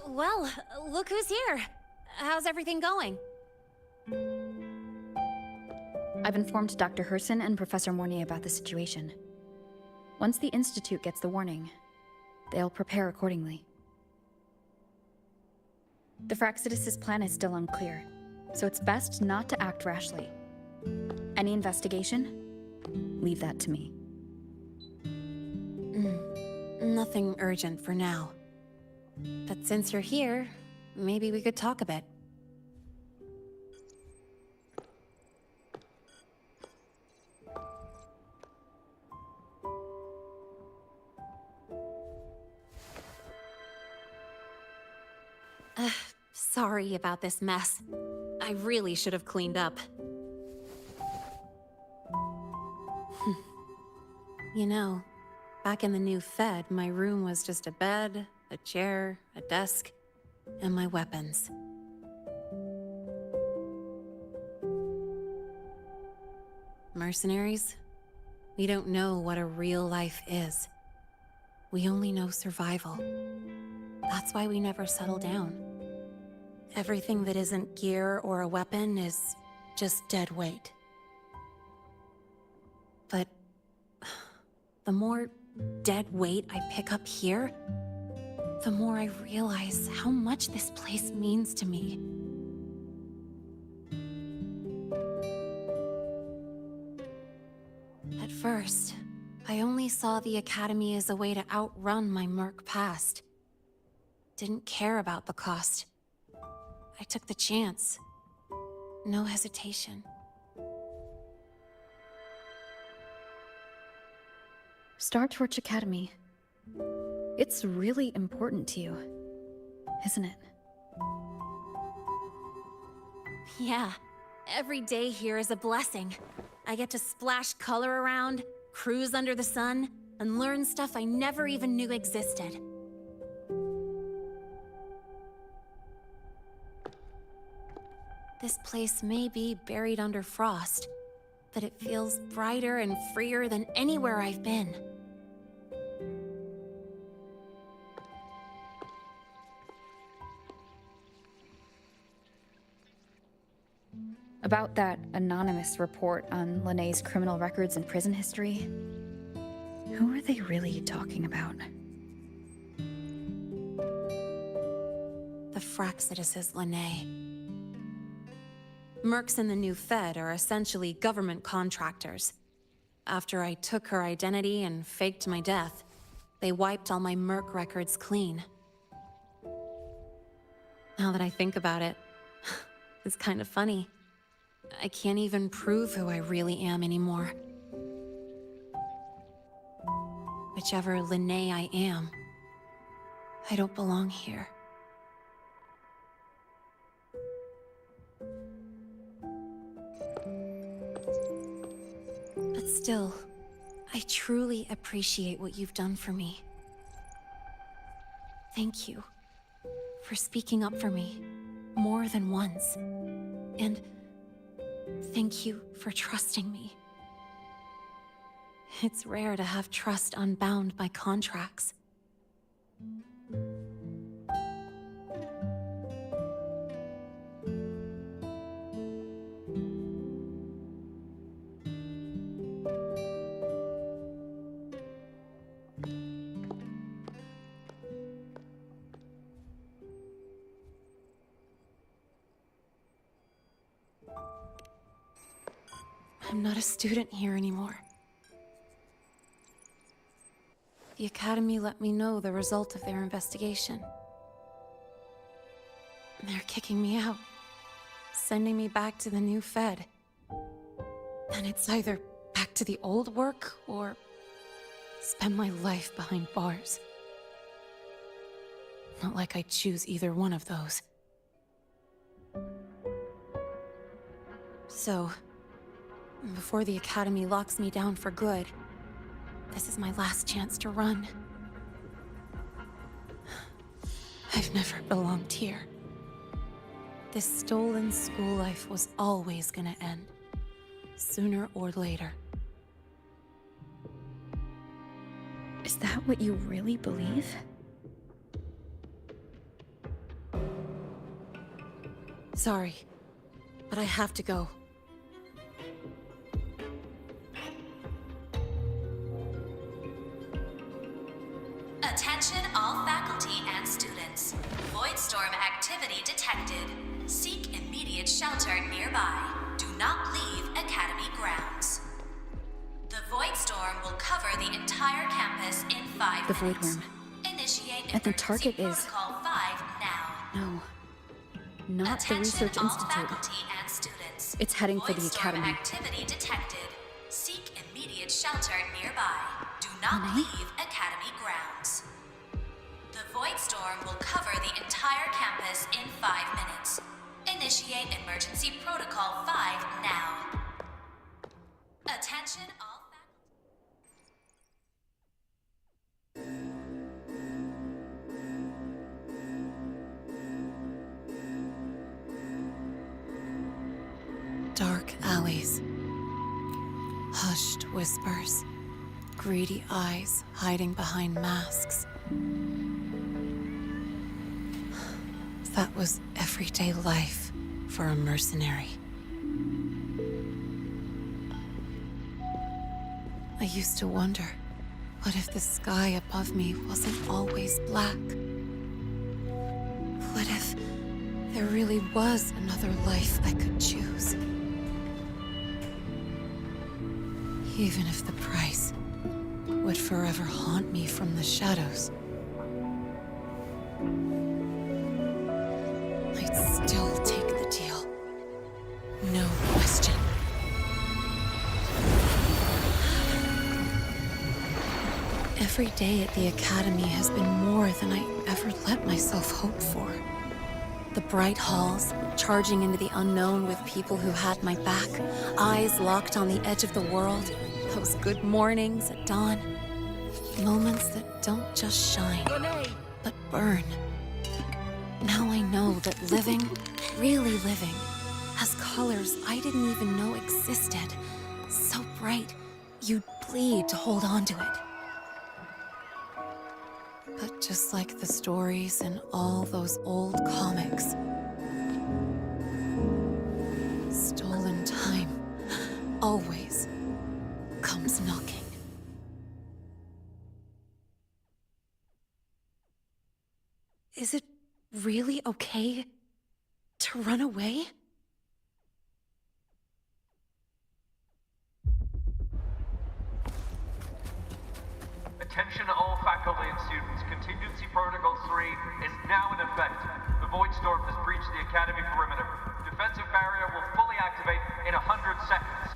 Well, look who's here. How's everything going? I've informed Dr. Herson and Professor Mornay about the situation. Once the Institute gets the warning, they'll prepare accordingly. The Fraxidus' plan is still unclear, so it's best not to act rashly. Any investigation? Leave that to me. Nothing urgent for now. But since you're here, maybe we could talk a bit. Sorry about this mess. I really should have cleaned up. You know, back in the new Fed, my room was just a bed, a chair, a desk, and my weapons. Mercenaries? We don't know what a real life is. We only know survival. That's why we never settle down. Everything that isn't gear or a weapon is just dead weight. But the more dead weight I pick up here, the more I realize how much this place means to me. At first, I only saw the Academy as a way to outrun my Merc past. Didn't care about the cost. I took the chance. No hesitation. Star Torch Academy. It's really important to you, isn't it? Yeah, every day here is a blessing. I get to splash color around, cruise under the sun, and learn stuff I never even knew existed. This place may be buried under frost, but it feels brighter and freer than anywhere I've been. About that anonymous report on Linnéa's criminal records and prison history, who are they really talking about? The Fraxidus is Linné. Mercs in the new Fed are essentially government contractors. After I took her identity and faked my death, they wiped all my Merc records clean. Now that I think about it, it's kind of funny. I can't even prove who I really am anymore. Whichever Linné I am, I don't belong here. But still, I truly appreciate what you've done for me. Thank you for speaking up for me more than once. And thank you for trusting me. It's rare to have trust unbound by contracts. I'm not a student here anymore. The Academy let me know the result of their investigation. They're kicking me out, sending me back to the new Fed. And it's either back to the old work, or spend my life behind bars. Not like I'd choose either one of those. So, before the Academy locks me down for good, This is my last chance to run. I've never belonged here. This stolen school life was always gonna end. Sooner or later. Is that what you really believe? Sorry, but I have to go. Attention all faculty and students. Voidstorm activity detected. Seek immediate shelter nearby. Do not leave Academy grounds. The Voidstorm will cover the entire campus in 5 The minutes. Voidworm. Initiate And the emergency target is... protocol 5 now. No. Not the Attention Research all Institute. faculty and students. It's heading for the Voidstorm Academy. activity detected. Seek immediate shelter nearby. Do not Lene? leave Academy grounds. The Voidstorm will cover the entire campus in 5 minutes. Initiate emergency protocol 5 now. Attention all Dark alleys. Hushed whispers. Greedy eyes hiding behind masks. That was everyday life for a mercenary. I used to wonder, what if the sky above me wasn't always black? What if there really was another life I could choose? Even if the price would forever haunt me from the shadows, I'd still take the deal. No question. Every day at the Academy has been more than I ever let myself hope for. The bright halls, charging into the unknown with people who had my back, eyes locked on the edge of the world, those good mornings at dawn. Moments that don't just shine, but burn. Now I know that living, really living, has colors I didn't even know existed. So bright, you'd bleed to hold on to it. But just like the stories in all those old comics, stolen time always comes knocking. Is it really okay to run away? Attention all faculty and students. Contingency Protocol 3 is now in effect. The Voidstorm has breached the Academy perimeter. Defensive barrier will fully activate in 100 seconds.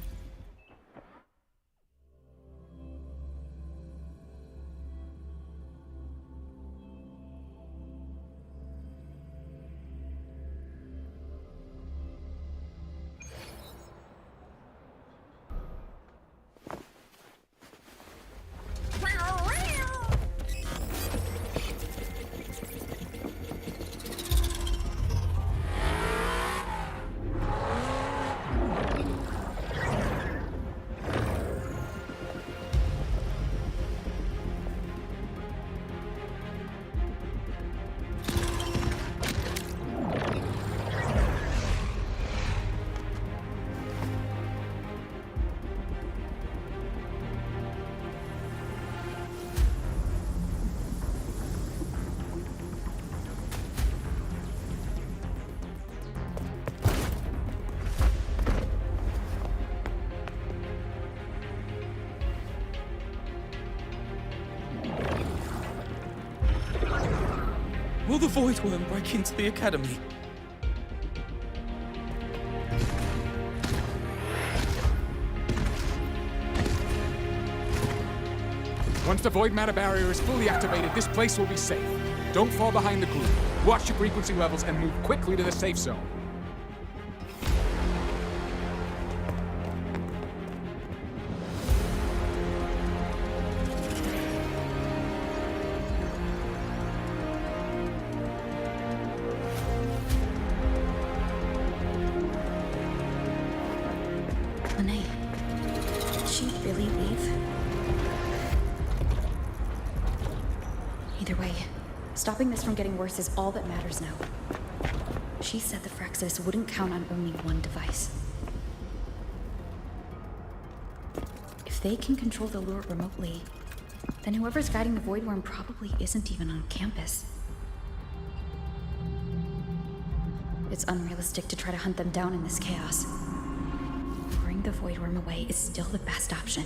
Will the Voidworm break into the Academy? Once the void matter barrier is fully activated, this place will be safe. Don't fall behind the group. Watch your frequency levels and move quickly to the safe zone. Stopping this from getting worse is all that matters now. She said the Phyrexis wouldn't count on only one device. If they can control the lure remotely, then whoever's guiding the Void Worm probably isn't even on campus. It's unrealistic to try to hunt them down in this chaos. Luring the Void Worm away is still the best option.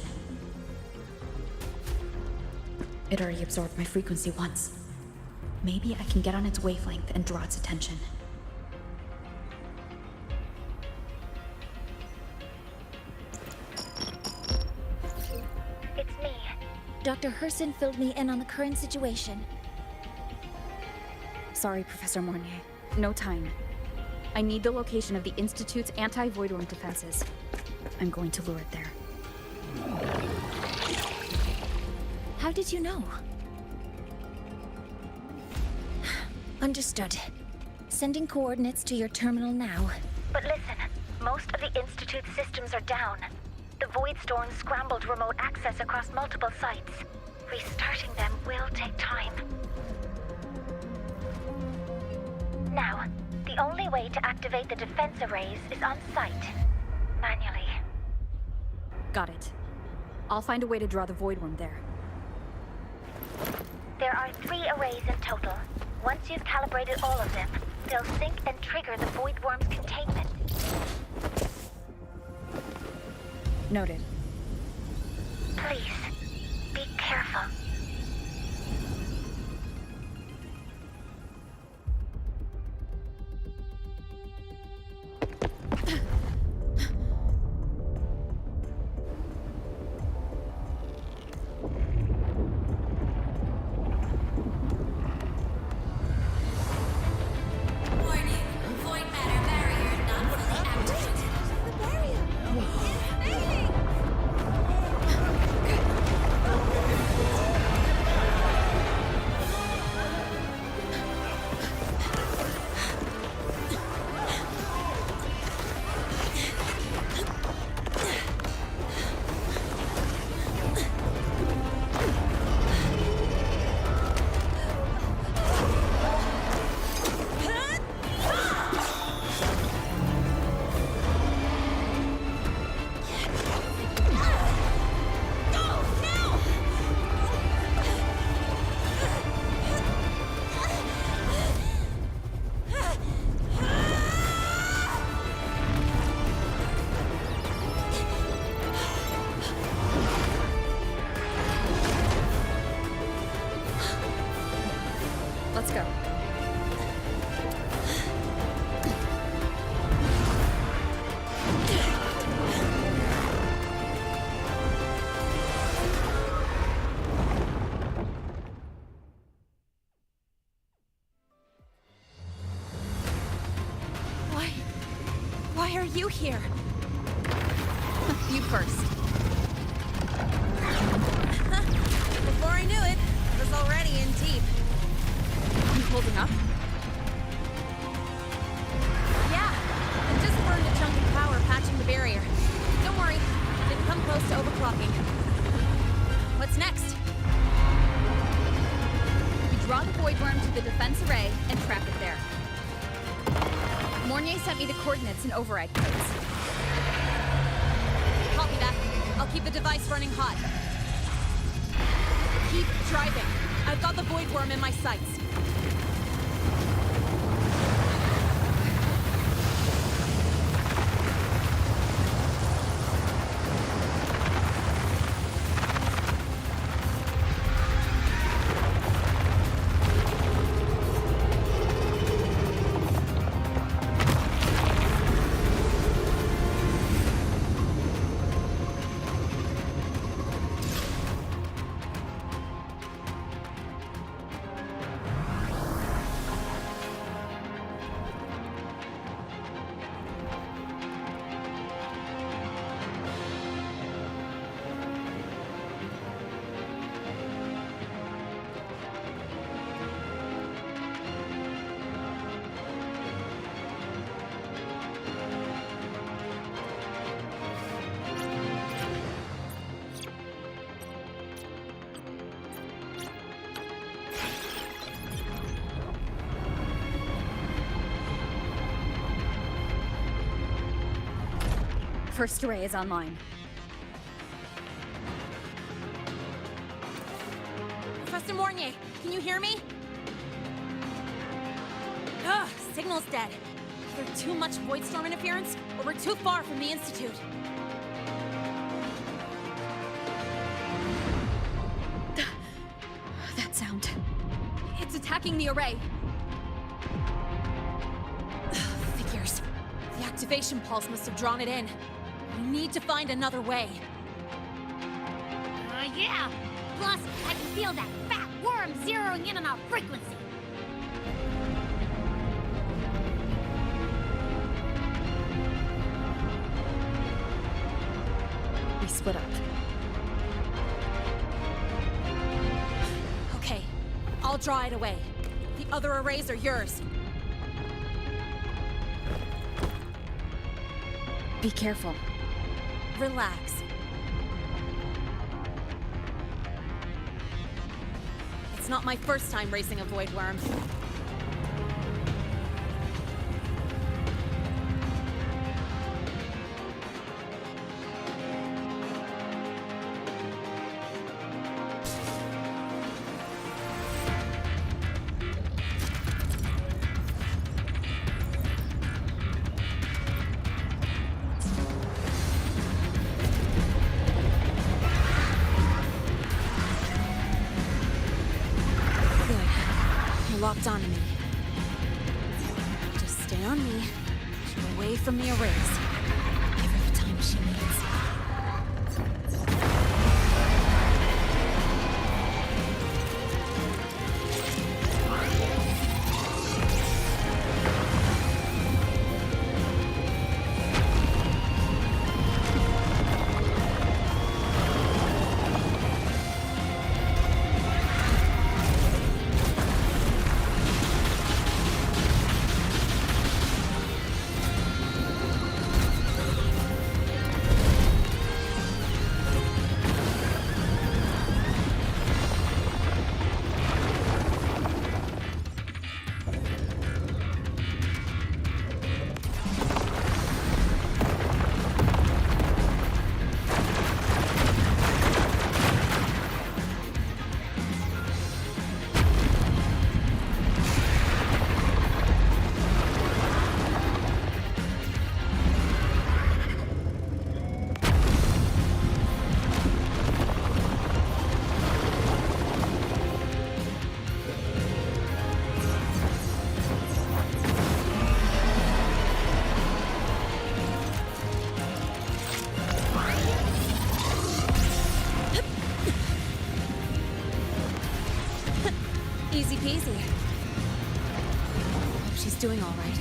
It already absorbed my frequency once. Maybe I can get on its wavelength and draw its attention. It's me. Dr. Herson filled me in on the current situation. Sorry, Professor Mornier. No time. I need the location of the Institute's anti-Void Worm defenses. I'm going to lure it there. How did you know? Understood. Sending coordinates to your terminal now. But listen, most of the Institute's systems are down. The Void Storm scrambled remote access across multiple sites. Restarting them will take time. Now, the only way to activate the defense arrays is on site. Manually. Got it. I'll find a way to draw the Void Worm there. There are 3 arrays in total. Once you've calibrated all of them, they'll sync and trigger the Void Worm's containment. Noted. Please, be careful. Let's go. Why are you here? You first. Before I knew it, I was already in deep. You holding up? Yeah, I just burned a chunk of power patching the barrier. Don't worry, didn't come close to overclocking. What's next? We draw the Void Worm to the defense array and trap it there. Mornier sent me the coordinates and override codes. Copy that. I'll keep the device running hot. Keep driving. I've got the Void Worm in my sights. First array is online. Professor Mornier, can you hear me? Ugh, signal's dead. Either too much void storm interference, or we're too far from the Institute. That sound. It's attacking the array. Figures. The activation pulse must have drawn it in. We need to find another way. Yeah! Plus, I can feel that fat worm zeroing in on our frequency. We split up. Okay, I'll draw it away. The other arrays are yours. Be careful. Relax. It's not my first time racing a void worm. Locked onto me. Just stay on me. Keep away from the arrays. Give her the time she needs. Easy peasy. Hope she's doing all right.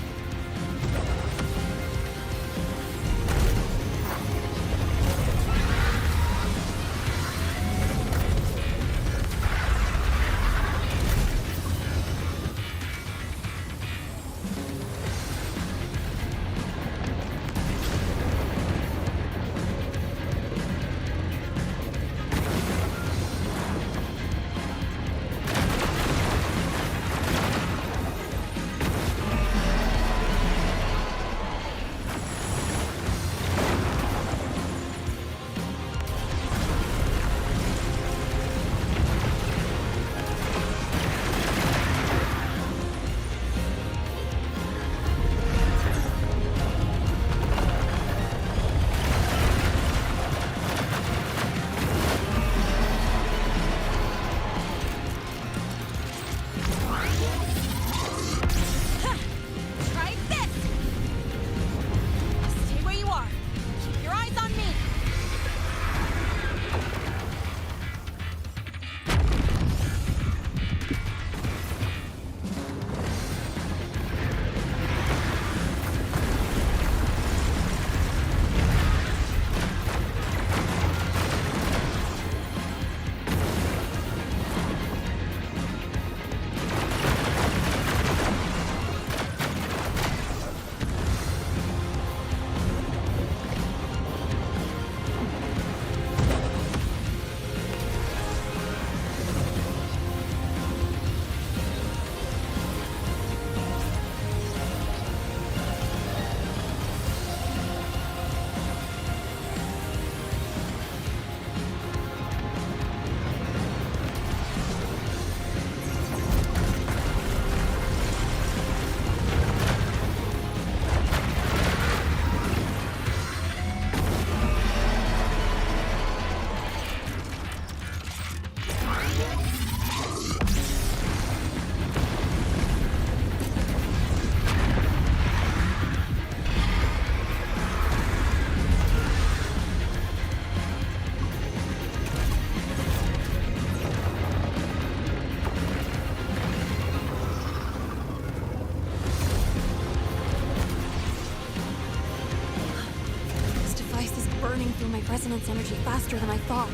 burning through my resonance energy faster than I thought.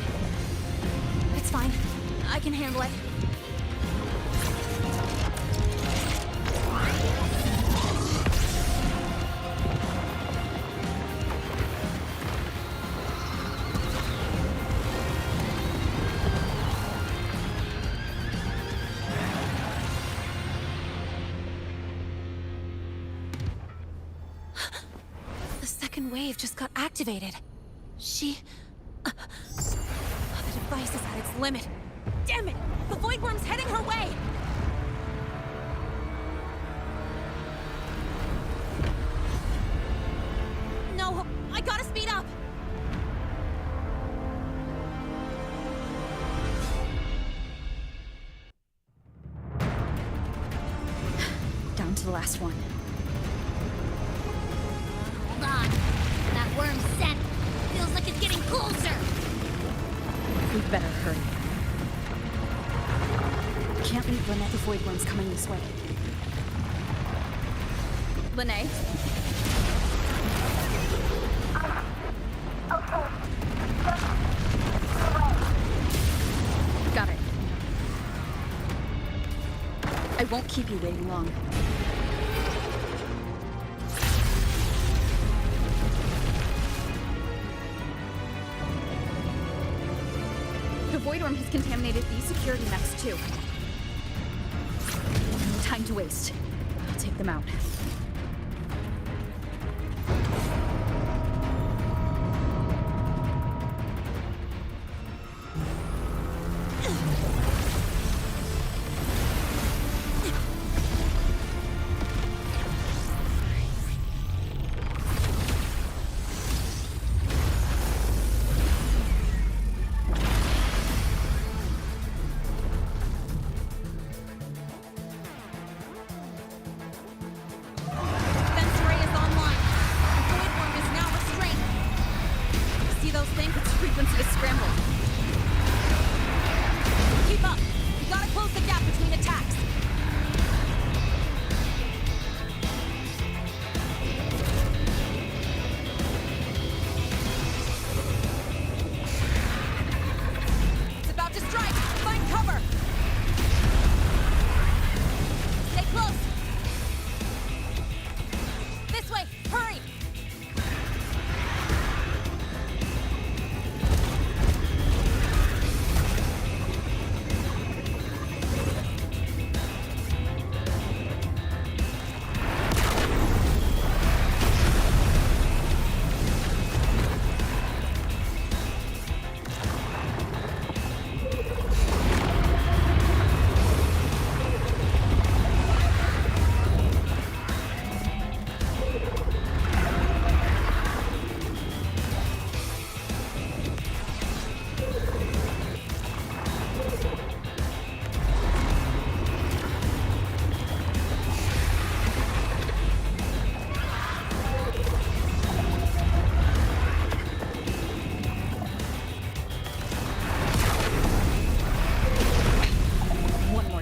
It's fine. I can handle it. The second wave just got activated. The device is at its limit. Damn it! The Void Worm's heading her way! No, I gotta speed up! Down to the last one. Hold on. That worm's scent feels like it's getting closer. We better hurry. Can't leave Lynette. The Void Worm's coming this way. Lene? Got it. I won't keep you waiting long. The Void Worm has contaminated these security mechs too. No time to waste. I'll take them out.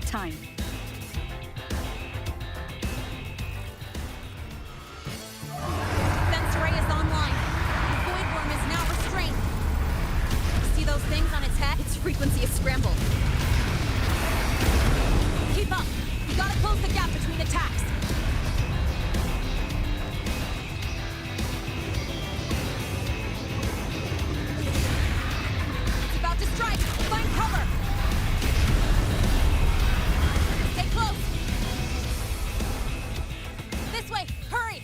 Time. Fence array is online. The Void Worm is now restrained. See those things on its head? Its frequency is scrambled. Keep up. You gotta close the gap between attacks. It's about to strike. Find cover. Stay close. This way. Hurry.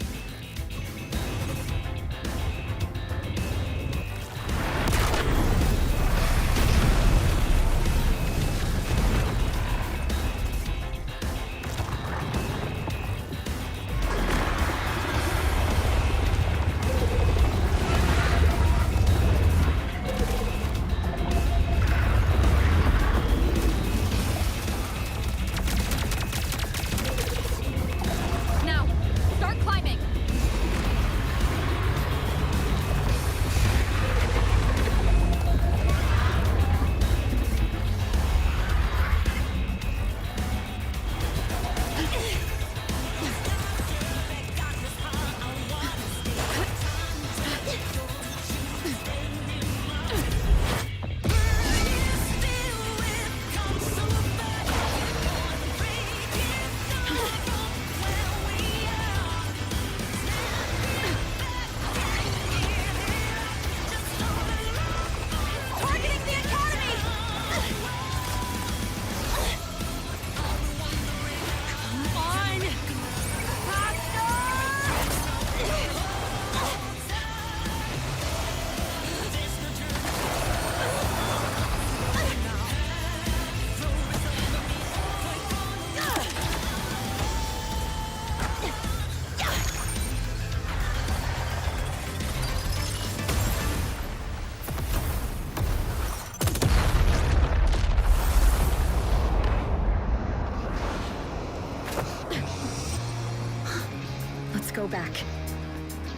Let's go back.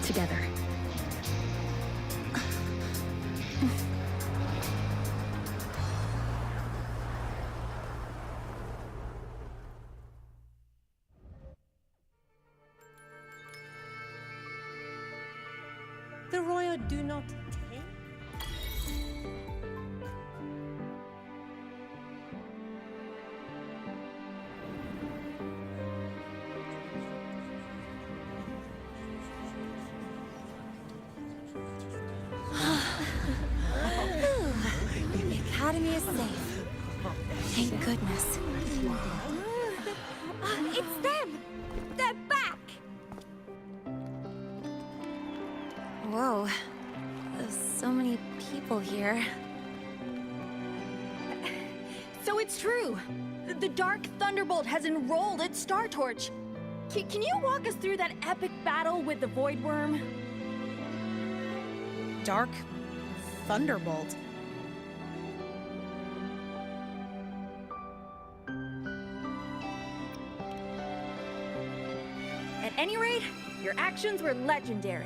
Together. The royal do not take. The Academy is safe. Thank goodness. It's them! They're back! Whoa. There's so many people here. So it's true! The Dark Thunderbolt has enrolled at Star Torch! Can you walk us through that epic battle with the Void Worm? Dark Thunderbolt. At any rate, your actions were legendary.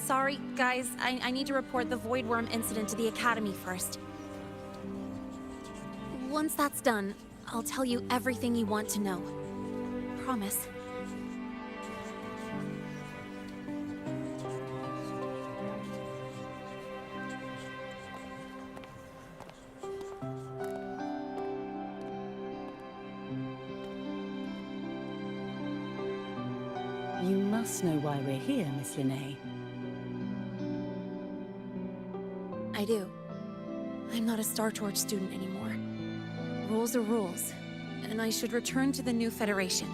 Sorry, guys. I need to report the Void Worm incident to the Academy first. Once that's done, I'll tell you everything you want to know. Promise. You must know why we're here, Miss Linnae. I do. I'm not a Star Torch student anymore. Rules are rules, and I should return to the new Federation.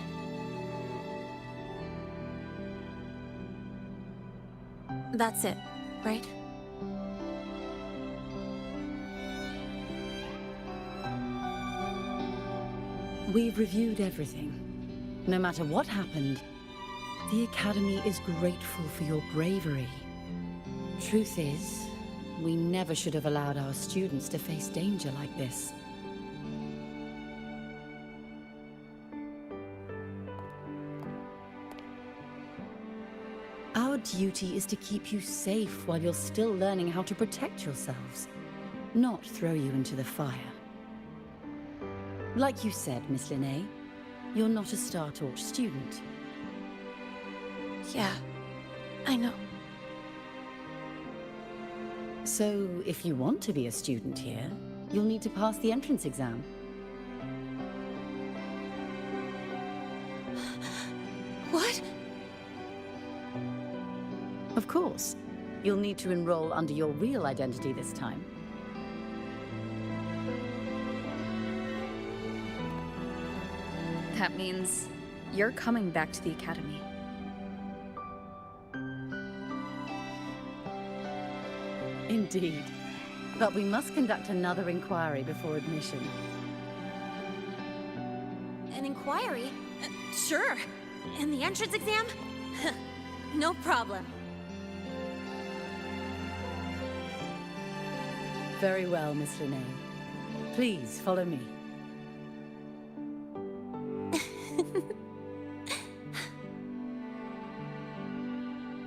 That's it, right? We've reviewed everything. No matter what happened, the Academy is grateful for your bravery. Truth is, we never should have allowed our students to face danger like this. Our duty is to keep you safe while you're still learning how to protect yourselves, not throw you into the fire. Like you said, Miss Linnae, you're not a Star Torch student. Yeah, I know. So, if you want to be a student here, you'll need to pass the entrance exam. What? Of course. You'll need to enroll under your real identity this time. That means you're coming back to the Academy. Indeed. But we must conduct another inquiry before admission. An inquiry? Sure. And the entrance exam? No problem. Very well, Miss Linnae. Please, follow me.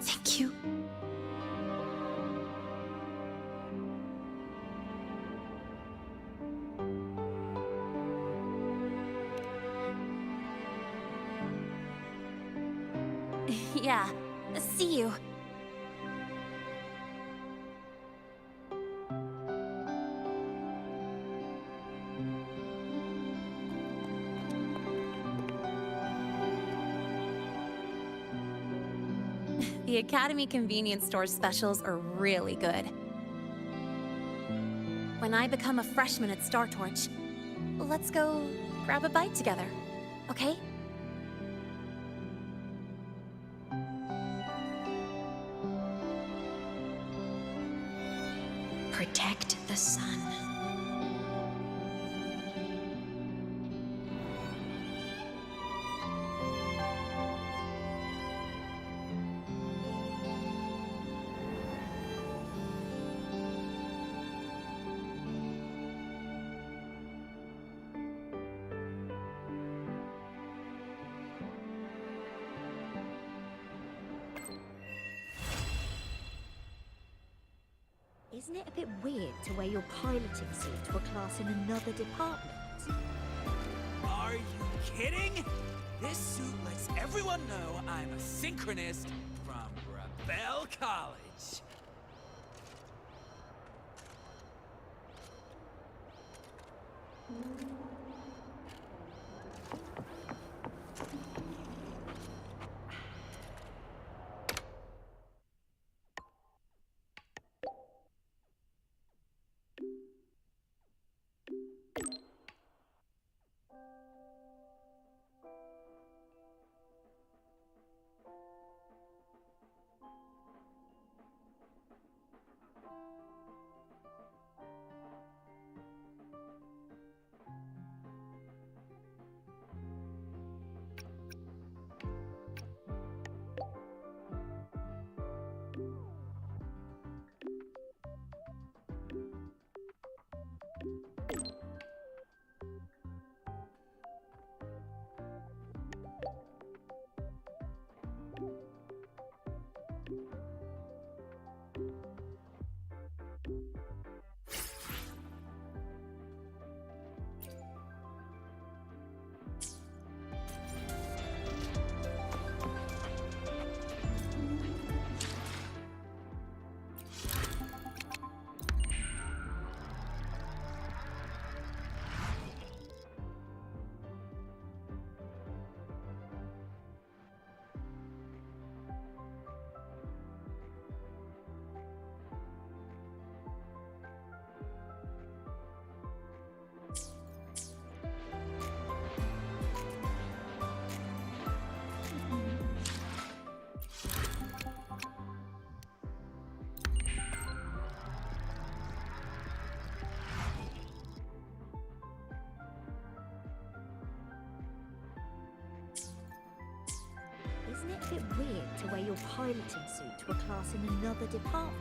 Thank you. Yeah. See you. The Academy convenience store specials are really good. When I become a freshman at Star Torch, let's go grab a bite together, okay? Protect the sun. Isn't it a bit weird to wear your piloting suit to a class in another department? Are you kidding? This suit lets everyone know I'm a synchronist from Rebel College. Isn't it a bit weird to wear your piloting suit to a class in another department?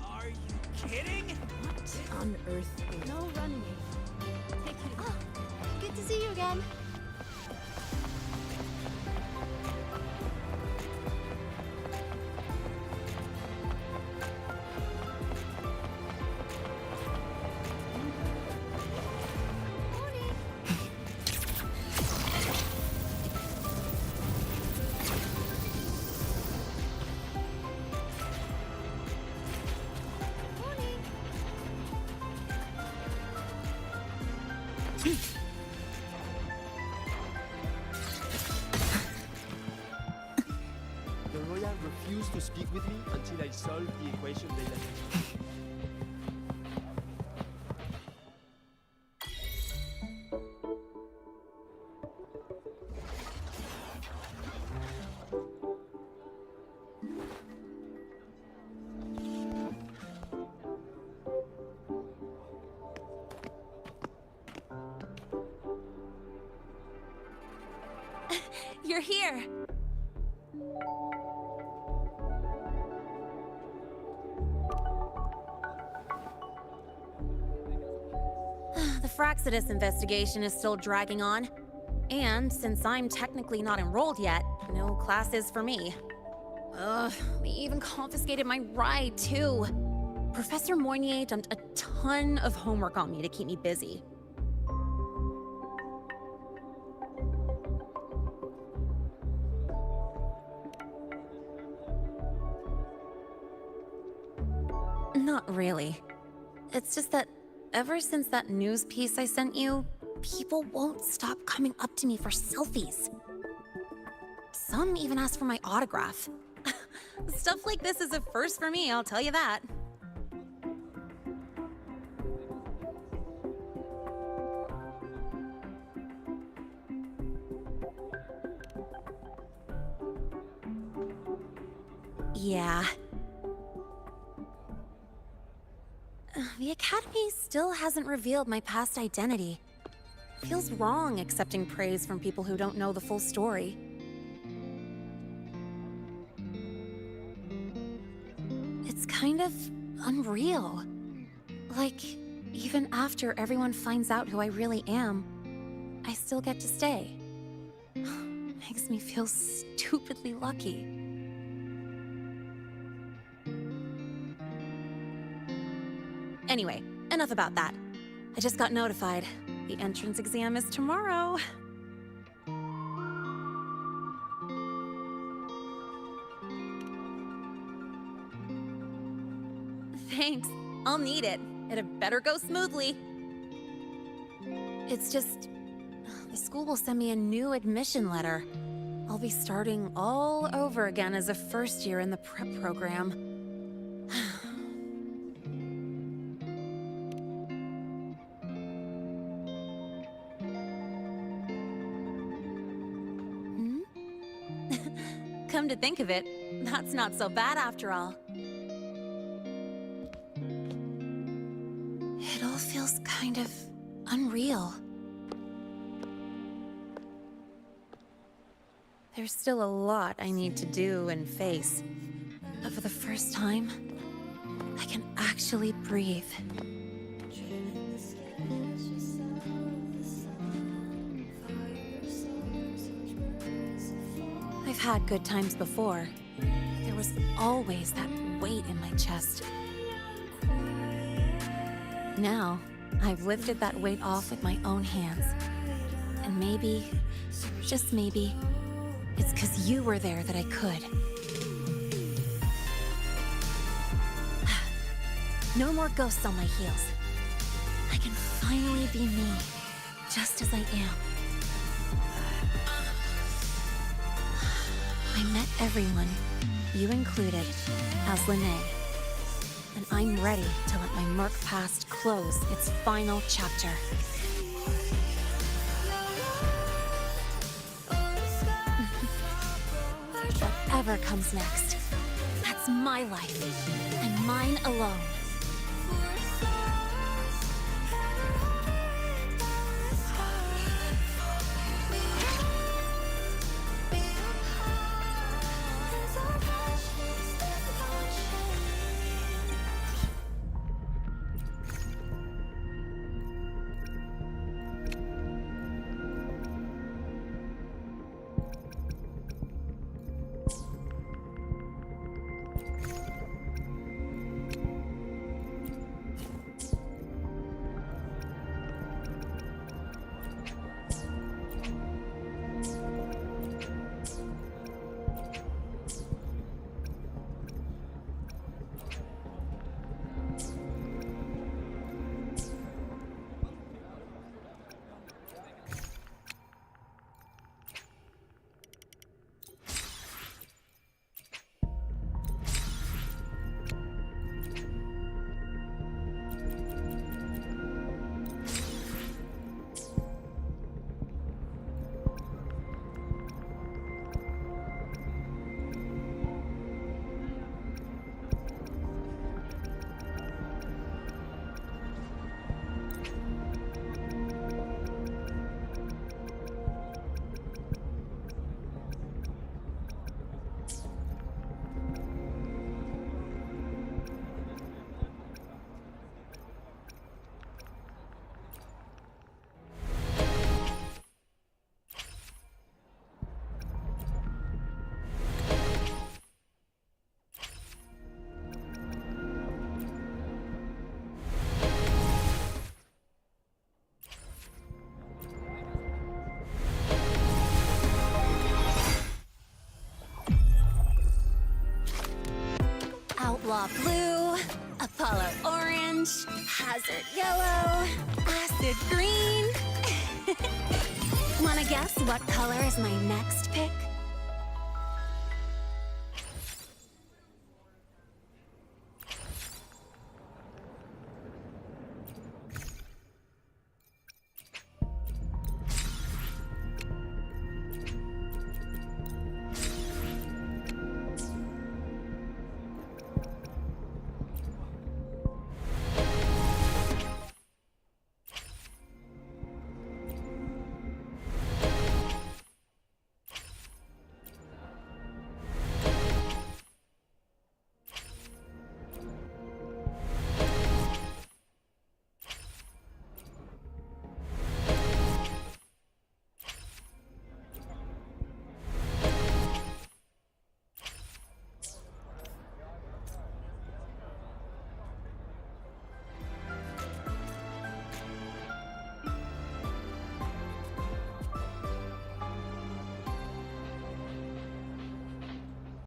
Are you kidding? What on earth? No running. Take it. Oh, good to see you again. The Royal refused to speak with me until I solved the equation they left me. You're here! The Fraxidus investigation is still dragging on. And since I'm technically not enrolled yet, no classes for me. Ugh, they even confiscated my ride, too. Professor Moynier dumped a ton of homework on me to keep me busy. Not really. It's just that ever since that news piece I sent you, people won't stop coming up to me for selfies. Some even ask for my autograph. Stuff like this is a first for me, I'll tell you that. Yeah. The Academy still hasn't revealed my past identity. Feels wrong accepting praise from people who don't know the full story. It's kind of unreal. Like, even after everyone finds out who I really am, I still get to stay. Makes me feel stupidly lucky. Anyway, enough about that. I just got notified. The entrance exam is tomorrow. Thanks. I'll need it. It better go smoothly. It's just... the school will send me a new admission letter. I'll be starting all over again as a first year in the prep program. Come to think of it, that's not so bad after all. It all feels kind of unreal. There's still a lot I need to do and face, but for the first time, I can actually breathe. I've had good times before. There was always that weight in my chest. Now, I've lifted that weight off with my own hands. And maybe, just maybe, it's 'cause you were there that I could. No more ghosts on my heels. I can finally be me, just as I am. I met everyone, you included, as Lene. And I'm ready to let my Merc past close its final chapter. Whatever comes next, that's my life, and mine alone. Outlaw blue, Apollo orange, hazard yellow, acid green. Wanna guess what color is my next pick?